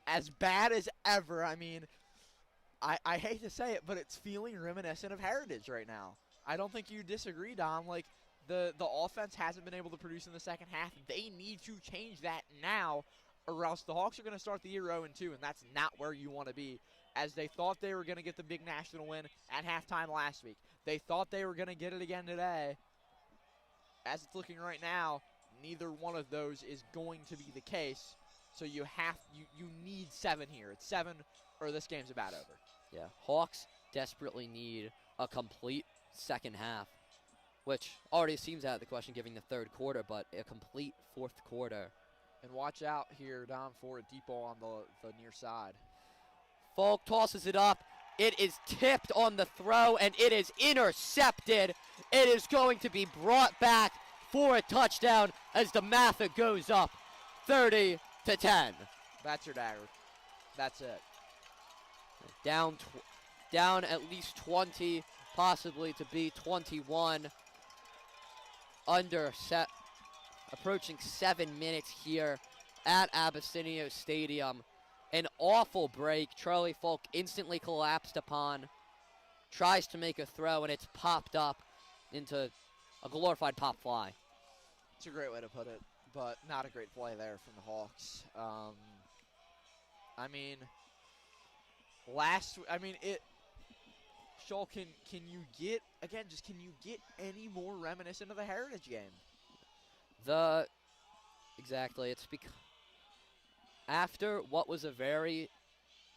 as bad as ever. I mean, I hate to say it, but it's feeling reminiscent of Heritage right now. I don't think you disagree, Dom. Like, the offense hasn't been able to produce in the second half. They need to change that now, or else the Hawks are going to start the year 0-2, and that's not where you want to be, as they thought they were going to get the big national win at halftime last week. They thought they were going to get it again today. As it's looking right now, neither one of those is going to be the case. So you need 7 here. It's 7 or this game's about over. Yeah, Hawks desperately need a complete second half, which already seems out of the question given the third quarter, but a complete fourth quarter. And watch out here, Dom, for a deep ball on the near side. Falk tosses it up. It is tipped on the throw, and it is intercepted. It is going to be brought back for a touchdown as DeMatha goes up 30-10. That's your dagger. That's it. Down at least 20, possibly to be 21. Approaching 7 minutes here at Abessinio Stadium. An awful break. Charlie Falk instantly collapsed upon. Tries to make a throw, and it's popped up into a glorified pop fly. It's a great way to put it, but not a great play there from the Hawks. Schalk, can you get any more reminiscent of the Heritage game? Exactly. It's because after what was a very,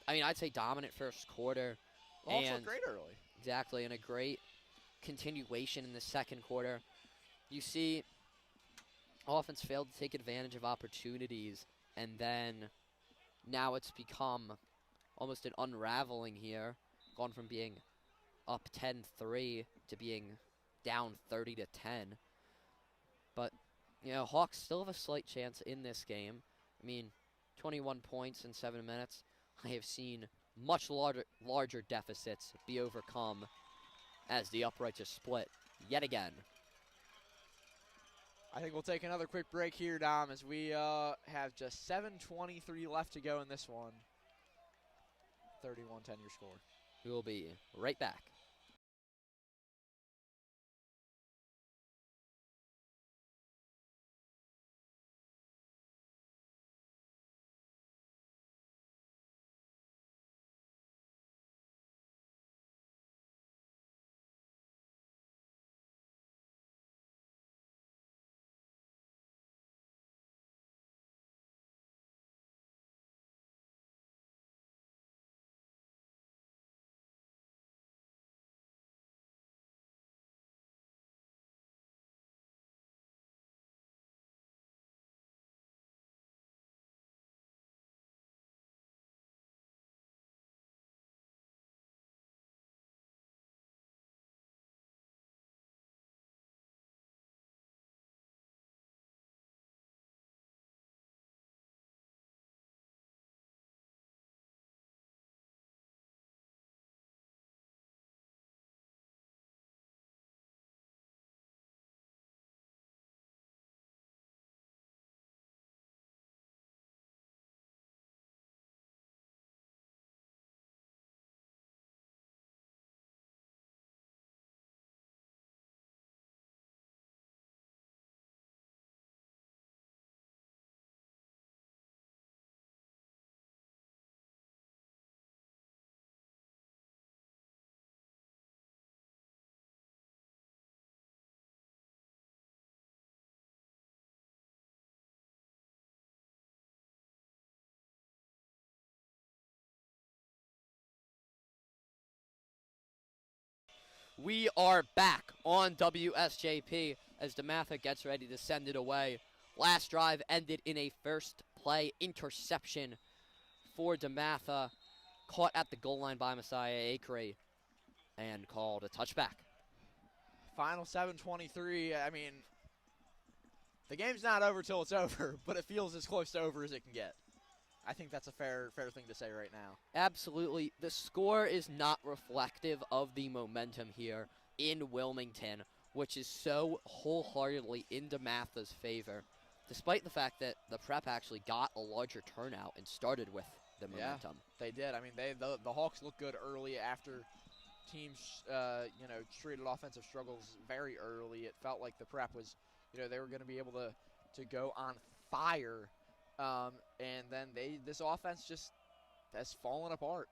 I'd say dominant first quarter. Hawks and looked great early. Exactly, and a great continuation in the second quarter. You see, offense failed to take advantage of opportunities, and then now it's become almost an unraveling here, gone from being up 10-3 to being down 30-10. But, Hawks still have a slight chance in this game. 21 points in 7 minutes. I have seen much larger deficits be overcome as the uprights are split yet again. I think we'll take another quick break here, Dom, as we have just 7:23 left to go in this one. 31-10 your score. We will be right back. We are back on WSJP as DeMatha gets ready to send it away. Last drive ended in a first play interception for DeMatha, caught at the goal line by Messiah Acre and called a touchback. Final 7:23. I mean, the game's not over till it's over, but it feels as close to over as it can get. I think that's a fair thing to say right now. Absolutely. The score is not reflective of the momentum here in Wilmington, which is so wholeheartedly in DeMatha's favor, despite the fact that the Prep actually got a larger turnout and started with the momentum. They did. I mean, the Hawks looked good early after teams, treated offensive struggles very early. It felt like the Prep was, they were going to be able to go on fire. And then this offense just has fallen apart.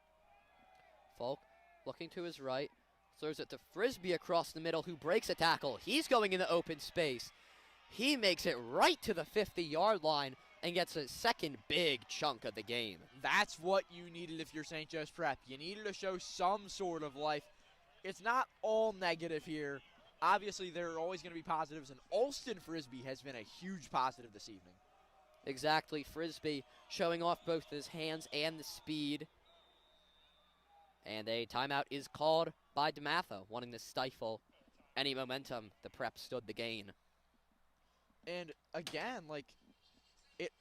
Falk looking to his right, throws it to Frisbee across the middle, who breaks a tackle. He's going in the open space. He makes it right to the 50-yard line and gets a second big chunk of the game. That's what you needed if you're St. Joe's Prep. You needed to show some sort of life. It's not all negative here. Obviously, there are always going to be positives, and Alston Frisbee has been a huge positive this evening. Exactly, Frisbee showing off both his hands and the speed. And a timeout is called by DeMatha, wanting to stifle any momentum the Prep stood the gain. And again,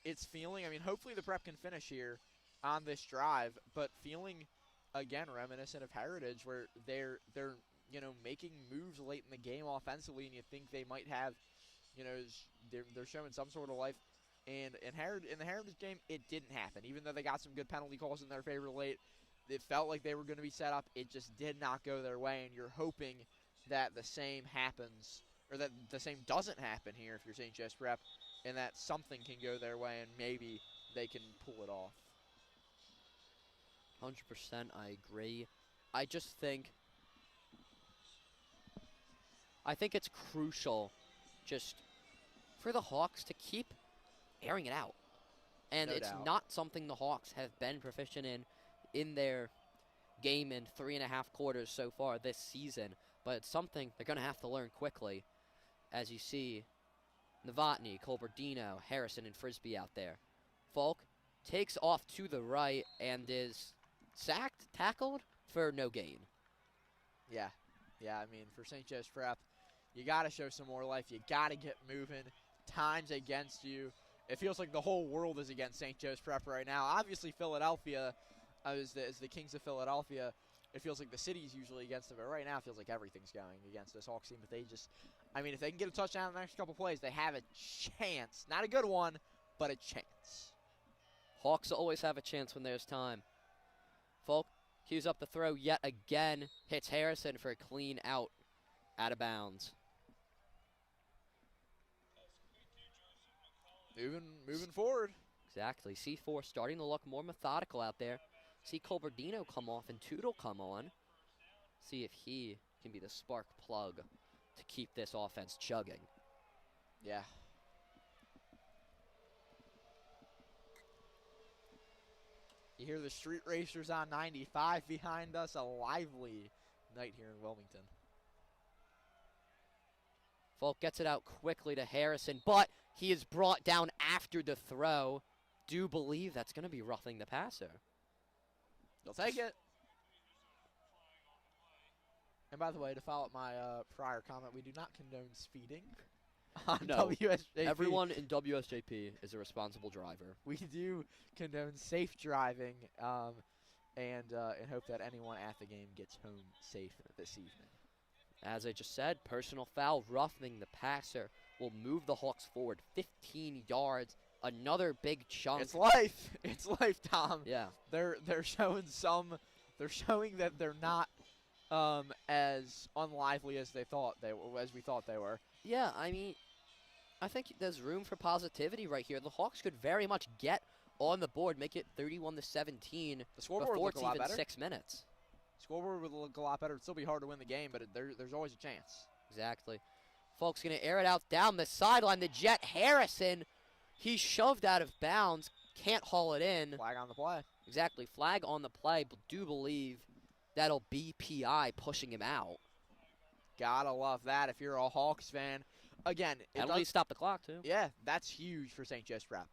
it's feeling, hopefully the Prep can finish here on this drive, but feeling, again, reminiscent of Heritage, where they're making moves late in the game offensively, and you think they might have, they're showing some sort of life. And in the Heritage game, it didn't happen. Even though they got some good penalty calls in their favor late, it felt like they were going to be set up. It just did not go their way, and you're hoping that the same happens, or that the same doesn't happen here if you're St. Joe's Prep, and that something can go their way and maybe they can pull it off. 100% I agree. I think it's crucial just for the Hawks to keep airing it out. And No it's doubt. not something the Hawks have been proficient in their game in 3.5 quarters so far this season, but it's something they're going to have to learn quickly. As you see, Novotny, Colberdino, Harrison, and Frisbee out there. Falk takes off to the right and is sacked, tackled for no gain. Yeah, for St. Joe's Prep, you got to show some more life. You got to get moving. Time's against you. It feels like the whole world is against St. Joe's Prep right now. Obviously, Philadelphia is the Kings of Philadelphia. It feels like the city's usually against them, but right now it feels like everything's going against this Hawks team. But if they can get a touchdown in the next couple plays, they have a chance. Not a good one, but a chance. Hawks always have a chance when there's time. Falk cues up the throw yet again, hits Harrison for a clean out of bounds. Moving forward. Exactly. C4 starting to look more methodical out there. See Colberdino come off and Tootle come on. See if he can be the spark plug to keep this offense chugging. Yeah. You hear the street racers on 95 behind us. A lively night here in Wilmington. Falk gets it out quickly to Harrison, but he is brought down after the throw. Do believe that's going to be roughing the passer. They'll take it. And by the way, to follow up my prior comment, we do not condone speeding on No. WSJP. Everyone in WSJP is a responsible driver. We do condone safe driving and hope that anyone at the game gets home safe this evening. As I just said, personal foul roughing the passer will move the Hawks forward 15 yards. Another big chunk. It's life. It's life, Tom. Yeah. They're showing that they're not as unlively as we thought they were. Yeah, I think there's room for positivity right here. The Hawks could very much get on the board, make it 31-17 The scoreboard before would it's look a lot even better. 6 minutes. Scoreboard would look a lot better. It'd still be hard to win the game, but there's always a chance. Exactly. Folks going to air it out down the sideline. The Jet Harrison, he's shoved out of bounds. Can't haul it in. Flag on the play. Exactly. Flag on the play, but do believe that'll be PI pushing him out. Gotta love that if you're a Hawks fan. Again, Penalties stop the clock, too. yeah, that's huge for St. Joe's Prep.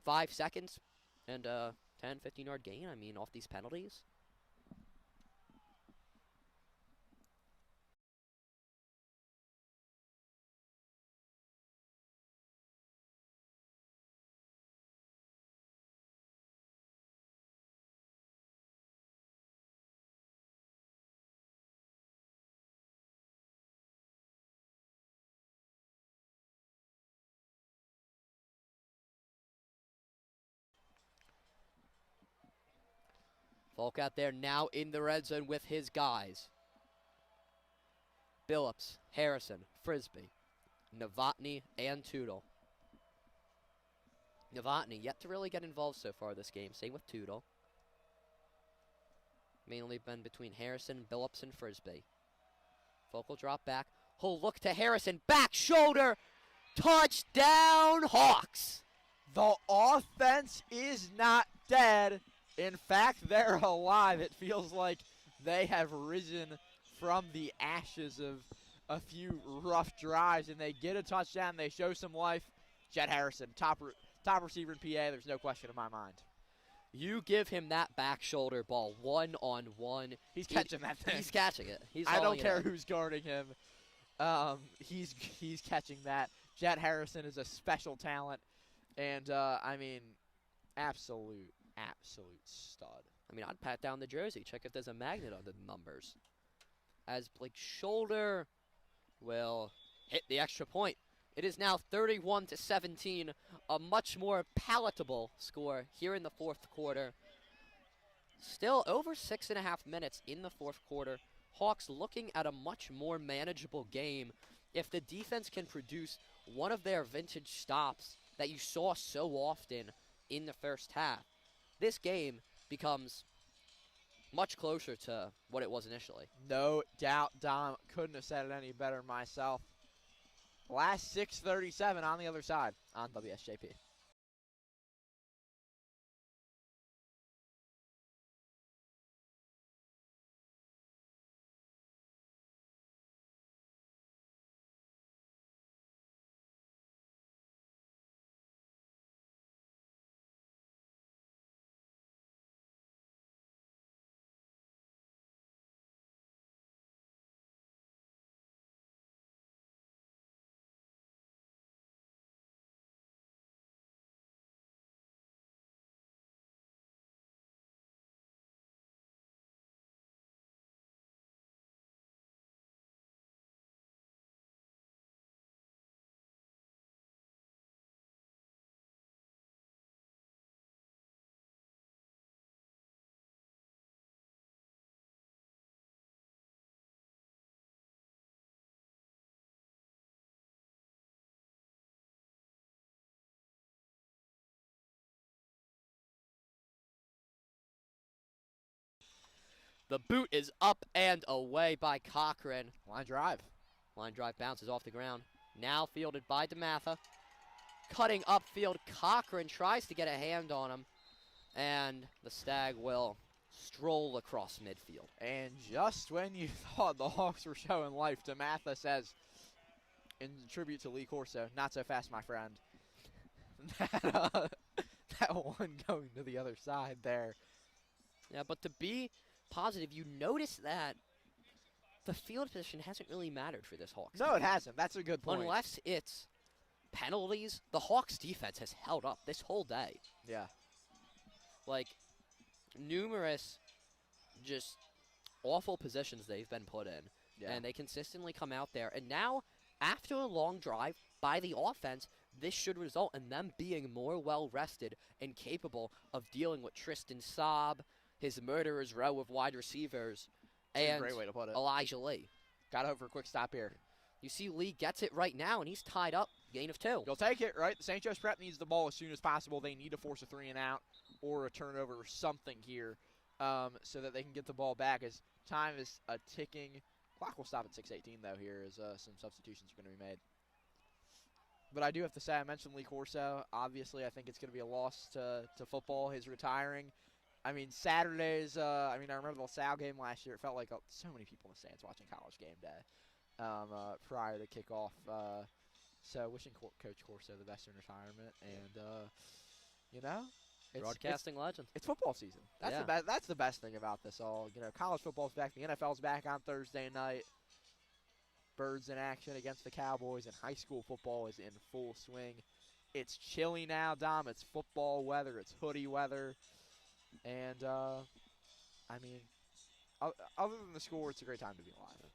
5 seconds and 10, 15-yard gain, I mean, off these penalties. Falk out there now in the red zone with his guys. Billups, Harrison, Frisbee, Novotny, and Tootle. Novotny yet to really get involved so far this game. Same with Tootle. Mainly been between Harrison, Billups, and Frisbee. Falk will drop back. He'll look to Harrison. Back shoulder. Touchdown, Hawks. The offense is not dead. In fact, they're alive. It feels like they have risen from the ashes of a few rough drives, and they get a touchdown. They show some life. Jet Harrison, top receiver in PA. There's no question in my mind. You give him that back shoulder ball one-on-one. He's catching that thing. He's catching it. He's I don't hauling it care in. who's guarding him. He's catching that. Jet Harrison is a special talent, and I mean, absolute stud. I mean, I'd pat down the jersey, check if there's a magnet on the numbers. As Blake's shoulder will hit the extra point. It is now 31-17, a much more palatable score here in the fourth quarter. Still over 6.5 minutes in the fourth quarter. Hawks looking at a much more manageable game if the defense can produce one of their vintage stops that you saw so often in the first half. This game becomes much closer to what it was initially. No doubt, Dom. Couldn't have said it any better myself. Last 6:37 on the other side on WSJP. The boot is up and away by Cochran. Line drive. Line drive bounces off the ground. Now fielded by DeMatha. Cutting upfield, Cochran tries to get a hand on him. And the Stag will stroll across midfield. And just when you thought the Hawks were showing life, DeMatha says, in tribute to Lee Corso, not so fast, my friend. That one going to the other side there. Yeah, but to be positive, you notice that the field position hasn't really mattered for this Hawks No, team. it hasn't. That's a good point. Unless it's penalties, the Hawks defense has held up this whole day. Yeah. Like, numerous just awful positions they've been put in. Yeah. And they consistently come out there. And now, after a long drive by the offense, this should result in them being more well-rested and capable of dealing with Tristan Saab, his murderer's row of wide receivers, That's a and great way to put it. Elijah Lee. Got over a quick stop here. You see Lee gets it right now, and he's tied up, gain of 2. You'll take it, right? The St. Joe's Prep needs the ball as soon as possible. They need to force a 3-and-out or a turnover or something here so that they can get the ball back as time is ticking. Clock will stop at 6:18, though, here as some substitutions are going to be made. But I do have to say, I mentioned Lee Corso. Obviously, I think it's going to be a loss to football, his retiring. I mean, Saturdays, I remember the LaSalle game last year. It felt like so many people in the stands watching College game day. prior to kickoff. So wishing Coach Corso the best in retirement, and you know, Broadcasting legend. it's football season. That's Yeah. the best. That's the best thing about this all. You know, college football's back. The NFL's back on Thursday night. Birds in action against the Cowboys, and high school football is in full swing. It's chilly now, Dom. It's football weather. It's hoodie weather, and I mean, other than the score, it's a great time to be alive.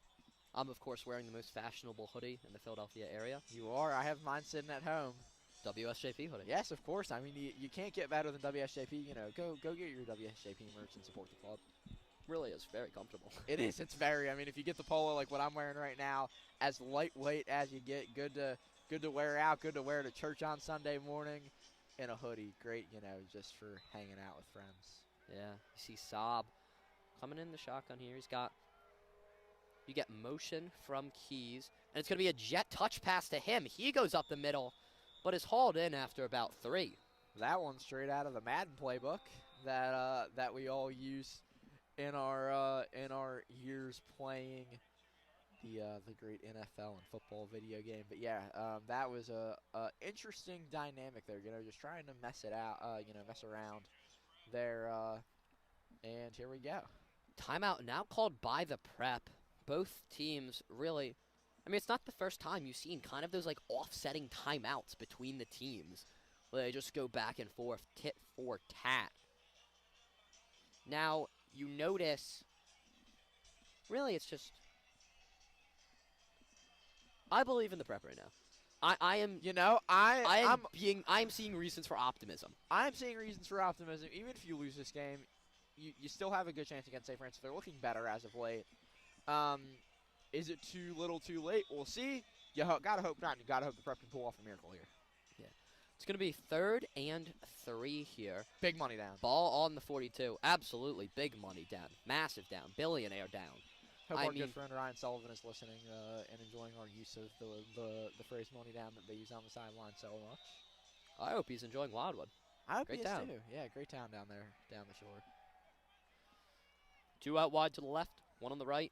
I'm, of course, wearing the most fashionable hoodie in the Philadelphia area. You are. I have mine sitting at home. WSJP hoodie. Yes, of course. I mean, you can't get better than WSJP. You know, go get your WSJP merch and support the club. Really is very comfortable. It is. It's very. I mean, if you get the polo like what I'm wearing right now, as lightweight as you get, good to wear out, good to wear to church on Sunday morning, in a hoodie. Great, you know, just for hanging out with friends. Yeah, you see Saab coming in the shotgun here. You get motion from Keys, and it's going to be a jet touch pass to him. He goes up the middle, but is hauled in after about 3. That one's straight out of the Madden playbook that we all use in our years playing the great NFL and football video game. But yeah, that was a interesting dynamic there. You know, just trying to mess it out. You know, mess around there. And here we go. Timeout now called by the prep. Both teams really, I mean, it's not the first time you've seen kind of those like offsetting timeouts between the teams where they just go back and forth, tit for tat. Now, you notice, really it's just, I believe in the prep right now. I am, You know, I am seeing reasons for optimism. I'm seeing reasons for optimism. Even if you lose this game, you still have a good chance against St. Francis. They're looking better as of late. Is it too little, too late? We'll see. You gotta hope not. You gotta hope the prep can pull off a miracle here. It's going to be 3rd and 3 here. Big money down. Ball on the 42. Absolutely big money down. Massive down. Billionaire down. Hope I our mean- good friend Ryan Sullivan is listening and enjoying our use of the phrase money down that they use on the sideline so much. I hope he's enjoying Wildwood. I hope Great he is town. too. Yeah, great town down there, down the shore. 2 out wide to the left, 1 on the right.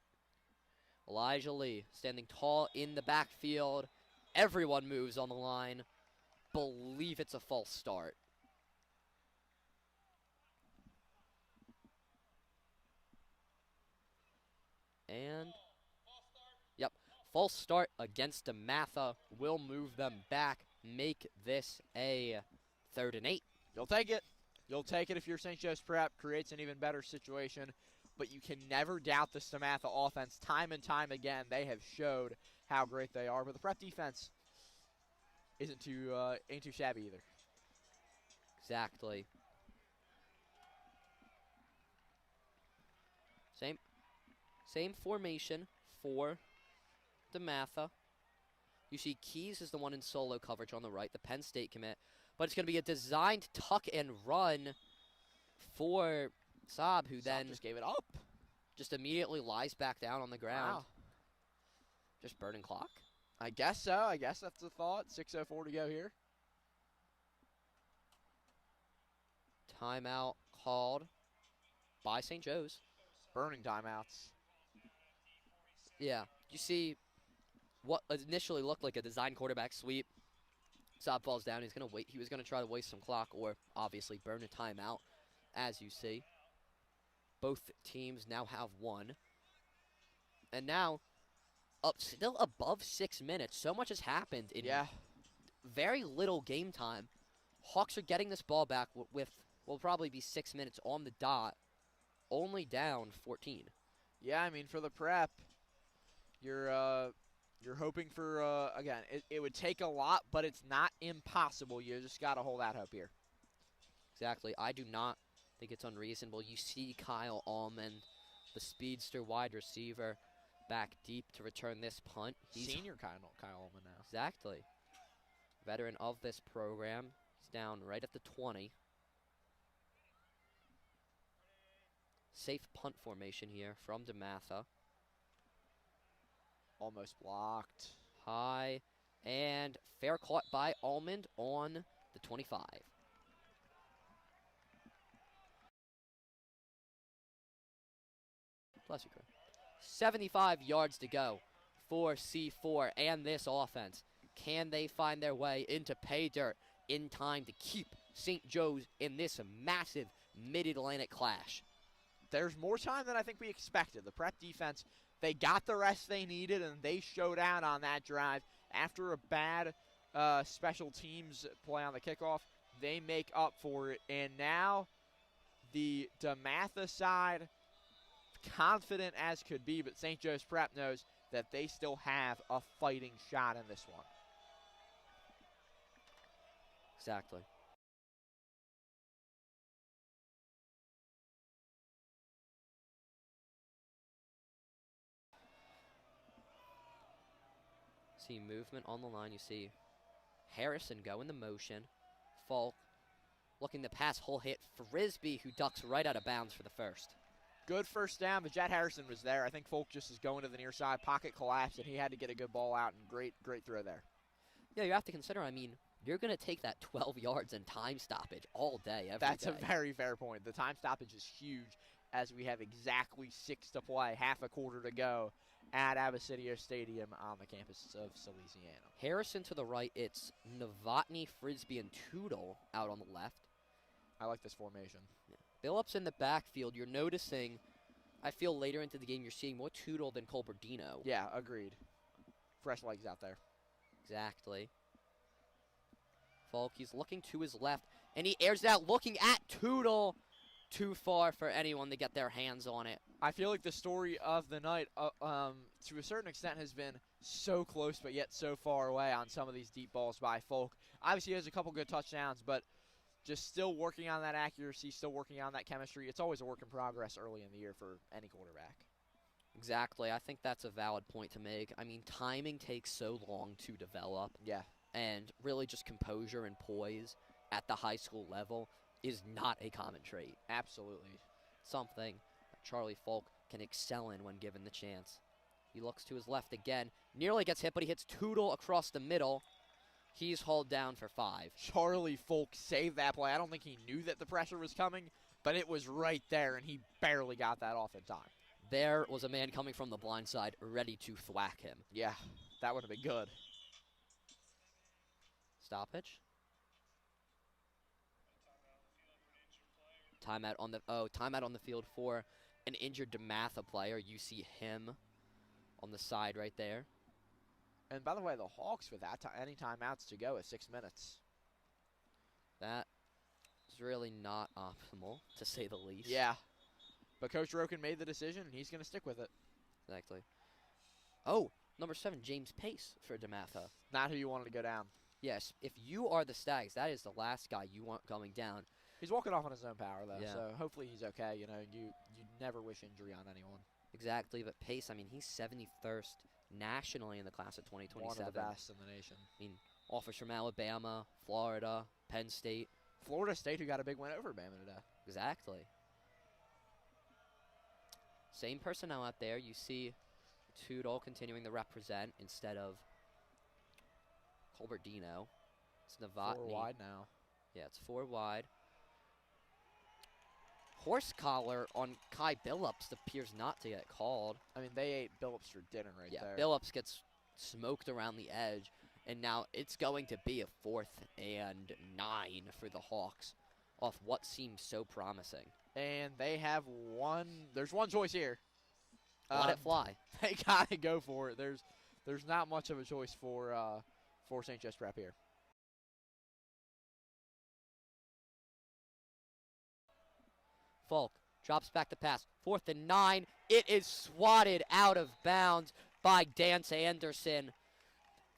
Elijah Lee standing tall in the backfield. Everyone moves on the line. Believe it's a false start. And, yep, false start against DeMatha will move them back, make this a 3rd and 8. You'll take it. You'll take it if you're St. Joe's Prep. Creates an even better situation. But you can never doubt the DeMatha offense. Time and time again, they have showed how great they are. But the Prep defense ain't too shabby either. Exactly. Same formation for DeMatha. You see Keys is the one in solo coverage on the right, the Penn State commit. But it's going to be a designed tuck and run for Saab, who then just gave it up. just immediately lies back down on the ground. Wow. Just burning clock. I guess so. I guess that's the thought. 6:04 to go here. Timeout called by St. Joe's. Burning timeouts. Yeah, you see what initially looked like a design quarterback sweep. Saab falls down. He's gonna wait. He was gonna try to waste some clock, or obviously burn a timeout, as you see. Both teams now have 1, and now still above 6 minutes. So much has happened in very little game time. Hawks are getting this ball back with will probably be 6 minutes on the dot. Only down 14. Yeah, I mean, for the Prep, you're hoping for, again, it would take a lot, but it's not impossible. You just got to hold out hope here. Exactly. I do not think it's unreasonable. You see Kyle Allman, the speedster wide receiver, back deep to return this punt. He's Senior Kyle Ullman now. Exactly. Veteran of this program. He's down right at the 20. Safe punt formation here from DeMatha. Almost blocked. High and fair caught by Almond on the 25. Bless you, Chris. 75 yards to go. for C4 and this offense. Can they find their way into pay dirt in time to keep St. Joe's in this massive Mid-Atlantic clash? There's more time than I think we expected. The Prep defense, they got the rest they needed, and they showed out on that drive. After a bad special teams play on the kickoff, they make up for it. And now the DeMatha side, confident as could be, but St. Joe's Prep knows that they still have a fighting shot in this one. Exactly. See movement on the line. You see Harrison go in the motion. Falk looking to pass, whole hit. Frisbee, who ducks right out of bounds for the first. Good first down, but Jet Harrison was there. I think Folk just is going to the near side. Pocket collapsed, and he had to get a good ball out, and great throw there. Yeah, you have to consider, I mean, you're going to take that 12 yards and time stoppage all day, every That's day. a very fair point. The time stoppage is huge, as we have exactly 6 to play, half a quarter to go at Abessinio Stadium on the campus of Salesianum. Harrison to the right. It's Novotny, Frisbee, and Tootle out on the left. I like this formation. Billups in the backfield. You're noticing, I feel later into the game, you're seeing more Tootle than Colberdino. Yeah, agreed. Fresh legs out there. Exactly. Falk, he's looking to his left, and he airs it out looking at Tootle. Too far for anyone to get their hands on it. I feel like the story of the night, to a certain extent, has been so close but yet so far away on some of these deep balls by Folk. Obviously, he has a couple good touchdowns, but just still working on that accuracy, still working on that chemistry. It's always a work in progress early in the year for any quarterback. Exactly. I think that's a valid point to make. I mean, timing takes so long to develop. Yeah. And really just composure and poise at the high school level is not a common trait. Absolutely. Something that Charlie Falk can excel in when given the chance. He looks to his left again. Nearly gets hit, but he hits Tootle across the middle. He's hauled down for 5. Charlie Folk saved that play. I don't think he knew that the pressure was coming, but it was right there, and he barely got that off in time. There was a man coming from the blind side ready to thwack him. Yeah, that would have been good. Stoppage. Timeout on the field for an injured DeMatha player. You see him on the side right there. And by the way, the Hawks with that any timeouts to go is 6 minutes. That is really not optimal, to say the least. Yeah. But Coach Roken made the decision, and he's going to stick with it. Exactly. Oh, number 7, James Pace for DeMatha. Not who you wanted to go down. Yes, if you are the Stags, that is the last guy you want going down. He's walking off on his own power, though, Yeah. so hopefully he's okay. You know, you never wish injury on anyone. Exactly, but Pace, I mean, he's 71st nationally in the class of 2027. One of the best in the nation. I mean, offers from Alabama, Florida, Penn State. Florida State, who got a big win over Bama today. Exactly. Same personnel out there. You see Tootle continuing to represent instead of Colberdino. It's Novotny. 4 wide now. Yeah, it's 4 wide. Horse collar on Kai Billups appears not to get called. I mean, they ate Billups for dinner right Yeah, there. Billups gets smoked around the edge, and now it's going to be a 4th and 9 for the Hawks off what seems so promising. And they have there's one choice here. Let it fly. They got to go for it. There's not much of a choice for St. Joe's Prep here. Falk drops back the pass. 4th and 9. It is swatted out of bounds by Dance Anderson.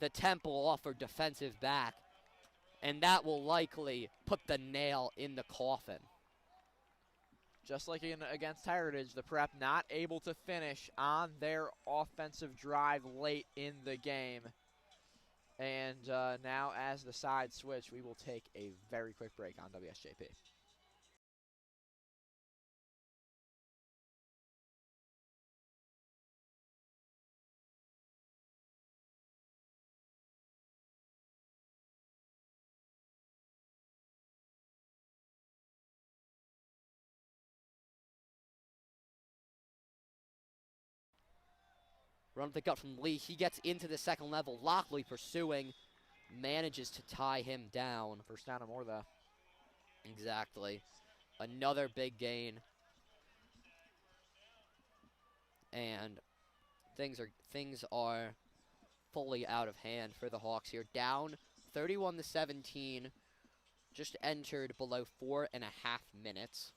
The Temple offered defensive back. And that will likely put the nail in the coffin. Just like against Heritage, the Prep not able to finish on their offensive drive late in the game. And now as the side switch, we will take a very quick break on WSJP. Run up the gut from Lee. He gets into the second level. Lockley pursuing. Manages to tie him down. First down or more, though. Exactly. Another big gain. And things are fully out of hand for the Hawks here. Down 31-17. Just entered below 4.5 minutes.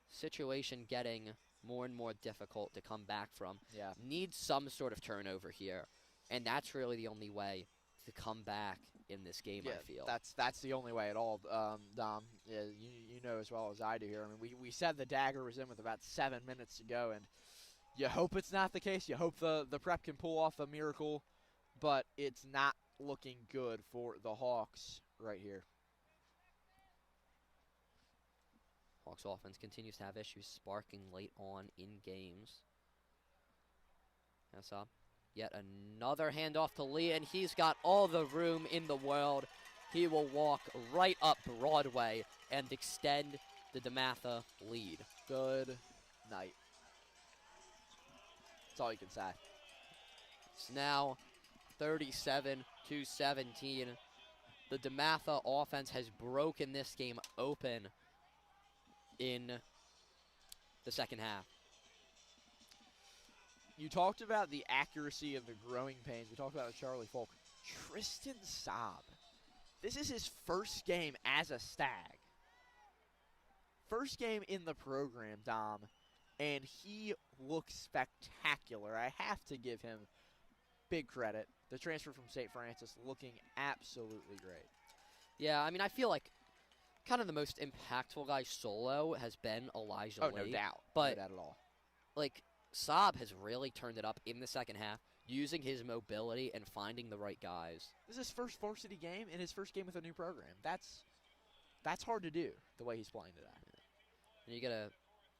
Situation getting more and more difficult to come back from. Yeah. Needs some sort of turnover here. And that's really the only way to come back in this game, I feel. That's the only way at all, Dom. Yeah, you know as well as I do here. I mean, we said the dagger was in with about 7 minutes to go, and you hope it's not the case. You hope the prep can pull off a miracle, but it's not looking good for the Hawks right here. Hawks offense continues to have issues sparking late on in games. That's up. Yet another handoff to Lee, and he's got all the room in the world. He will walk right up Broadway and extend the DeMatha lead. Good night. That's all you can say. It's now 37-17. The DeMatha offense has broken this game open in the second half. You talked about the accuracy of the growing pains. We talked about Charlie Folk. Tristan Saab. This is his first game as a Stag. First game in the program, Dom. And he looks spectacular. I have to give him big credit. The transfer from St. Francis looking absolutely great. Yeah, I mean, I feel like kind of the most impactful guy solo has been Elijah Oh, Lee. no doubt. But, no doubt at all. like, Saab has really turned it up in the second half, using his mobility and finding the right guys. This is his first varsity game and his first game with a new program. That's hard to do, the way he's playing today. And you gotta,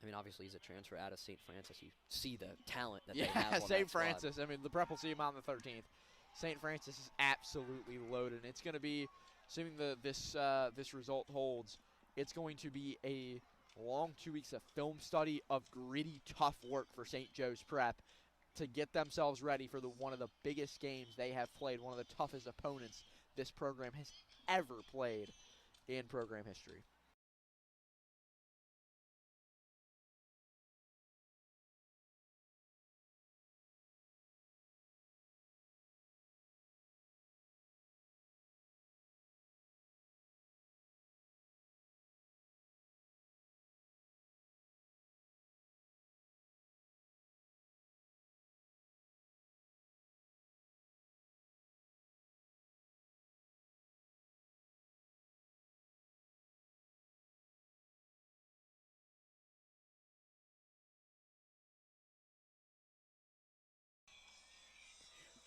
I mean, obviously he's a transfer out of St. Francis. You see the talent that they have on St. that squad. Francis. I mean, the prep will see him on the 13th. St. Francis is absolutely loaded. It's going to be, assuming this result holds, it's going to be a long 2 weeks of film study of gritty, tough work for St. Joe's Prep to get themselves ready for one of the biggest games they have played, one of the toughest opponents this program has ever played in program history.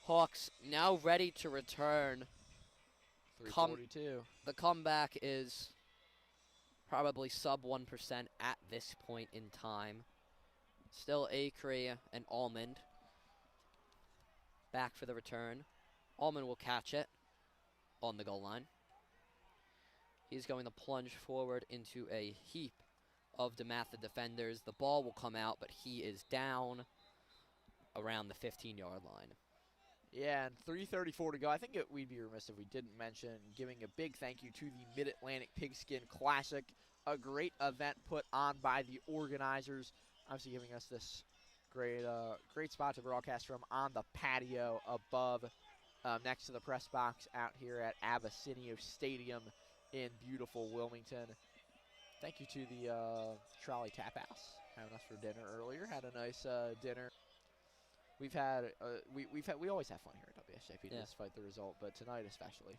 Hawks now ready to return. 342. The comeback is probably sub 1% at this point in time. Still Acre and Almond back for the return. Almond will catch it on the goal line. He's going to plunge forward into a heap of DeMatha defenders. The ball will come out, but he is down around the 15-yard line. Yeah, and 3:34 to go. I think we'd be remiss if we didn't mention giving a big thank you to the Mid-Atlantic Pigskin Classic, a great event put on by the organizers, obviously giving us this great spot to broadcast from on the patio above, next to the press box out here at Abessinio Stadium in beautiful Wilmington. Thank you to the Trolley Tap House having us for dinner earlier. Had a nice dinner. We always have fun here at WSJP despite the result, but tonight especially.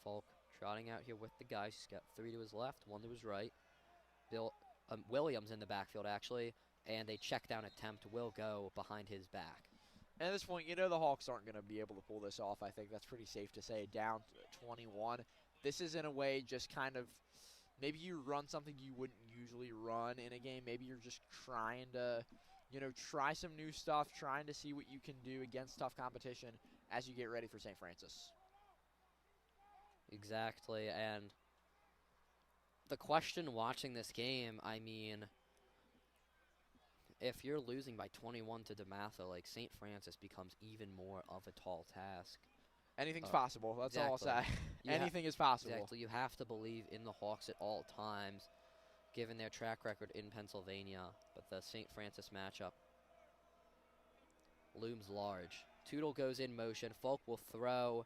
Falk trotting out here with the guys. He's got 3 to his left, 1 to his right. Williams in the backfield, actually, and a check down attempt will go behind his back. And at this point, you know the Hawks aren't going to be able to pull this off. I think that's pretty safe to say. Down 21. This is, in a way, just kind of maybe you run something you wouldn't usually run in a game. Maybe you're just trying to, try some new stuff, trying to see what you can do against tough competition as you get ready for St. Francis. Exactly, and the question watching this game, I mean, if you're losing by 21 to DeMatha, like St. Francis becomes even more of a tall task. Anything's possible. That's all I'll say. Exactly. Anything is possible. Exactly. You have to believe in the Hawks at all times, given their track record in Pennsylvania. But the St. Francis matchup looms large. Tootle goes in motion. Falk will throw,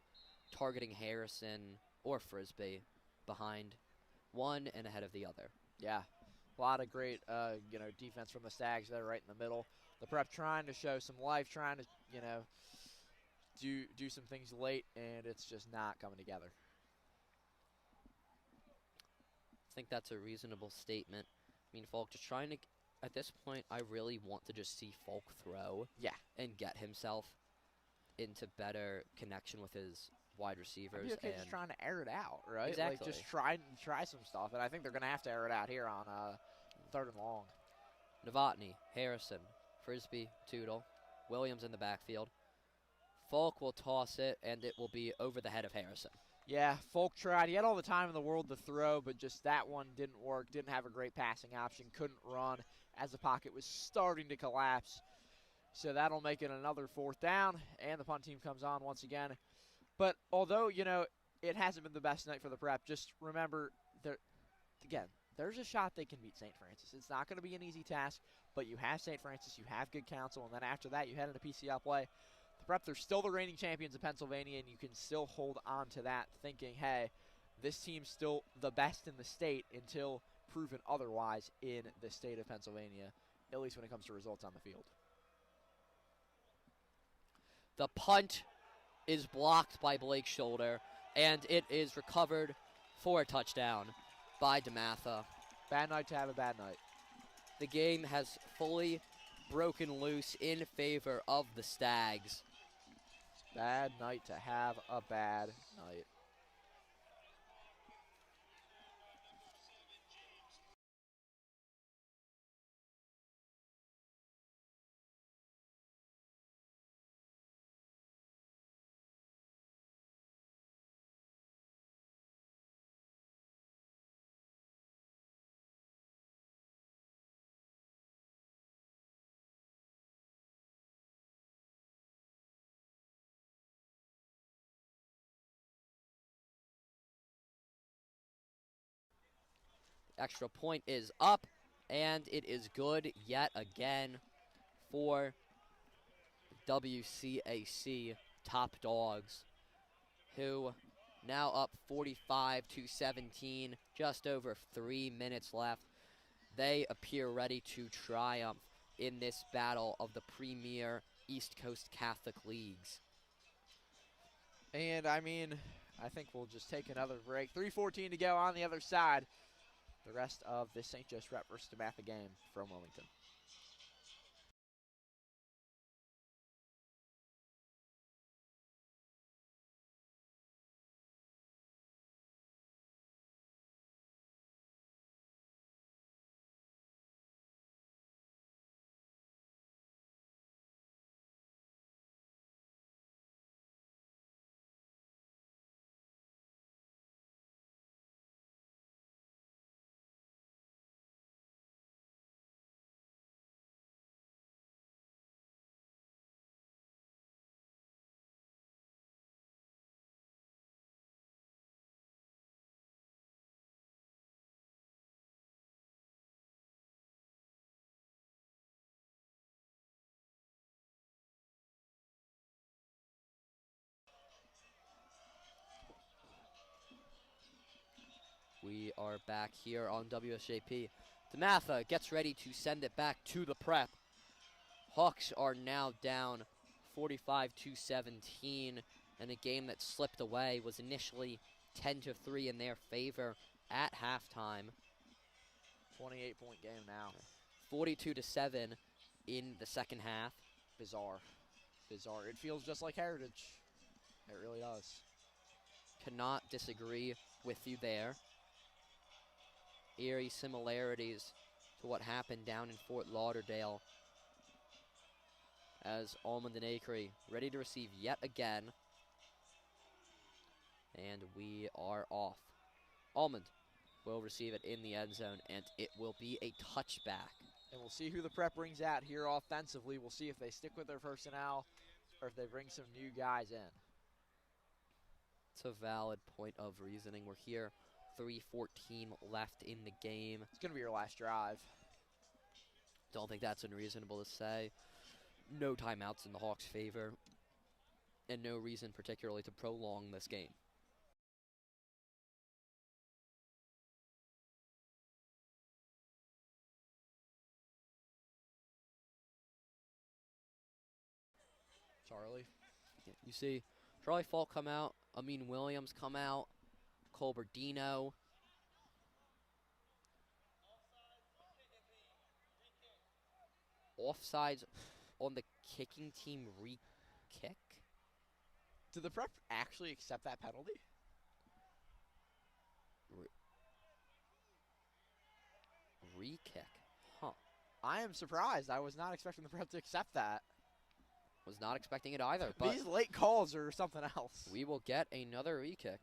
targeting Harrison or Frisbee behind one and ahead of the other. Yeah, a lot of great, defense from the Stags there right in the middle. The Prep trying to show some life, trying to, do some things late, and it's just not coming together. I think that's a reasonable statement. I mean, Falk just trying to, at this point, I really want to just see Falk throw. Yeah. And get himself into better connection with his wide receivers. Okay, just trying to air it out, right? Exactly. Like, just try some stuff, and I think they're going to have to air it out here on 3rd and long. Novotny, Harrison, Frisbee, Tootle, Williams in the backfield. Falk will toss it, and it will be over the head of Harrison. Yeah, Falk tried. He had all the time in the world to throw, but just that one didn't work. Didn't have a great passing option. Couldn't run as the pocket was starting to collapse. So that'll make it another 4th down, and the punt team comes on once again. But although, it hasn't been the best night for the Prep, just remember, there's a shot they can beat St. Francis. It's not going to be an easy task, but you have St. Francis, you have good counsel, and then after that you head into PCL play. The Prep, they're still the reigning champions of Pennsylvania, and you can still hold on to that thinking, hey, this team's still the best in the state until proven otherwise in the state of Pennsylvania, at least when it comes to results on the field. The punt is blocked by Blake's shoulder, and it is recovered for a touchdown by DeMatha. Bad night to have a bad night. The game has fully broken loose in favor of the Stags. Bad night to have a bad night. Extra point is up, and it is good yet again for WCAC Top Dogs, who now up 45-17, just over 3 minutes left. They appear ready to triumph in this battle of the premier East Coast Catholic Leagues. And, I think we'll just take another break. 3:14 to go on the other side. The rest of this St. Joe's Prep versus DeMatha game from Wilmington. We are back here on WSJP. DeMatha gets ready to send it back to the Prep. Hawks are now down 45-17, and a game that slipped away was initially 10-3 in their favor at halftime. 28-point game now. 42-7 in the second half. Bizarre. It feels just like Heritage. It really does. Cannot disagree with you there. Eerie similarities to what happened down in Fort Lauderdale, as Almond and Acre ready to receive yet again. And we are off. Almond will receive it in the end zone, and it will be a touchback And we'll see who the prep brings out here offensively. We'll see if they stick with their personnel or if they bring some new guys in. It's a valid point of reasoning. We're here, 3:14 left in the game. It's going to be your last drive. Don't think that's unreasonable to say. No timeouts in the Hawks' favor, and no reason particularly to prolong this game. Charlie. You see Charlie Falk come out, Amin Williams come out, Colberdino. Offsides on the kicking team re-kick? Did the prep actually accept that penalty? Re-kick. Huh. I am surprised. I was not expecting the prep to accept that. Was not expecting it either, but These late calls are something else. we will get another re-kick.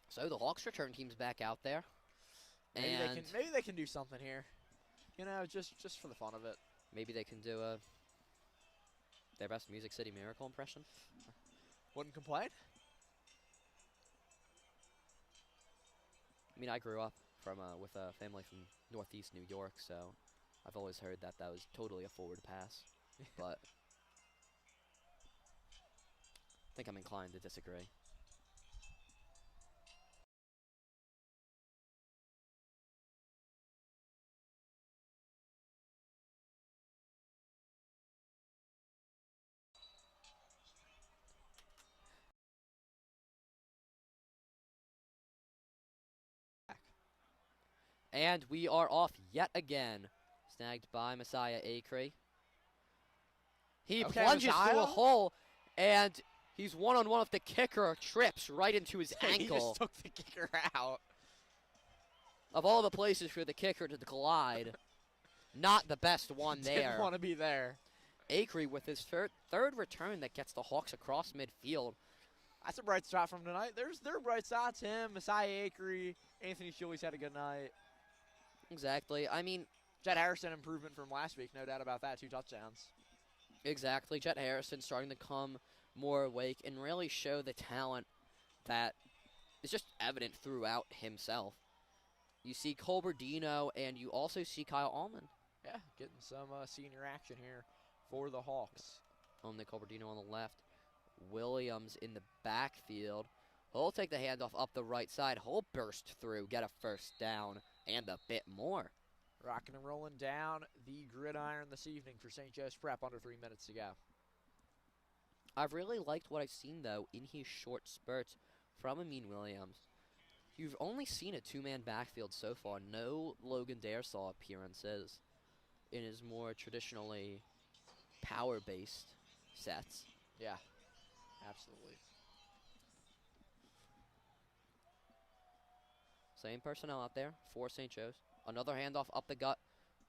So the Hawks return team's back out there. Maybe they can do something here. You know, just for the fun of it. Maybe they can do their best Music City Miracle impression. Wouldn't complain. I mean, I grew up from with a family from Northeast New York, so I've always heard that was totally a forward pass. But I think I'm inclined to disagree. And we are off yet again. Snagged by Messiah Acree. He Okay, plunges Messiah. through a hole, and he's one-on-one with the kicker, trips right into his He ankle. just took the kicker out. Of all the places for the kicker to collide, not the best one there. Didn't want to be there. Acree with his third return that gets the Hawks across midfield. That's a bright spot from tonight. There are bright spots. Him, Messiah Acree, Anthony Sorgi's had a good night. Exactly. I mean, Jet Harrison improvement from last week, no doubt about that. 2 touchdowns. exactly. Jet Harrison starting to come more awake and really show the talent that is just evident throughout himself. You see Colberdino, and you also see Kyle Allman. Yeah, getting some senior action here for the Hawks. Only Colberdino on the left. Williams in the backfield. He'll take the handoff up the right side. He'll burst through, get a first down, and a bit more. Rocking and rolling down the gridiron this evening for St. Joe's Prep. Under 3 minutes to go. I've really liked what I've seen, though, in his short spurts from Amin Williams. You've only seen a two-man backfield so far. No Logan Daresaw appearances in his more traditionally power-based sets. Yeah, absolutely. Same personnel out there for St. Joe's. Another handoff up the gut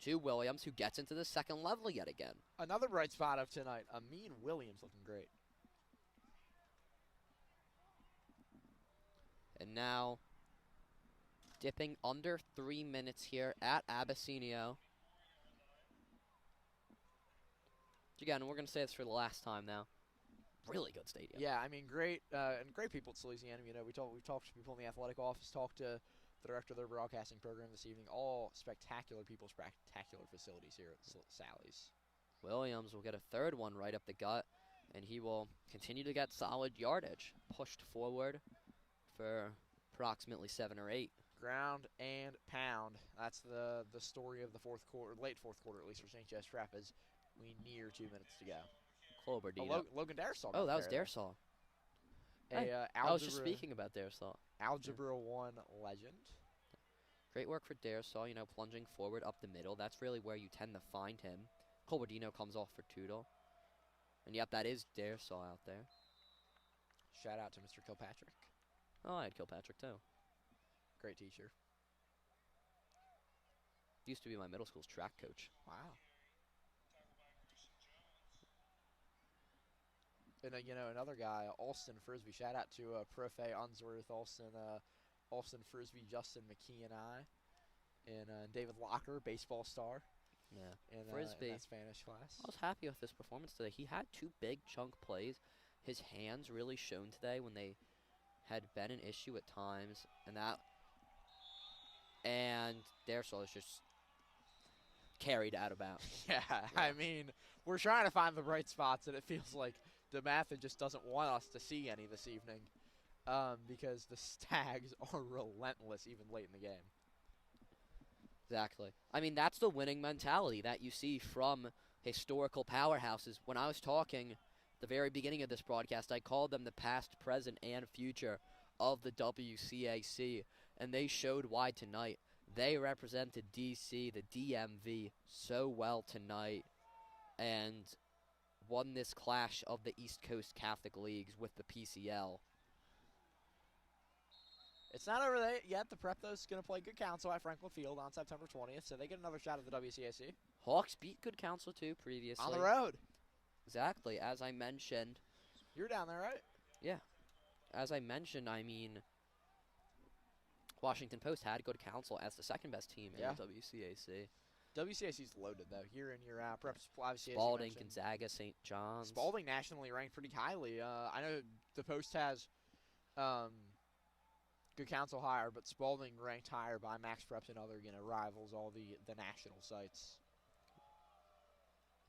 to Williams, who gets into the second level yet again. Another bright spot of tonight. Amin Williams looking great. And now, dipping under 3 minutes here at Abessinio. Again, we're going to say this for the last time now. Really good stadium. Yeah, I mean, great and great people at Salesianum. You know, we talked to people in the athletic office, talked to the director of their broadcasting program this evening. All spectacular people, spectacular facilities here at Sally's. Williams will get a third one right up the gut, and he will continue to get solid yardage. Pushed forward for approximately 7 or 8. Ground and pound. That's the story of the fourth quarter, late fourth quarter at least for St. Joe's Prep, as we near 2 minutes to go. Colberdino. Logan Daresaw. Oh, that was Daresaw. I was just speaking about Daresaw. Algebra 1 legend. Great work for Daresaw, you know, plunging forward up the middle. That's really where you tend to find him. Colberdino comes off for Tootle. And yep, that is Daresaw out there. Shout out to Mr. Kilpatrick. Oh, I had Kilpatrick too. Great teacher. Used to be my middle school's track coach. Wow. And another guy, Alston Frisbee. Shout out to Profe Unsworth, Alston Frisbee, Justin McKee, and I, and David Locker, baseball star. Yeah. In Frisbee. that Spanish class. I was happy with his performance today. He had 2 big chunk plays. His hands really shone today when they had been an issue at times, and their soul is just carried out of bounds. Yeah, I mean, we're trying to find the right spots, and it feels like DeMatha just doesn't want us to see any this evening, because the Stags are relentless even late in the game. Exactly. I mean, that's the winning mentality that you see from historical powerhouses. When I was talking at the very beginning of this broadcast, I called them the past, present, and future of the WCAC, and they showed why tonight. They represented DC, the DMV, so well tonight, and won this clash of the East Coast Catholic Leagues with the PCL. It's not over there yet. The Prep, though, is going to play Good Counsel at Franklin Field on September 20th, so they get another shot at the WCAC. Hawks beat Good Counsel, too, previously. On the road. Exactly. As I mentioned, You're down there, right? yeah. As I mentioned, I mean, Washington Post had Good Counsel as the second best team in the WCAC. WCAC's loaded, though, year in, year out. Prep, obviously, Spalding, Gonzaga, St. John's. Spalding nationally ranked pretty highly. I know the Post has Good Counsel higher, but Spalding ranked higher by Max Preps and other rivals, all the national sites.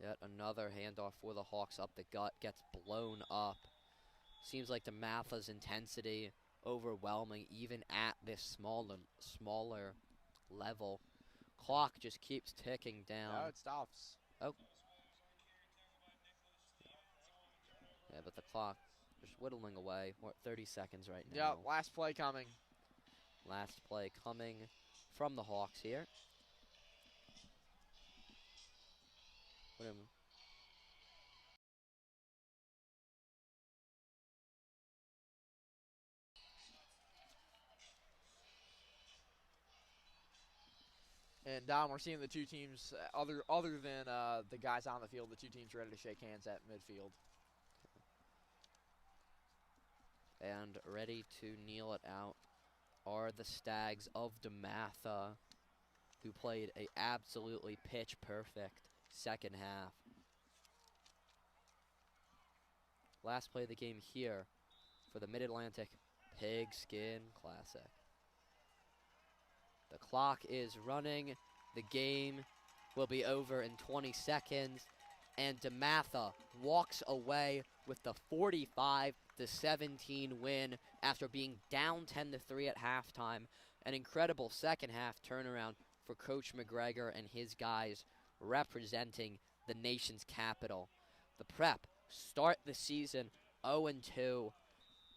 Yet another handoff for the Hawks up the gut, gets blown up. Seems like DeMatha's intensity overwhelming even at this smaller level. Clock just keeps ticking down. No, it stops. Oh. Yeah, but the clock just whittling away. We're at 30 seconds right now. Yep, last play coming. Last play coming from the Hawks here. And Dom, we're seeing the two teams, other than the guys on the field, the two teams ready to shake hands at midfield. And ready to kneel it out are the Stags of DeMatha, who played a absolutely pitch perfect second half. Last play of the game here for the Mid-Atlantic Pigskin Classic. The clock is running. The game will be over in 20 seconds. And DeMatha walks away with the 45-17 win after being down 10-3 at halftime. An incredible second half turnaround for Coach McGregor and his guys representing the nation's capital. The Prep start the season 0-2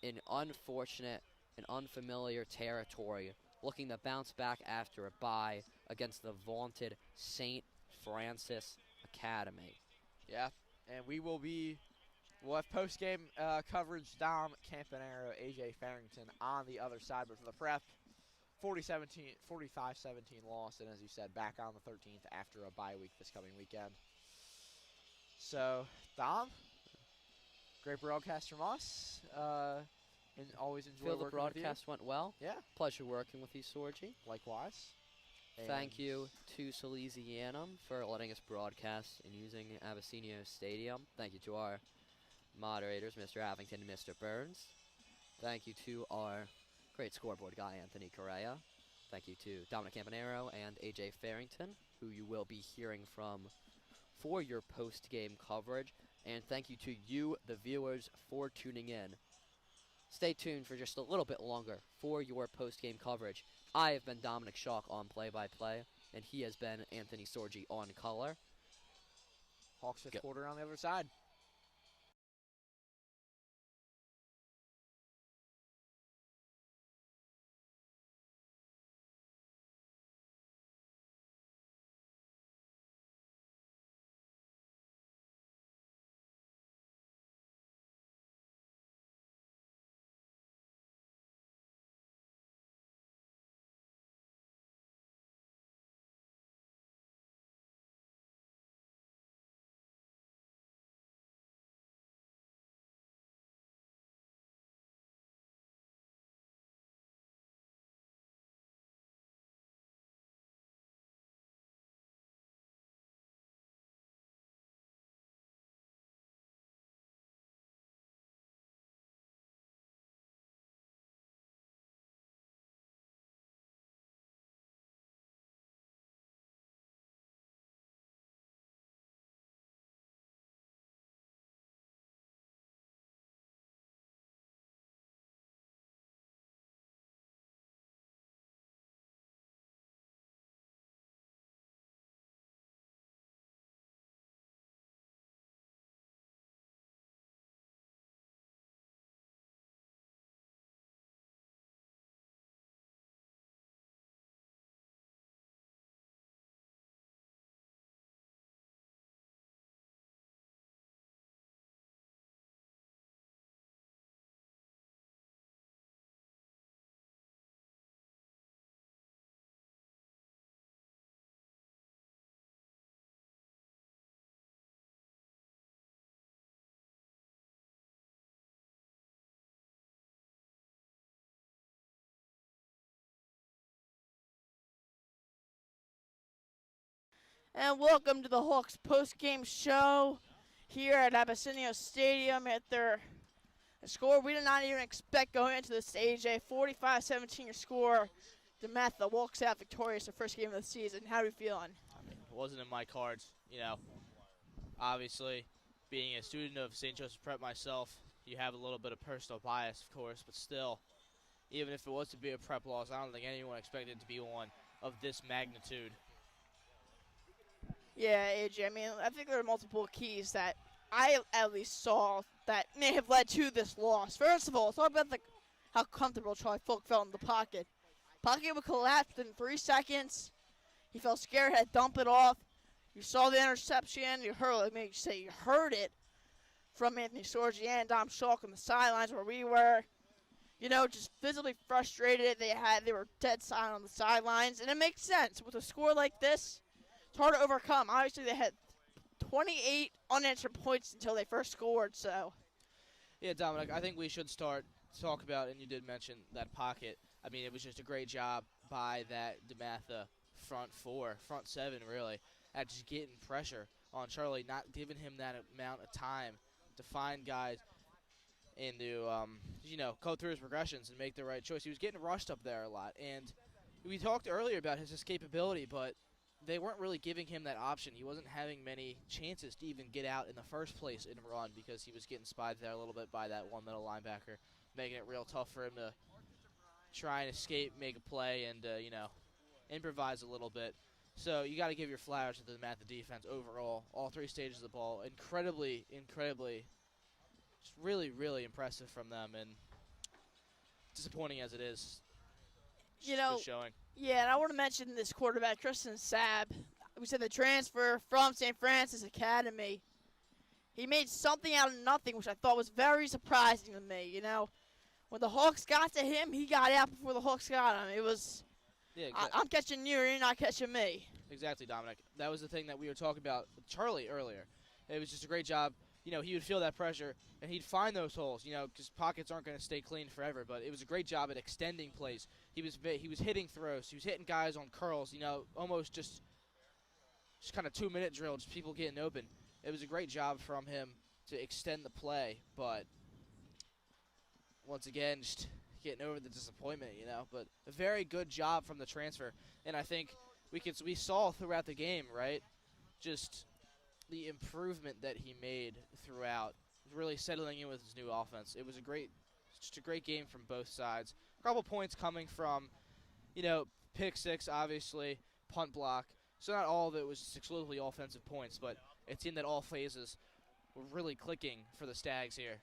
in unfortunate and unfamiliar territory, looking to bounce back after a bye against the vaunted St. Francis Academy. Yeah, and we'll have post-game coverage. Dom Campanaro, AJ Farrington on the other side, but for the Prep, 45-17 loss, and as you said, back on the 13th after a bye week this coming weekend. So, Dom, great broadcast from us. And always enjoy Feel the working with you. broadcast went well. Yeah. Pleasure working with you, Sorgi. Likewise. Thank you to Salesianum for letting us broadcast and using Abessinio Stadium. Thank you to our moderators, Mr. Avington and Mr. Burns. Thank you to our great scoreboard guy, Anthony Correa. Thank you to Dominic Campanaro and AJ Farrington, who you will be hearing from for your post-game coverage. And thank you to you, the viewers, for tuning in. Stay tuned for just a little bit longer for your post-game coverage. I have been Dominic Schalk on play-by-play, and he has been Anthony Sorgi on color. Hawks fifth quarter on the other side. And welcome to the Hawks post-game show here at Abessinio Stadium. At their score we did not even expect going into the stage, a 45-17 score. DeMatha walks out victorious the first game of the season. How are you feeling? I mean, it wasn't in my cards, Obviously, being a student of St. Joseph Prep myself, you have a little bit of personal bias, of course, but still, even if it was to be a prep loss, I don't think anyone expected it to be one of this magnitude. Yeah, AJ, I mean, I think there are multiple keys that I at least saw that may have led to this loss. First of all, talk about how comfortable Charlie Folk felt in the pocket. Pocket would collapse in 3 seconds. He felt scared, had to dump it off. You saw the interception. You heard it from Anthony Sorgi and Dom Schalk on the sidelines where we were. Just visibly frustrated. They were dead silent on the sidelines, and it makes sense with a score like this. It's hard to overcome. Obviously, they had 28 unanswered points until they first scored. So, Yeah, Dominic, I think we should talk about, and you did mention that pocket. I mean, it was just a great job by that DeMatha front seven, really, at just getting pressure on Charlie, not giving him that amount of time to find guys and to, go through his progressions and make the right choice. He was getting rushed up there a lot, and we talked earlier about his escapability, but they weren't really giving him that option. He wasn't having many chances to even get out in the first place and run because he was getting spied there a little bit by that one middle linebacker, making it real tough for him to try and escape, make a play, and, improvise a little bit. So you got to give your flowers to the DeMatha defense overall. All 3 stages of the ball, incredibly, just really, really impressive from them, and disappointing as it is. Good showing. Yeah, and I want to mention this quarterback, Tristan Sabb. We said the transfer from St. Francis Academy. He made something out of nothing, which I thought was very surprising to me. When the Hawks got to him, he got out before the Hawks got him. It was, Yeah, exactly. I'm catching you, you're not catching me. Exactly, Dominic. That was the thing that we were talking about with Charlie earlier. It was just a great job. He would feel that pressure, and he'd find those holes, because pockets aren't going to stay clean forever. But it was a great job at extending plays. He was hitting throws. He was hitting guys on curls, almost just kind of 2-minute drill, just people getting open. It was a great job from him to extend the play. But once again, just getting over the disappointment, But a very good job from the transfer. And I think we saw throughout the game, right, just the improvement that he made throughout, really settling in with his new offense. It was just a great game from both sides. A couple points coming from, pick six, obviously, punt block. So not all of it was just exclusively offensive points, but it seemed that all phases were really clicking for the Stags here.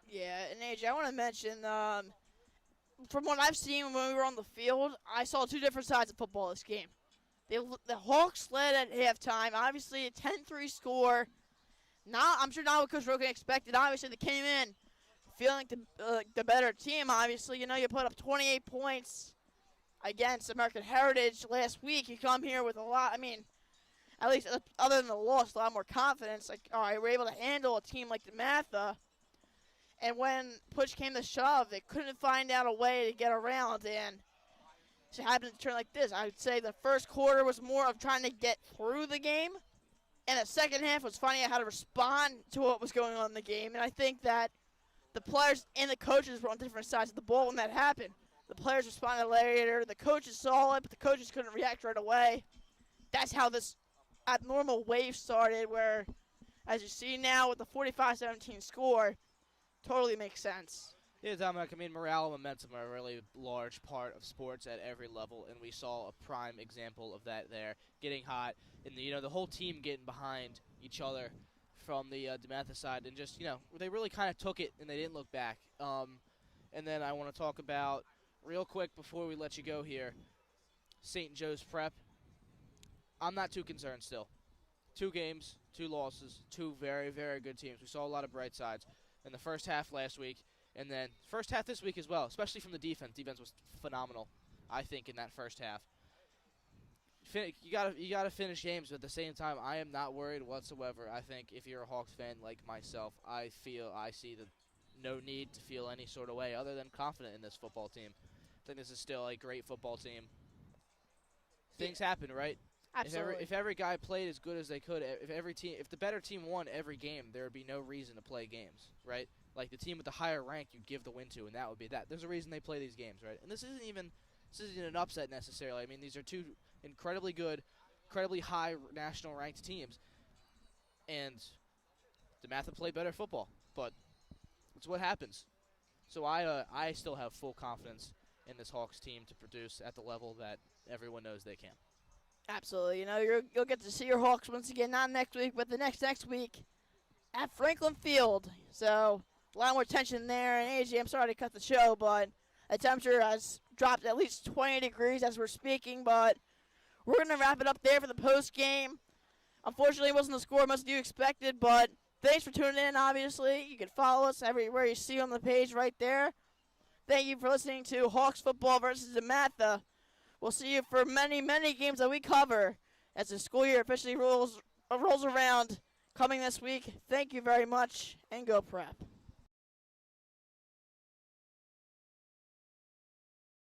Yeah, and AJ, I want to mention, from what I've seen when we were on the field, I saw 2 different sides of football this game. The Hawks led at halftime. Obviously, a 10-3 score. I'm sure not what Coach Rogan expected. Obviously, they came in feeling the better team. Obviously, you put up 28 points against American Heritage last week. You come here with a lot. I mean, at least other than the loss, a lot more confidence. Like, all right, we're able to handle a team like DeMatha. And when push came to shove, they couldn't find out a way to get around, and it happened to turn like this. I would say the first quarter was more of trying to get through the game, and the second half was finding out how to respond to what was going on in the game. And I think that the players and the coaches were on different sides of the ball when that happened. The players responded later. The coaches saw it, but the coaches couldn't react right away. That's how this abnormal wave started, where, as you see now with the 45-17 score, totally makes sense. Yeah, Dominic, I mean, morale and momentum are a really large part of sports at every level, and we saw a prime example of that there, getting hot, and the whole team getting behind each other from the DeMatha side, and just, they really kind of took it, and they didn't look back. And then I want to talk about, real quick before we let you go here, St. Joe's Prep. I'm not too concerned still. 2 games, 2 losses, 2 very, very good teams. We saw a lot of bright sides in the first half last week. And then first half this week as well, especially from the defense. Defense was phenomenal, I think, in that first half. You gotta finish games, but at the same time, I am not worried whatsoever. I think if you're a Hawks fan like myself, I see no need to feel any sort of way other than confident in this football team. I think this is still a great football team. Things happen, right? Absolutely. If every guy played as good as they could, if the better team won every game, there would be no reason to play games, right? Like the team with the higher rank, you'd give the win to, and that would be that. There's a reason they play these games, right? And this isn't an upset necessarily. I mean, these are two incredibly good, incredibly high national ranked teams, and DeMatha played better football, but it's what happens. So I still have full confidence in this Hawks team to produce at the level that everyone knows they can. Absolutely. You know, you'll get to see your Hawks once again, not next week, but the next week at Franklin Field. So a lot more tension there. And AJ, I'm sorry to cut the show, but the temperature has dropped at least 20 degrees as we're speaking. But we're going to wrap it up there for the post game. Unfortunately, it wasn't the score most of you expected, but thanks for tuning in, obviously. You can follow us everywhere you see on the page right there. Thank you for listening to Hawks football versus DeMatha. We'll see you for many, many games that we cover as the school year officially rolls around coming this week. Thank you very much, and go Prep.